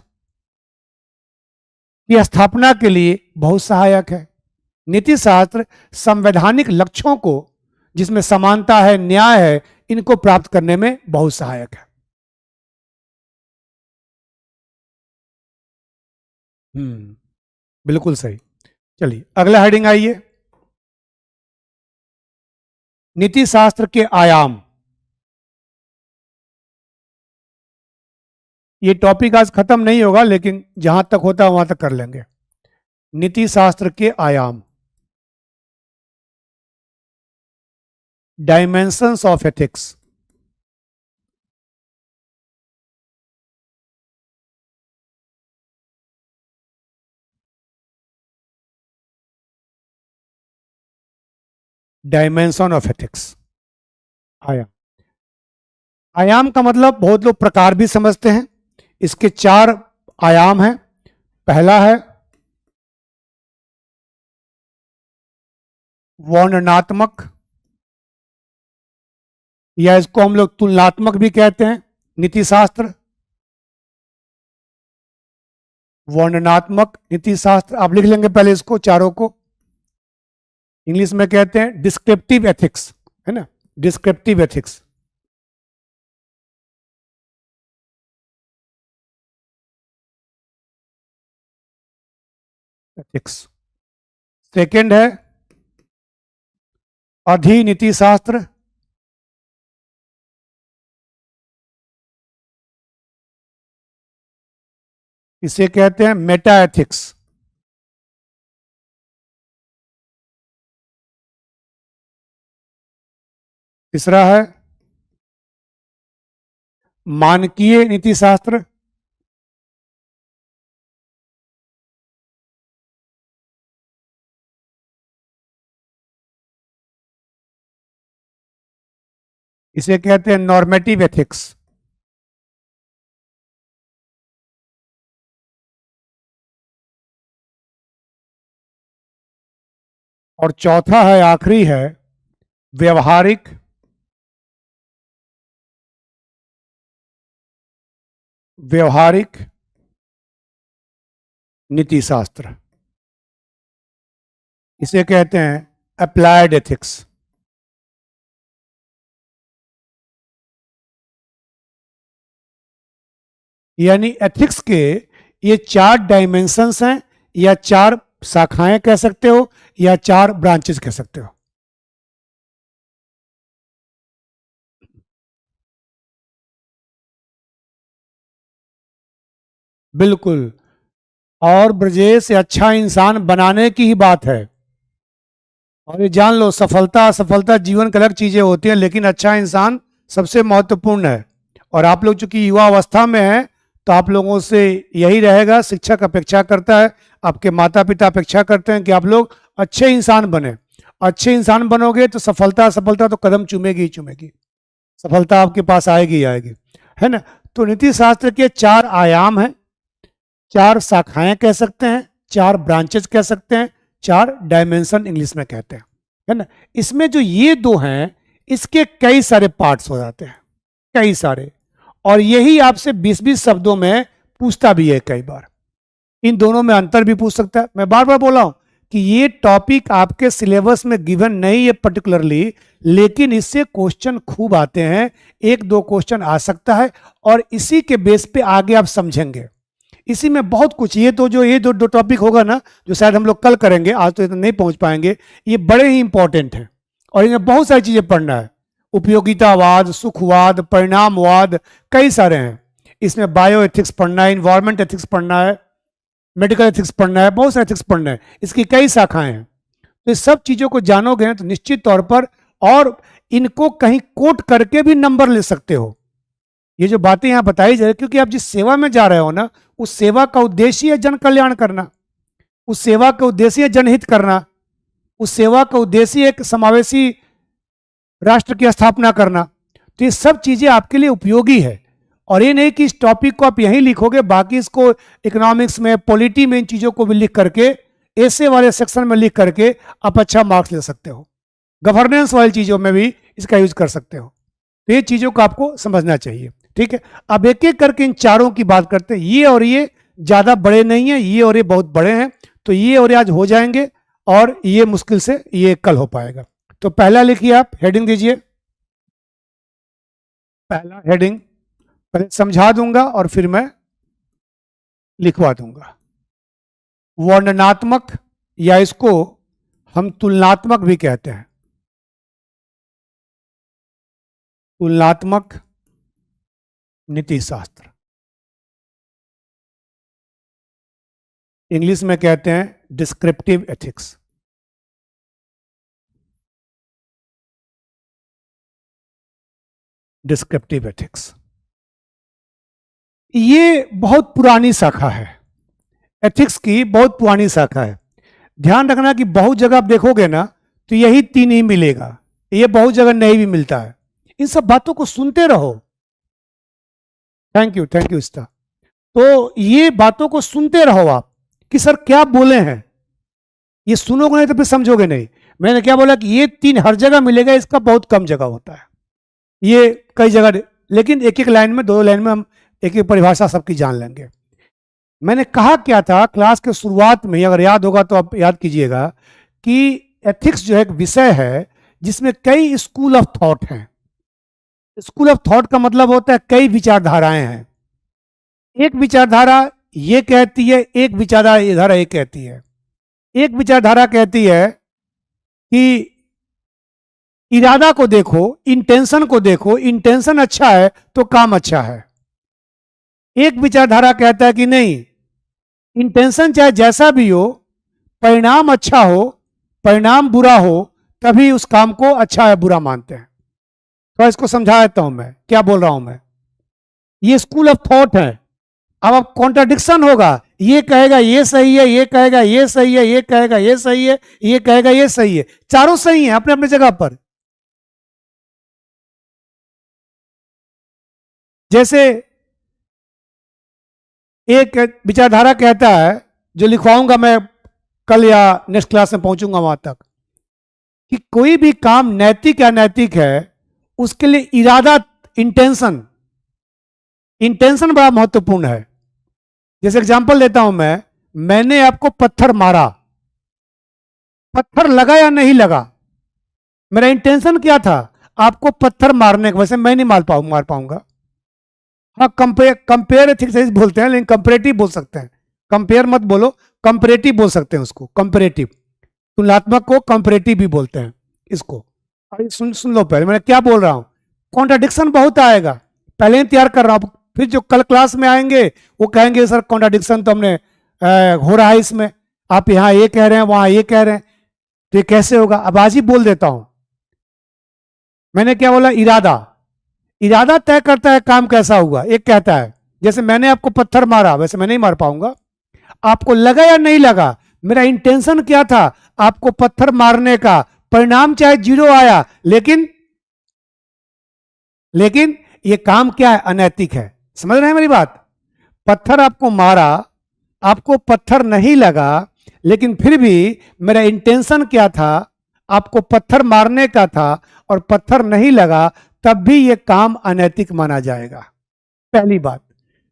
की स्थापना के लिए बहुत सहायक है। नीति शास्त्र संवैधानिक लक्ष्यों को, जिसमें समानता है, न्याय है, इनको प्राप्त करने में बहुत सहायक है। बिल्कुल सही। चलिए अगला हेडिंग आइए, नीति शास्त्र के आयाम। ये टॉपिक आज खत्म नहीं होगा, लेकिन जहां तक होता है वहां तक कर लेंगे। नीति शास्त्र के आयाम, dimensions of ethics, dimension of ethics. आयाम, आयाम का मतलब बहुत लोग प्रकार भी समझते हैं। इसके 4 आयाम हैं। पहला है वर्णनात्मक, या इसको हम लोग तुलनात्मक भी कहते हैं। नीति शास्त्र, वर्णनात्मक नीति शास्त्र, आप लिख लेंगे पहले इसको चारों को। इंग्लिश में कहते हैं डिस्क्रिप्टिव एथिक्स, है ना, डिस्क्रिप्टिव एथिक्स। एथिक्स। सेकंड है अधिनीति शास्त्र, इसे कहते हैं मेटा एथिक्स। तीसरा है मानकीय नीति शास्त्र, इसे कहते हैं नॉर्मेटिव एथिक्स। और चौथा है, आखिरी है, व्यवहारिक व्यवहारिक नीति शास्त्र, इसे कहते हैं अप्लाइड एथिक्स। यानी एथिक्स के ये 4 डायमेंशंस हैं, या 4 शाखाएं कह सकते हो, या 4 ब्रांचेस कह सकते हो। बिल्कुल। और ब्रजेश से अच्छा इंसान बनाने की ही बात है। और ये जान लो, सफलता असफलता जीवन की अलग चीजें होती हैं, लेकिन अच्छा इंसान सबसे महत्वपूर्ण है। और आप लोग चूंकि युवा अवस्था में हैं, तो आप लोगों से यही रहेगा, शिक्षक अपेक्षा करता है, आपके माता पिता अपेक्षा करते हैं कि आप लोग अच्छे इंसान बने। अच्छे इंसान बनोगे तो सफलता असफलता तो कदम चूमेगी ही चूमेगी, सफलता आपके पास आएगी ही आएगी, है ना। तो नीति शास्त्र के 4 आयाम हैं, 4 शाखाएं कह सकते हैं, 4 ब्रांचेस कह सकते हैं, 4 डायमेंशन इंग्लिश में कहते हैं, है ना। इसमें जो ये 2 हैं, इसके कई सारे पार्ट्स हो जाते हैं, कई सारे। और यही आपसे 20-20 शब्दों में पूछता भी है कई बार। इन दोनों में अंतर भी पूछ सकता है। मैं बार बार बोला हूं कि ये टॉपिक आपके सिलेबस में गिवन नहीं है पर्टिकुलरली, लेकिन इससे क्वेश्चन खूब आते हैं, 1-2 क्वेश्चन आ सकता है, और इसी के बेस पे आगे आप समझेंगे। इसी में बहुत कुछ, ये तो जो ये दो टॉपिक होगा ना, जो शायद हम लोग कल करेंगे, आज तो इतना नहीं पहुंच पाएंगे, ये बड़े ही इंपॉर्टेंट हैं। और इनमें बहुत सारी चीजें पढ़ना है, उपयोगितावाद, सुखवाद, परिणामवाद, कई सारे हैं। इसमें बायो एथिक्स पढ़ना है, इन्वायरमेंट एथिक्स पढ़ना है, मेडिकल एथिक्स पढ़ना है, बहुत सारे एथिक्स पढ़ना है। इसकी कई शाखाएं हैं। तो इस सब चीजों को जानोगे तो निश्चित तौर पर, और इनको कहीं कोट करके भी नंबर ले सकते हो। ये जो बातें यहां बताई जा रही, क्योंकि आप जिस सेवा में जा रहे हो ना, उस सेवा का उद्देश्य है जन कल्याण करना, उस सेवा का उद्देश्य है जनहित करना, उस सेवा का उद्देश्य है एक समावेशी राष्ट्र की स्थापना करना। तो ये सब चीजें आपके लिए उपयोगी है। और ये नहीं कि इस टॉपिक को आप यहीं लिखोगे, बाकी इसको इकोनॉमिक्स में, पॉलिटी में, इन चीजों को भी लिख करके, ऐसे वाले सेक्शन में लिख करके आप अच्छा मार्क्स ले सकते हो। गवर्नेंस वाली चीजों में भी इसका यूज कर सकते हो। तो ये चीजों को आपको समझना चाहिए, ठीक है। अब एक एक करके इन चारों की बात करते हैं। ये और ये ज्यादा बड़े नहीं है, ये और ये बहुत बड़े हैं। तो ये और ये आज हो जाएंगे, और ये मुश्किल से ये कल हो पाएगा। तो पहला लिखिए, आप हेडिंग दीजिए। पहला हेडिंग पहले समझा दूंगा और फिर मैं लिखवा दूंगा। वर्णनात्मक, या इसको हम तुलनात्मक भी कहते हैं, तुलनात्मक नीति शास्त्र। इंग्लिश में कहते हैं डिस्क्रिप्टिव एथिक्स। डिस्क्रिप्टिव एथिक्स ये बहुत पुरानी शाखा है, एथिक्स की बहुत पुरानी शाखा है। ध्यान रखना कि बहुत जगह आप देखोगे ना तो यही तीन ही मिलेगा, ये बहुत जगह नहीं भी मिलता है। इन सब बातों को सुनते रहो। थैंक यू इस्ता। तो ये बातों को सुनते रहो आप कि सर क्या बोले हैं, ये सुनोगे नहीं तो फिर समझोगे नहीं। मैंने क्या बोला कि ये तीन हर जगह मिलेगा, इसका बहुत कम जगह होता है, ये कई जगह, लेकिन एक एक लाइन में, दो लाइन में हम एक एक परिभाषा सबकी जान लेंगे। मैंने कहा क्या था क्लास के शुरुआत में, अगर याद होगा तो आप याद कीजिएगा कि एथिक्स जो है एक विषय है जिसमें कई स्कूल ऑफ थॉट हैं। स्कूल ऑफ थॉट का मतलब होता है कई विचारधाराएं हैं। एक विचारधारा ये कहती है, एक विचारधारा ये कहती है। एक विचारधारा कहती है कि इरादा को देखो, इंटेंशन को देखो, इंटेंशन अच्छा है तो काम अच्छा है। एक विचारधारा कहता है कि नहीं, इंटेंशन चाहे जैसा भी हो, परिणाम अच्छा हो, परिणाम बुरा हो, तभी उस काम को अच्छा या बुरा मानते हैं। तो इसको समझा देता हूं मैं क्या बोल रहा हूं मैं। ये स्कूल ऑफ थॉट है। अब कॉन्ट्राडिक्शन होगा, ये कहेगा ये सही है, ये कहेगा ये सही है, ये कहेगा ये सही है, ये कहेगा ये सही है। चारों सही है अपने अपने जगह पर। जैसे एक विचारधारा कहता है, जो लिखवाऊंगा मैं कल या नेक्स्ट क्लास में पहुंचूंगा वहां तक, कि कोई भी काम नैतिक या अनैतिक है उसके लिए इरादा, इंटेंशन, इंटेंशन बड़ा महत्वपूर्ण है। जैसे एग्जांपल देता हूं मैंने आपको पत्थर मारा, पत्थर लगा या नहीं लगा, मेरा इंटेंशन क्या था, आपको पत्थर मारने का। वैसे मैं नहीं मार पाऊंगा। हाँ, कंपेयर एथिक्स बोलते हैं, लेकिन कंपेरेटिव बोल सकते हैं। कंपेयर मत बोलो, कंपेरेटिव बोल सकते हैं उसको। कंपेरेटिव, तुलनात्मक को कंपेरेटिव भी बोलते हैं इसको। अरे सुन लो पहले मैं क्या बोल रहा हूं। कॉन्ट्राडिक्शन बहुत आएगा, पहले ही तैयार कर रहा हूं। फिर जो कल क्लास में आएंगे वो कहेंगे सर कॉन्ट्राडिक्शन तो हमने हो रहा है इसमें, आप यहां ये कह रहे हैं वहां ये कह रहे हैं, तो ये कैसे होगा। अब आज ही बोल देता हूं। मैंने क्या बोला, इरादा, इरादा तय करता है काम कैसा हुआ। एक कहता है जैसे मैंने आपको पत्थर मारा, वैसे मैं नहीं मार पाऊंगा। आपको लगा या नहीं लगा, मेरा इंटेंशन क्या था आपको पत्थर मारने का, परिणाम चाहे 0 आया, लेकिन ये काम क्या है, अनैतिक है। समझ रहे हैं मेरी बात। पत्थर आपको मारा, आपको पत्थर नहीं लगा, लेकिन फिर भी मेरा इंटेंशन क्या था, आपको पत्थर मारने का था और पत्थर नहीं लगा, तब भी ये काम अनैतिक माना जाएगा। पहली बात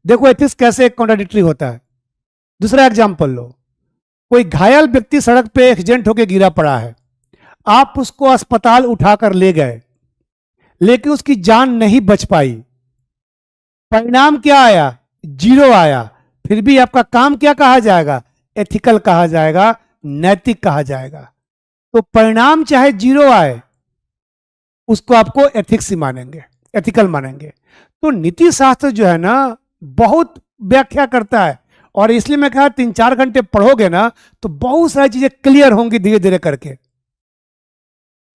देखो एथिक्स कैसे कॉन्ट्राडिक्टरी होता है। दूसरा एग्जांपल लो, कोई घायल व्यक्ति सड़क पे एक्सीडेंट होकर गिरा पड़ा है, आप उसको अस्पताल उठाकर ले गए, लेकिन उसकी जान नहीं बच पाई, परिणाम क्या आया, 0 आया, फिर भी आपका काम क्या कहा जाएगा, एथिकल कहा जाएगा, नैतिक कहा जाएगा। तो परिणाम चाहे 0 आए, उसको आपको एथिक्स ही मानेंगे, एथिकल मानेंगे। तो नीति शास्त्र जो है ना बहुत व्याख्या करता है, और इसलिए मैं कहा 3-4 घंटे पढ़ोगे ना तो बहुत सारी चीजें क्लियर होंगी धीरे धीरे करके।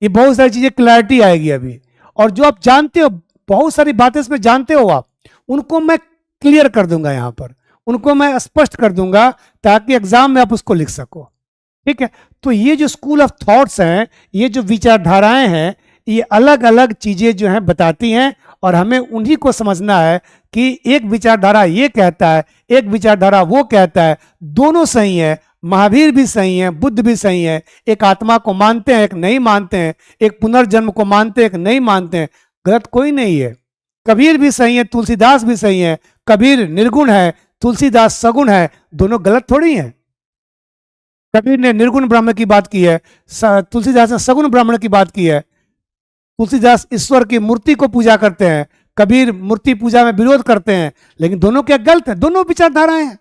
ये बहुत सारी चीजें क्लैरिटी आएगी अभी। और जो आप जानते हो, बहुत सारी बातें इसमें जानते हो आप, उनको मैं क्लियर कर दूंगा यहां पर, उनको मैं स्पष्ट कर दूंगा ताकि एग्जाम में आप उसको लिख सको। ठीक है। तो ये जो स्कूल ऑफ थॉट्स हैं, ये जो विचारधाराएं हैं, ये अलग अलग चीजें जो हैं बताती हैं, और हमें उन्हीं को समझना है कि एक विचारधारा ये कहता है, एक विचारधारा वो कहता है, दोनों सही है। महावीर भी सही है, बुद्ध भी सही है। एक आत्मा को मानते हैं, एक नहीं मानते हैं, एक पुनर्जन्म को मानते हैं, एक नहीं मानते हैं। गलत कोई नहीं है। कबीर भी सही है, तुलसीदास भी सही है। कबीर निर्गुण है, तुलसीदास सगुण है, दोनों गलत थोड़ी हैं। कबीर ने निर्गुण ब्रह्म की बात की है, तुलसीदास ने सगुण ब्राह्मण की बात की है। तुलसीदास ईश्वर की मूर्ति को पूजा करते हैं, कबीर मूर्ति पूजा में विरोध करते हैं, लेकिन दोनों क्या गलत है, दोनों विचारधाराएं हैं।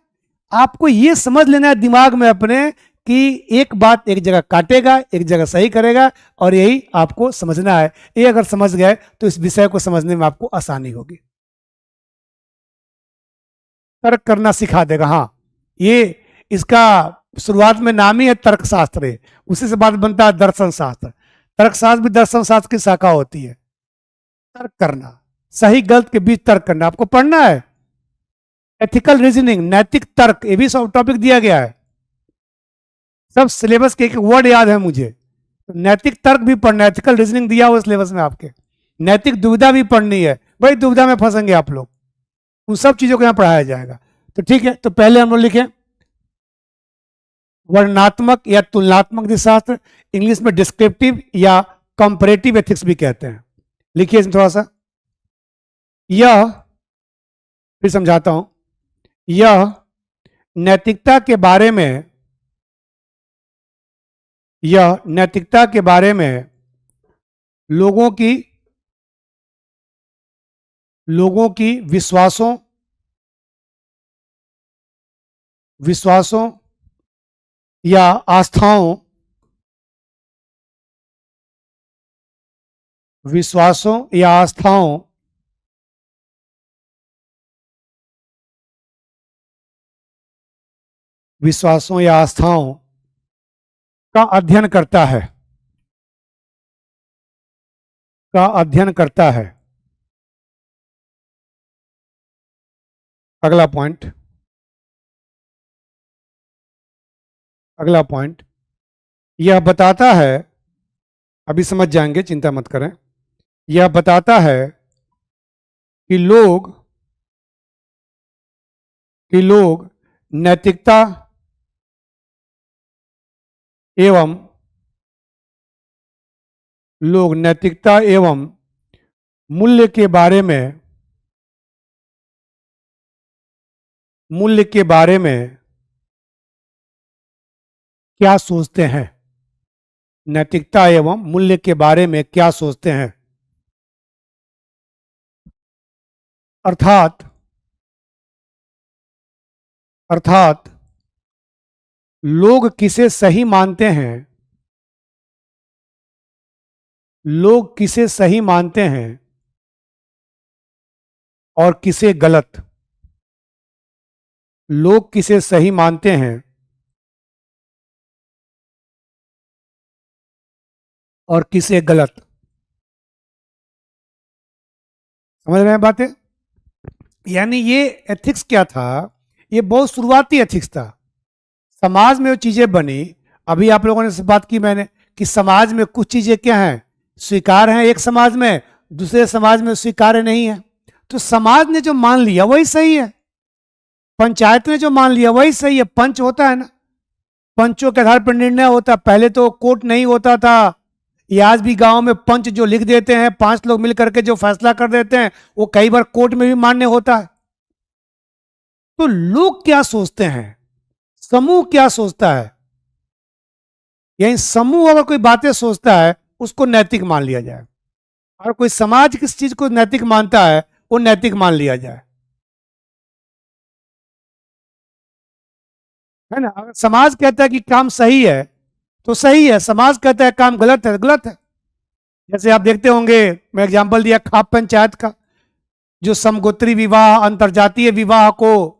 आपको ये समझ लेना है दिमाग में अपने कि एक बात एक जगह काटेगा, एक जगह सही करेगा, और यही आपको समझना है। ये अगर समझ गए तो इस विषय को समझने में आपको आसानी होगी। तर्क करना सिखा देगा। हाँ, ये इसका शुरुआत में नाम ही है तर्कशास्त्र है, उसी से बाद बनता है दर्शन शास्त्र। तर्कशास्त्र भी दर्शन शास्त्र की शाखा होती है। तर्क करना, सही गलत के बीच तर्क करना आपको पढ़ना है। एथिकल रीजनिंग, नैतिक तर्क, ये भी सब टॉपिक दिया गया है। सब सिलेबस के एक वर्ड याद है मुझे। नैतिक तर्क भी पढ़ना है, एथिकल रीजनिंग दिया हुआ सिलेबस में आपके। नैतिक दुविधा भी पढ़नी है, बड़ी दुविधा में फंसेंगे आप लोग, उन सब चीजों को यहां पढ़ाया जाएगा। तो ठीक है, तो पहले हम लोग लिखें वर्णनात्मक या तुलनात्मक नीतिशास्त्र, इंग्लिश में डिस्क्रिप्टिव या कंपैरेटिव एथिक्स भी कहते हैं। लिखिए इसमें थोड़ा सा, यह फिर समझाता हूं, यह नैतिकता के बारे में, यह नैतिकता के बारे में लोगों की विश्वासों या आस्थाओं का अध्ययन करता है। अगला पॉइंट, यह बताता है, अभी समझ जाएंगे चिंता मत करें, यह बताता है कि लोग नैतिकता एवं मूल्य के बारे में क्या सोचते हैं। नैतिकता एवं मूल्य के बारे में क्या सोचते हैं, अर्थात लोग किसे सही मानते हैं और किसे गलत। लोग किसे सही मानते हैं और किसे गलत। समझ रहे हैं बातें? यानी ये एथिक्स क्या था, ये बहुत शुरुआती एथिक्स था। समाज में वो चीजें बनी, अभी आप लोगों ने से बात की मैंने कि समाज में कुछ चीजें क्या हैं, स्वीकार हैं एक समाज में, दूसरे समाज में स्वीकार्य नहीं है। तो समाज ने जो मान लिया वही सही है, पंचायत ने जो मान लिया वही सही है। पंच होता है ना, पंचों के आधार पर निर्णय होता। पहले तो कोर्ट नहीं होता था, ये आज भी गांव में पंच जो लिख देते हैं, 5 लोग मिलकर के जो फैसला कर देते हैं, वो कई बार कोर्ट में भी मान्य होता है। तो लोग क्या सोचते हैं, समूह क्या सोचता है, यानी समूह अगर कोई बातें सोचता है उसको नैतिक मान लिया जाए, और कोई समाज किस चीज को नैतिक मानता है वो नैतिक मान लिया जाए, है ना। अगर समाज कहता है कि काम सही है तो सही है, समाज कहता है काम गलत है गलत है। जैसे आप देखते होंगे, मैं एग्जांपल दिया खाप पंचायत का, जो समगोत्री विवाह, अंतरजातीय विवाह को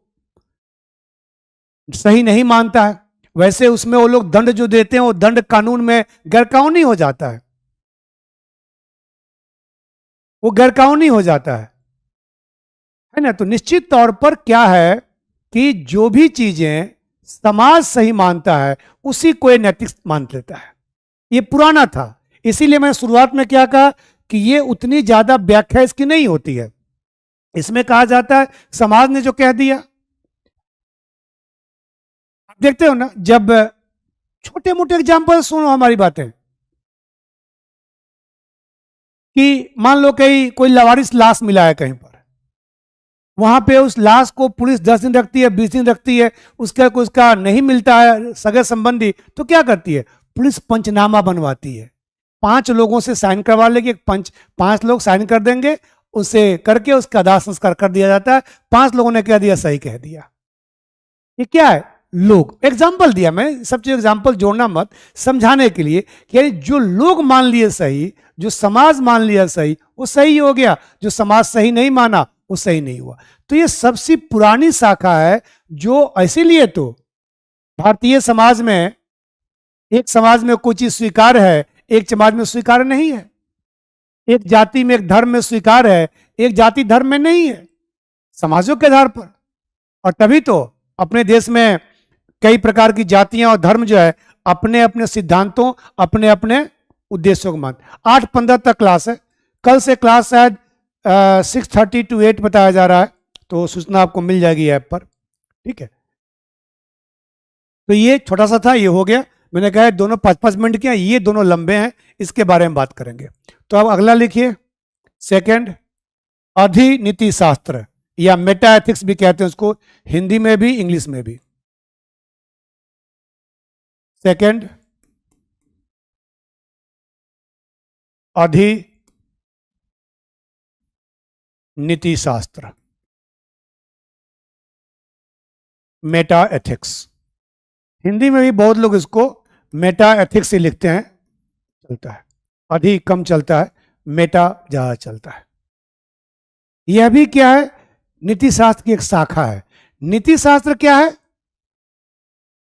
सही नहीं मानता है, वैसे उसमें वो लोग दंड जो देते हैं वो दंड कानून में गैरकानूनी हो जाता है, वो गैरकानूनी हो जाता है ना। तो निश्चित तौर पर क्या है कि जो भी चीजें समाज सही मानता है उसी को नैतिक मान लेता है। ये पुराना था, इसीलिए मैं शुरुआत में क्या कहा कि ये उतनी ज्यादा व्याख्या इसकी नहीं होती है। इसमें कहा जाता है समाज ने जो कह दिया। आप देखते हो ना, जब छोटे मोटे एग्जाम्पल सुनो हमारी बातें, कि मान लो कहीं कोई लावारिस लाश मिला है कहीं पर, वहां पे उस लाश को पुलिस 10 दिन रखती है, 20 दिन रखती है, उसका नहीं मिलता है सगे संबंधी, तो क्या करती है, पुलिस पंचनामा बनवाती है, 5 लोगों से साइन करवा लेगी, 5 लोग साइन कर देंगे, उसे करके उसका दाह संस्कार कर दिया जाता है। 5 लोगों ने कह दिया सही कह दिया। ये क्या है, लोग। एग्जाम्पल दिया मैं, सब चीज एग्जाम्पल जोड़ना मत, समझाने के लिए कि जो लोग मान लिए सही, जो समाज मान लिया सही, वो सही हो गया, जो समाज सही नहीं माना वो सही नहीं हुआ। तो ये सबसे पुरानी शाखा है, जो इसीलिए तो भारतीय समाज में एक समाज में कोई चीज स्वीकार है, एक समाज में स्वीकार नहीं है। एक जाति में, एक धर्म में स्वीकार है, एक जाति धर्म में नहीं है, समाजों के आधार पर। और तभी तो अपने देश में कई प्रकार की जातियां और धर्म जो है अपने अपने सिद्धांतों, अपने अपने उद्देश्यों को मानते। 8:15 तक क्लास है। कल से क्लास शायद 6:30 to 8 बताया जा रहा है, तो सूचना आपको मिल जाएगी ऐप पर। ठीक है, तो ये छोटा सा था, ये हो गया। मैंने कहा दोनों 5-5 मिनट के हैं, ये दोनों लंबे हैं, इसके बारे में बात करेंगे। तो अब अगला लिखिए, सेकंड, अधिनीति शास्त्र या मेटा एथिक्स भी कहते हैं उसको, हिंदी में भी इंग्लिश में भी। सेकंड, अधिनीति शास्त्र, मेटा एथिक्स। हिंदी में भी बहुत लोग इसको मेटा एथिक्स ही लिखते हैं, चलता है। अधि कम चलता है, मेटा ज्यादा चलता है। यह भी क्या है, नीति शास्त्र की एक शाखा है। नीति शास्त्र क्या है?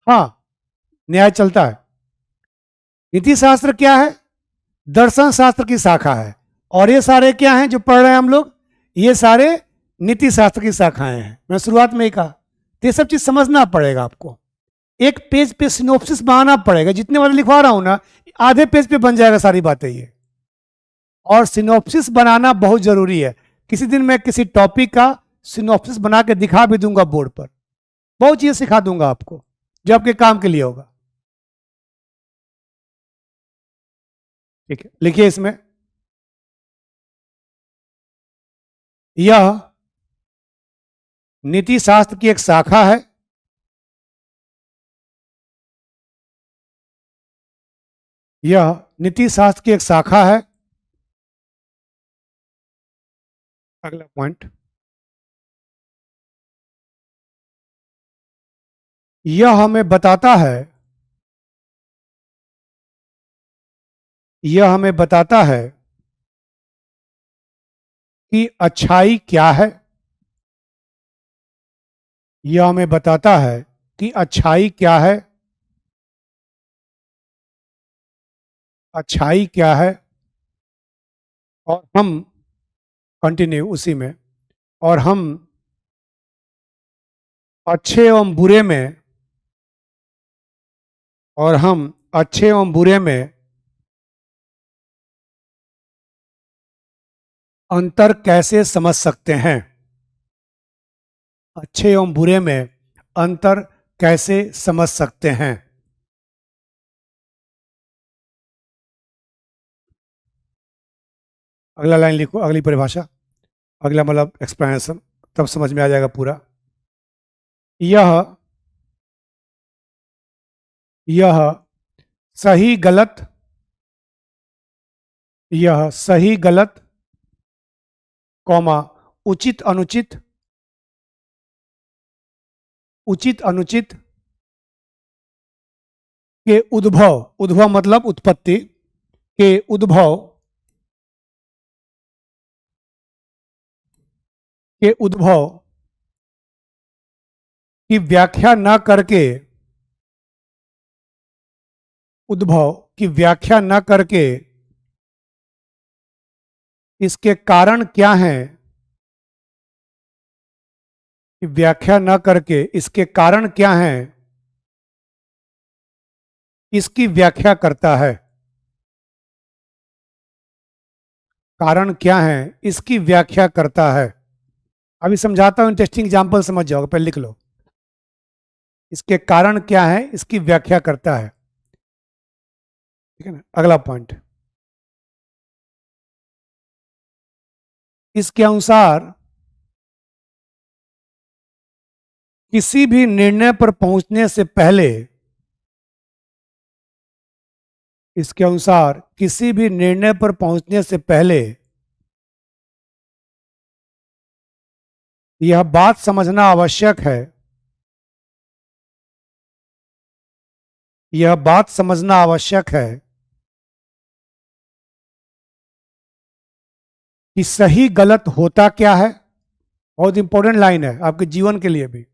हाँ, न्याय चलता है। नीति शास्त्र क्या है? दर्शन शास्त्र की शाखा है। और ये सारे क्या हैं जो पढ़ रहे हैं हम लोग? ये सारे नीति शास्त्र की शाखाएं हैं। मैं शुरुआत में ही कहा, तो ये सब चीज समझना पड़ेगा आपको। एक पेज पे सिनोप्सिस बनाना पड़ेगा, जितने बार लिखवा रहा हूं ना, आधे पेज पे बन जाएगा सारी बातें ये। और सिनोप्सिस बनाना बहुत जरूरी है। किसी दिन मैं किसी टॉपिक का सिनोप्सिस बना के दिखा भी दूंगा बोर्ड पर, बहुत चीजें सिखा दूंगा आपको जो आपके काम के लिए होगा। ठीक है, लिखिए इसमें, यह नीति शास्त्र की एक शाखा है। यह नीति शास्त्र की एक शाखा है। अगला पॉइंट, यह हमें बताता है, यह हमें बताता है कि अच्छाई क्या है। यह हमें बताता है कि अच्छाई क्या है, अच्छाई क्या है। और हम कंटिन्यू उसी में, और हम अच्छे एवं बुरे में, और हम अच्छे एवं बुरे में अंतर कैसे समझ सकते हैं? अच्छे एवं बुरे में अंतर कैसे समझ सकते हैं? अगला लाइन लिखो, अगली परिभाषा, अगला मतलब एक्सप्लेनेशन, तब समझ में आ जाएगा पूरा। यह सही गलत, यह सही गलत, कौमा उचित अनुचित, उचित अनुचित के उद्भव, उद्भव मतलब उत्पत्ति, के उद्भव, के उद्भव की व्याख्या न करके, उद्भव की व्याख्या न करके इसके कारण क्या हैं, व्याख्या न करके इसके कारण क्या हैं, इसकी व्याख्या करता है। कारण क्या है, इसकी व्याख्या करता है। अभी समझाता हूं, इंटरेस्टिंग एग्जांपल समझ जाओगे, पहले लिख लो। इसके कारण क्या है, इसकी व्याख्या करता है। ठीक है ना, अगला पॉइंट, इसके अनुसार किसी भी निर्णय पर पहुंचने से पहले, इसके अनुसार किसी भी निर्णय पर पहुंचने से पहले यह बात समझना आवश्यक है, यह बात समझना आवश्यक है कि सही गलत होता क्या है। बहुत इंपॉर्टेंट लाइन है आपके जीवन के लिए भी।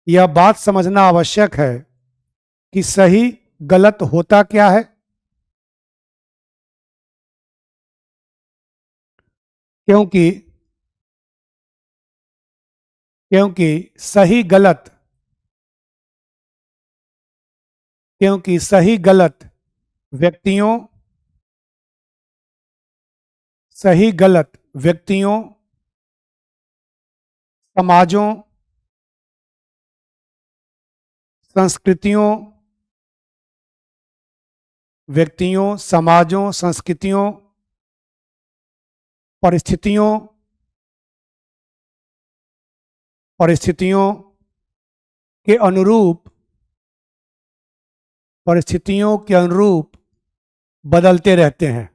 यह बात समझना आवश्यक है कि सही गलत होता क्या है? क्योंकि क्योंकि सही गलत क्योंकि सही गलत व्यक्तियों सही गलत व्यक्तियों, समाजों, संस्कृतियों, व्यक्तियों, समाजों, संस्कृतियों, परिस्थितियों परिस्थितियों के अनुरूप परिस्थितियों के अनुरूप बदलते रहते हैं।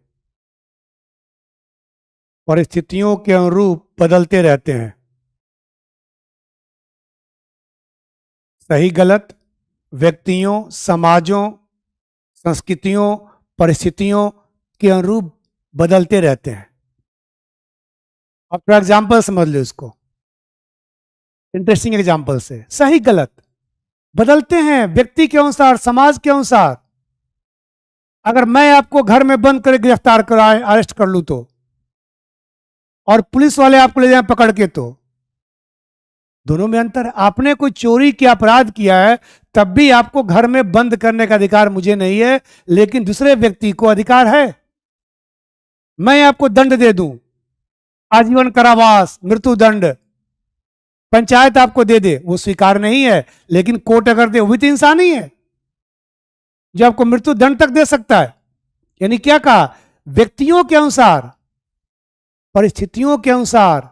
परिस्थितियों के अनुरूप बदलते रहते हैं। सही गलत व्यक्तियों, समाजों, संस्कृतियों, परिस्थितियों के अनुरूप बदलते रहते हैं। अब फॉर एग्जाम्पल समझ लो इसको, इंटरेस्टिंग एग्जाम्पल से। सही गलत बदलते हैं व्यक्ति के अनुसार, समाज के अनुसार। अगर मैं आपको घर में बंद कर गिरफ्तार कर अरेस्ट कर लूं तो, और पुलिस वाले आपको ले जाए पकड़ के, तो दोनों में अंतर है। आपने कोई चोरी की अपराध किया है, तब भी आपको घर में बंद करने का अधिकार मुझे नहीं है, लेकिन दूसरे व्यक्ति को अधिकार है। मैं आपको दंड दे दूं, आजीवन कारावास, मृत्यु दंड, पंचायत आपको दे दे, वो स्वीकार नहीं है, लेकिन कोर्ट अगर दे, वो भी तो इंसान ही है जो आपको मृत्यु दंड तक दे सकता है। यानी क्या कहा? व्यक्तियों के अनुसार, परिस्थितियों के अनुसार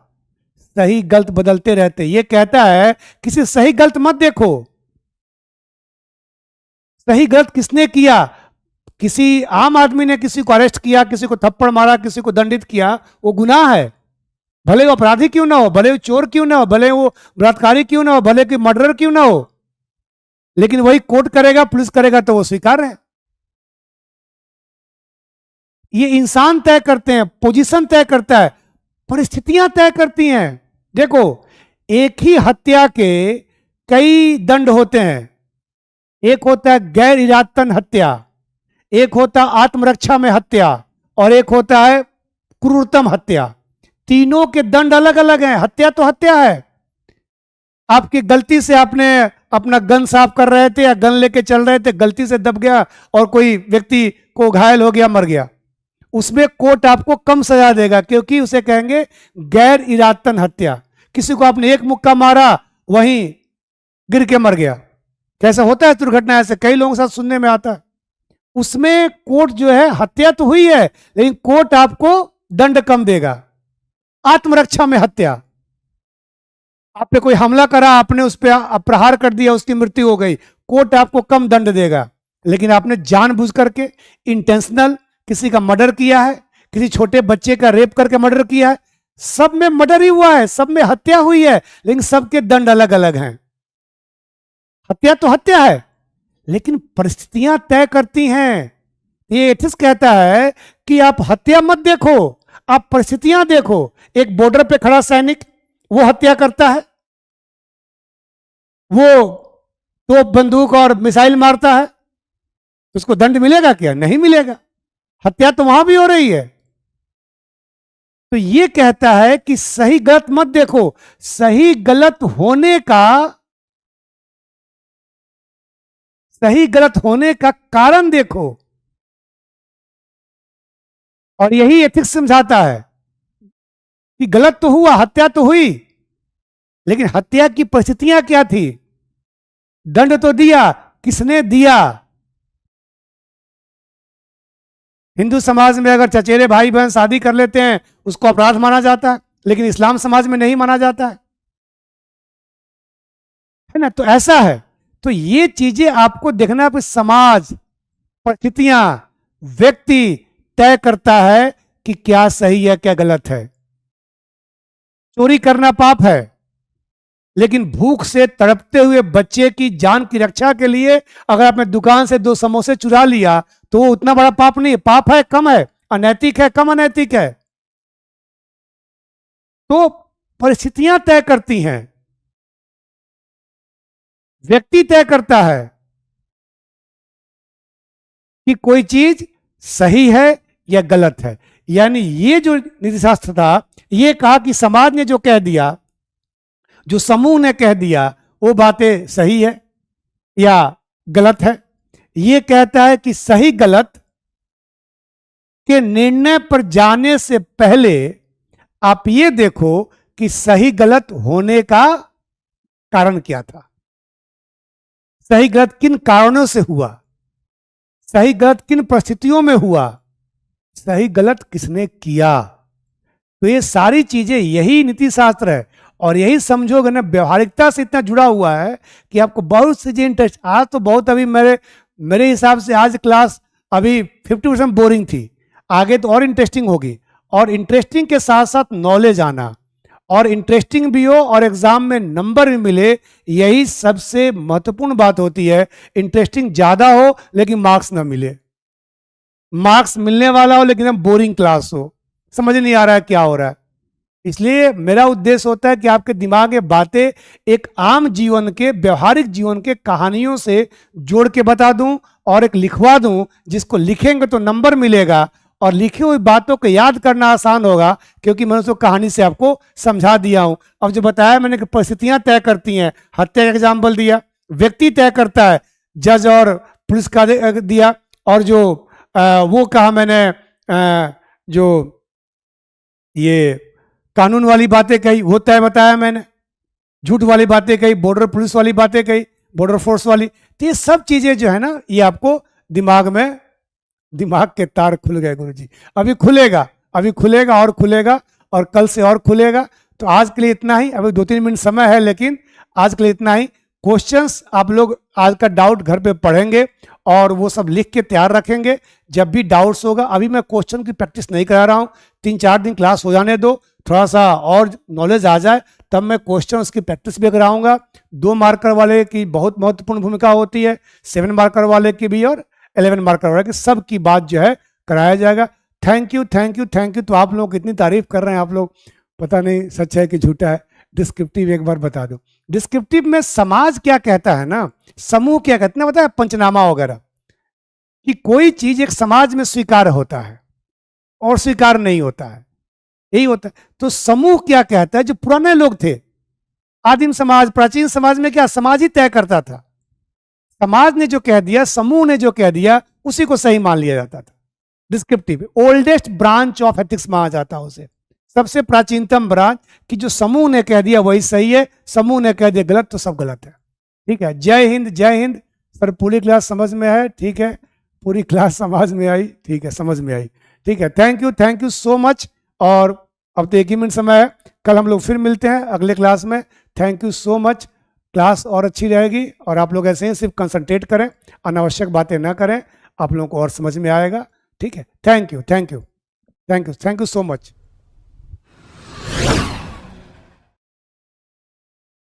सही गलत बदलते रहते। ये कहता है किसी सही गलत मत देखो। सही गलत किसने किया? किसी आम आदमी ने किसी को अरेस्ट किया, किसी को थप्पड़ मारा, किसी को दंडित किया, वो गुनाह है। भले वो अपराधी क्यों ना हो, भले वो चोर क्यों ना हो, भले वो बलात्कारी क्यों ना हो, भले कि मर्डर क्यों ना हो, लेकिन वही कोर्ट करेगा, पुलिस करेगा तो वो स्वीकार है। ये इंसान तय करते हैं, पोजीशन तय करता है, परिस्थितियां तय करती हैं। देखो, एक ही हत्या के कई दंड होते हैं। एक होता है गैर इरादतन हत्या, एक होता है आत्मरक्षा में हत्या, और एक होता है क्रूरतम हत्या। तीनों के दंड अलग अलग हैं। हत्या तो हत्या है। आपकी गलती से आपने अपना गन साफ कर रहे थे या गन लेके चल रहे थे, गलती से दब गया और कोई व्यक्ति को घायल हो गया, मर गया, उसमें कोर्ट आपको कम सजा देगा, क्योंकि उसे कहेंगे गैर इरादतन हत्या। किसी को आपने एक मुक्का मारा, वहीं गिर के मर गया। कैसा होता है दुर्घटना, ऐसे कई लोगों के साथ सुनने में आता है। उसमें कोर्ट जो है, हत्या तो हुई है, लेकिन कोर्ट आपको दंड कम देगा। आत्मरक्षा में हत्या, आप पे कोई हमला करा, आपने उस पर प्रहार कर दिया, उसकी मृत्यु हो गई, कोर्ट आपको कम दंड देगा। लेकिन आपने जानबूझ करके इंटेंशनल किसी का मर्डर किया है, किसी छोटे बच्चे का रेप करके मर्डर किया है, सब में मर्डर ही हुआ है, सब में हत्या हुई है, लेकिन सबके दंड अलग अलग हैं। हत्या तो हत्या है, लेकिन परिस्थितियां तय करती हैं। ये एथिक्स कहता है कि आप हत्या मत देखो, आप परिस्थितियां देखो। एक बॉर्डर पे खड़ा सैनिक, वो हत्या करता है, वो तो बंदूक और मिसाइल मारता है, तो उसको दंड मिलेगा क्या? नहीं मिलेगा। हत्या तो वहां भी हो रही है। तो ये कहता है कि सही गलत मत देखो, सही गलत होने का कारण देखो। और यही एथिक्स समझाता है कि गलत तो हुआ, हत्या तो हुई, लेकिन हत्या की परिस्थितियां क्या थी? दंड तो दिया, किसने दिया? हिंदू समाज में अगर चचेरे भाई बहन शादी कर लेते हैं, उसको अपराध माना जाता है, लेकिन इस्लाम समाज में नहीं माना जाता है ना? तो ऐसा है। तो ये चीजें आपको देखना है, समाज, परिस्थितियां, व्यक्ति तय करता है कि क्या सही है, क्या गलत है। चोरी करना पाप है, लेकिन भूख से तड़पते हुए बच्चे की जान की रक्षा के लिए अगर आपने दुकान से 2 समोसे चुरा लिया, तो वो उतना बड़ा पाप नहीं है। पाप है, कम है, अनैतिक है, कम अनैतिक है। तो परिस्थितियां तय करती हैं, व्यक्ति तय करता है। कि कोई चीज सही है या गलत है। यानी ये जो नीतिशास्त्र था, ये कहा कि समाज ने जो कह दिया, जो समूह ने कह दिया, वो बातें सही है या गलत है। ये कहता है कि सही गलत के निर्णय पर जाने से पहले आप ये देखो कि सही गलत होने का कारण क्या था, सही गलत किन कारणों से हुआ, सही गलत किन परिस्थितियों में हुआ, सही गलत किसने किया। तो ये सारी चीजें, यही नीति शास्त्र है। और यही समझोगे ना, व्यवहारिकता से इतना जुड़ा हुआ है कि आपको बहुत सी चीजें इंटरेस्ट। आज तो बहुत, अभी मेरे हिसाब से आज क्लास अभी 50% बोरिंग थी, आगे तो और इंटरेस्टिंग होगी। और इंटरेस्टिंग के साथ साथ नॉलेज आना, और इंटरेस्टिंग भी हो और एग्जाम में नंबर भी मिले, यही सबसे महत्वपूर्ण बात होती है। इंटरेस्टिंग ज्यादा हो लेकिन मार्क्स ना मिले, मार्क्स मिलने वाला हो लेकिन बोरिंग क्लास हो, समझ नहीं आ रहा है क्या हो रहा है। इसलिए मेरा उद्देश्य होता है कि आपके दिमाग में बातें एक आम जीवन के, व्यवहारिक जीवन के कहानियों से जोड़ के बता दूं और एक लिखवा दूं, जिसको लिखेंगे तो नंबर मिलेगा और लिखी हुई बातों को याद करना आसान होगा, क्योंकि मैंने उसको कहानी से आपको समझा दिया हूं। अब जो बताया मैंने कि परिस्थितियां तय करती हैं, हत्या का एग्जाम्पल दिया, व्यक्ति तय करता है, जज और पुलिस का दिया, और जो वो कहा मैंने, जो ये कानून वाली बातें कही वो तय बताया मैंने, झूठ वाली बातें कही, बॉर्डर पुलिस वाली बातें कही, बॉर्डर फोर्स वाली। तो ये सब चीजें जो है ना, ये आपको दिमाग में, दिमाग के तार खुल गए गुरुजी। अभी खुलेगा, अभी खुलेगा और खुलेगा, और कल से और खुलेगा। तो आज के लिए इतना ही, अभी 2-3 मिनट समय है, लेकिन आज के लिए इतना ही। क्वेश्चंस आप लोग आज का डाउट घर पे पढ़ेंगे और वो सब लिख के तैयार रखेंगे। जब भी डाउट्स होगा, अभी मैं क्वेश्चन की प्रैक्टिस नहीं करा रहा हूँ, 3-4 दिन क्लास हो जाने दो, थोड़ा सा और नॉलेज आ जाए, तब मैं क्वेश्चन उसकी प्रैक्टिस भी कराऊंगा। 2 मार्कर वाले की बहुत महत्वपूर्ण भूमिका होती है, 7 मार्कर वाले की भी और 11 मार्कर वाले की, सब की बात जो है कराया जाएगा। Thank you, thank you, thank you. तो आप लोग कितनी तारीफ कर रहे हैं आप लोग, पता नहीं सच है कि झूठा है। डिस्क्रिप्टिव एक बार बता दो, डिस्क्रिप्टिव में समाज क्या कहता है ना, समूह क्या कहते हैं बताया, पंचनामा वगैरह, कि कोई चीज एक समाज में स्वीकार होता है और स्वीकार नहीं होता है, यही होता है। तो समूह क्या कहता है, जो पुराने लोग थे, आदिम समाज, प्राचीन समाज में क्या समाज ही तय करता था, समाज ने जो कह दिया, समूह ने जो कह दिया, उसी को सही मान लिया जाता था। Descriptive oldest branch of ethics माना जाता है उसे, सबसे प्राचीनतम ब्रांच, कि जो समूह ने कह दिया वही सही है, समूह ने कह दिया गलत तो सब गलत है। ठीक है, जय हिंद, जय हिंद। सर पूरी क्लास समझ में है? ठीक है, पूरी क्लास समझ में आई? ठीक है, समझ में आई। ठीक है, थैंक यू सो मच। और अब तो 1 ही मिनट समय है, कल हम लोग फिर मिलते हैं अगले क्लास में। Thank you so much. Class और अच्छी रहेगी, और आप लोग ऐसे ही सिर्फ कंसंट्रेट करें, अनावश्यक बातें ना करें, आप लोगों को और समझ में आएगा। ठीक है, थैंक यू सो मच।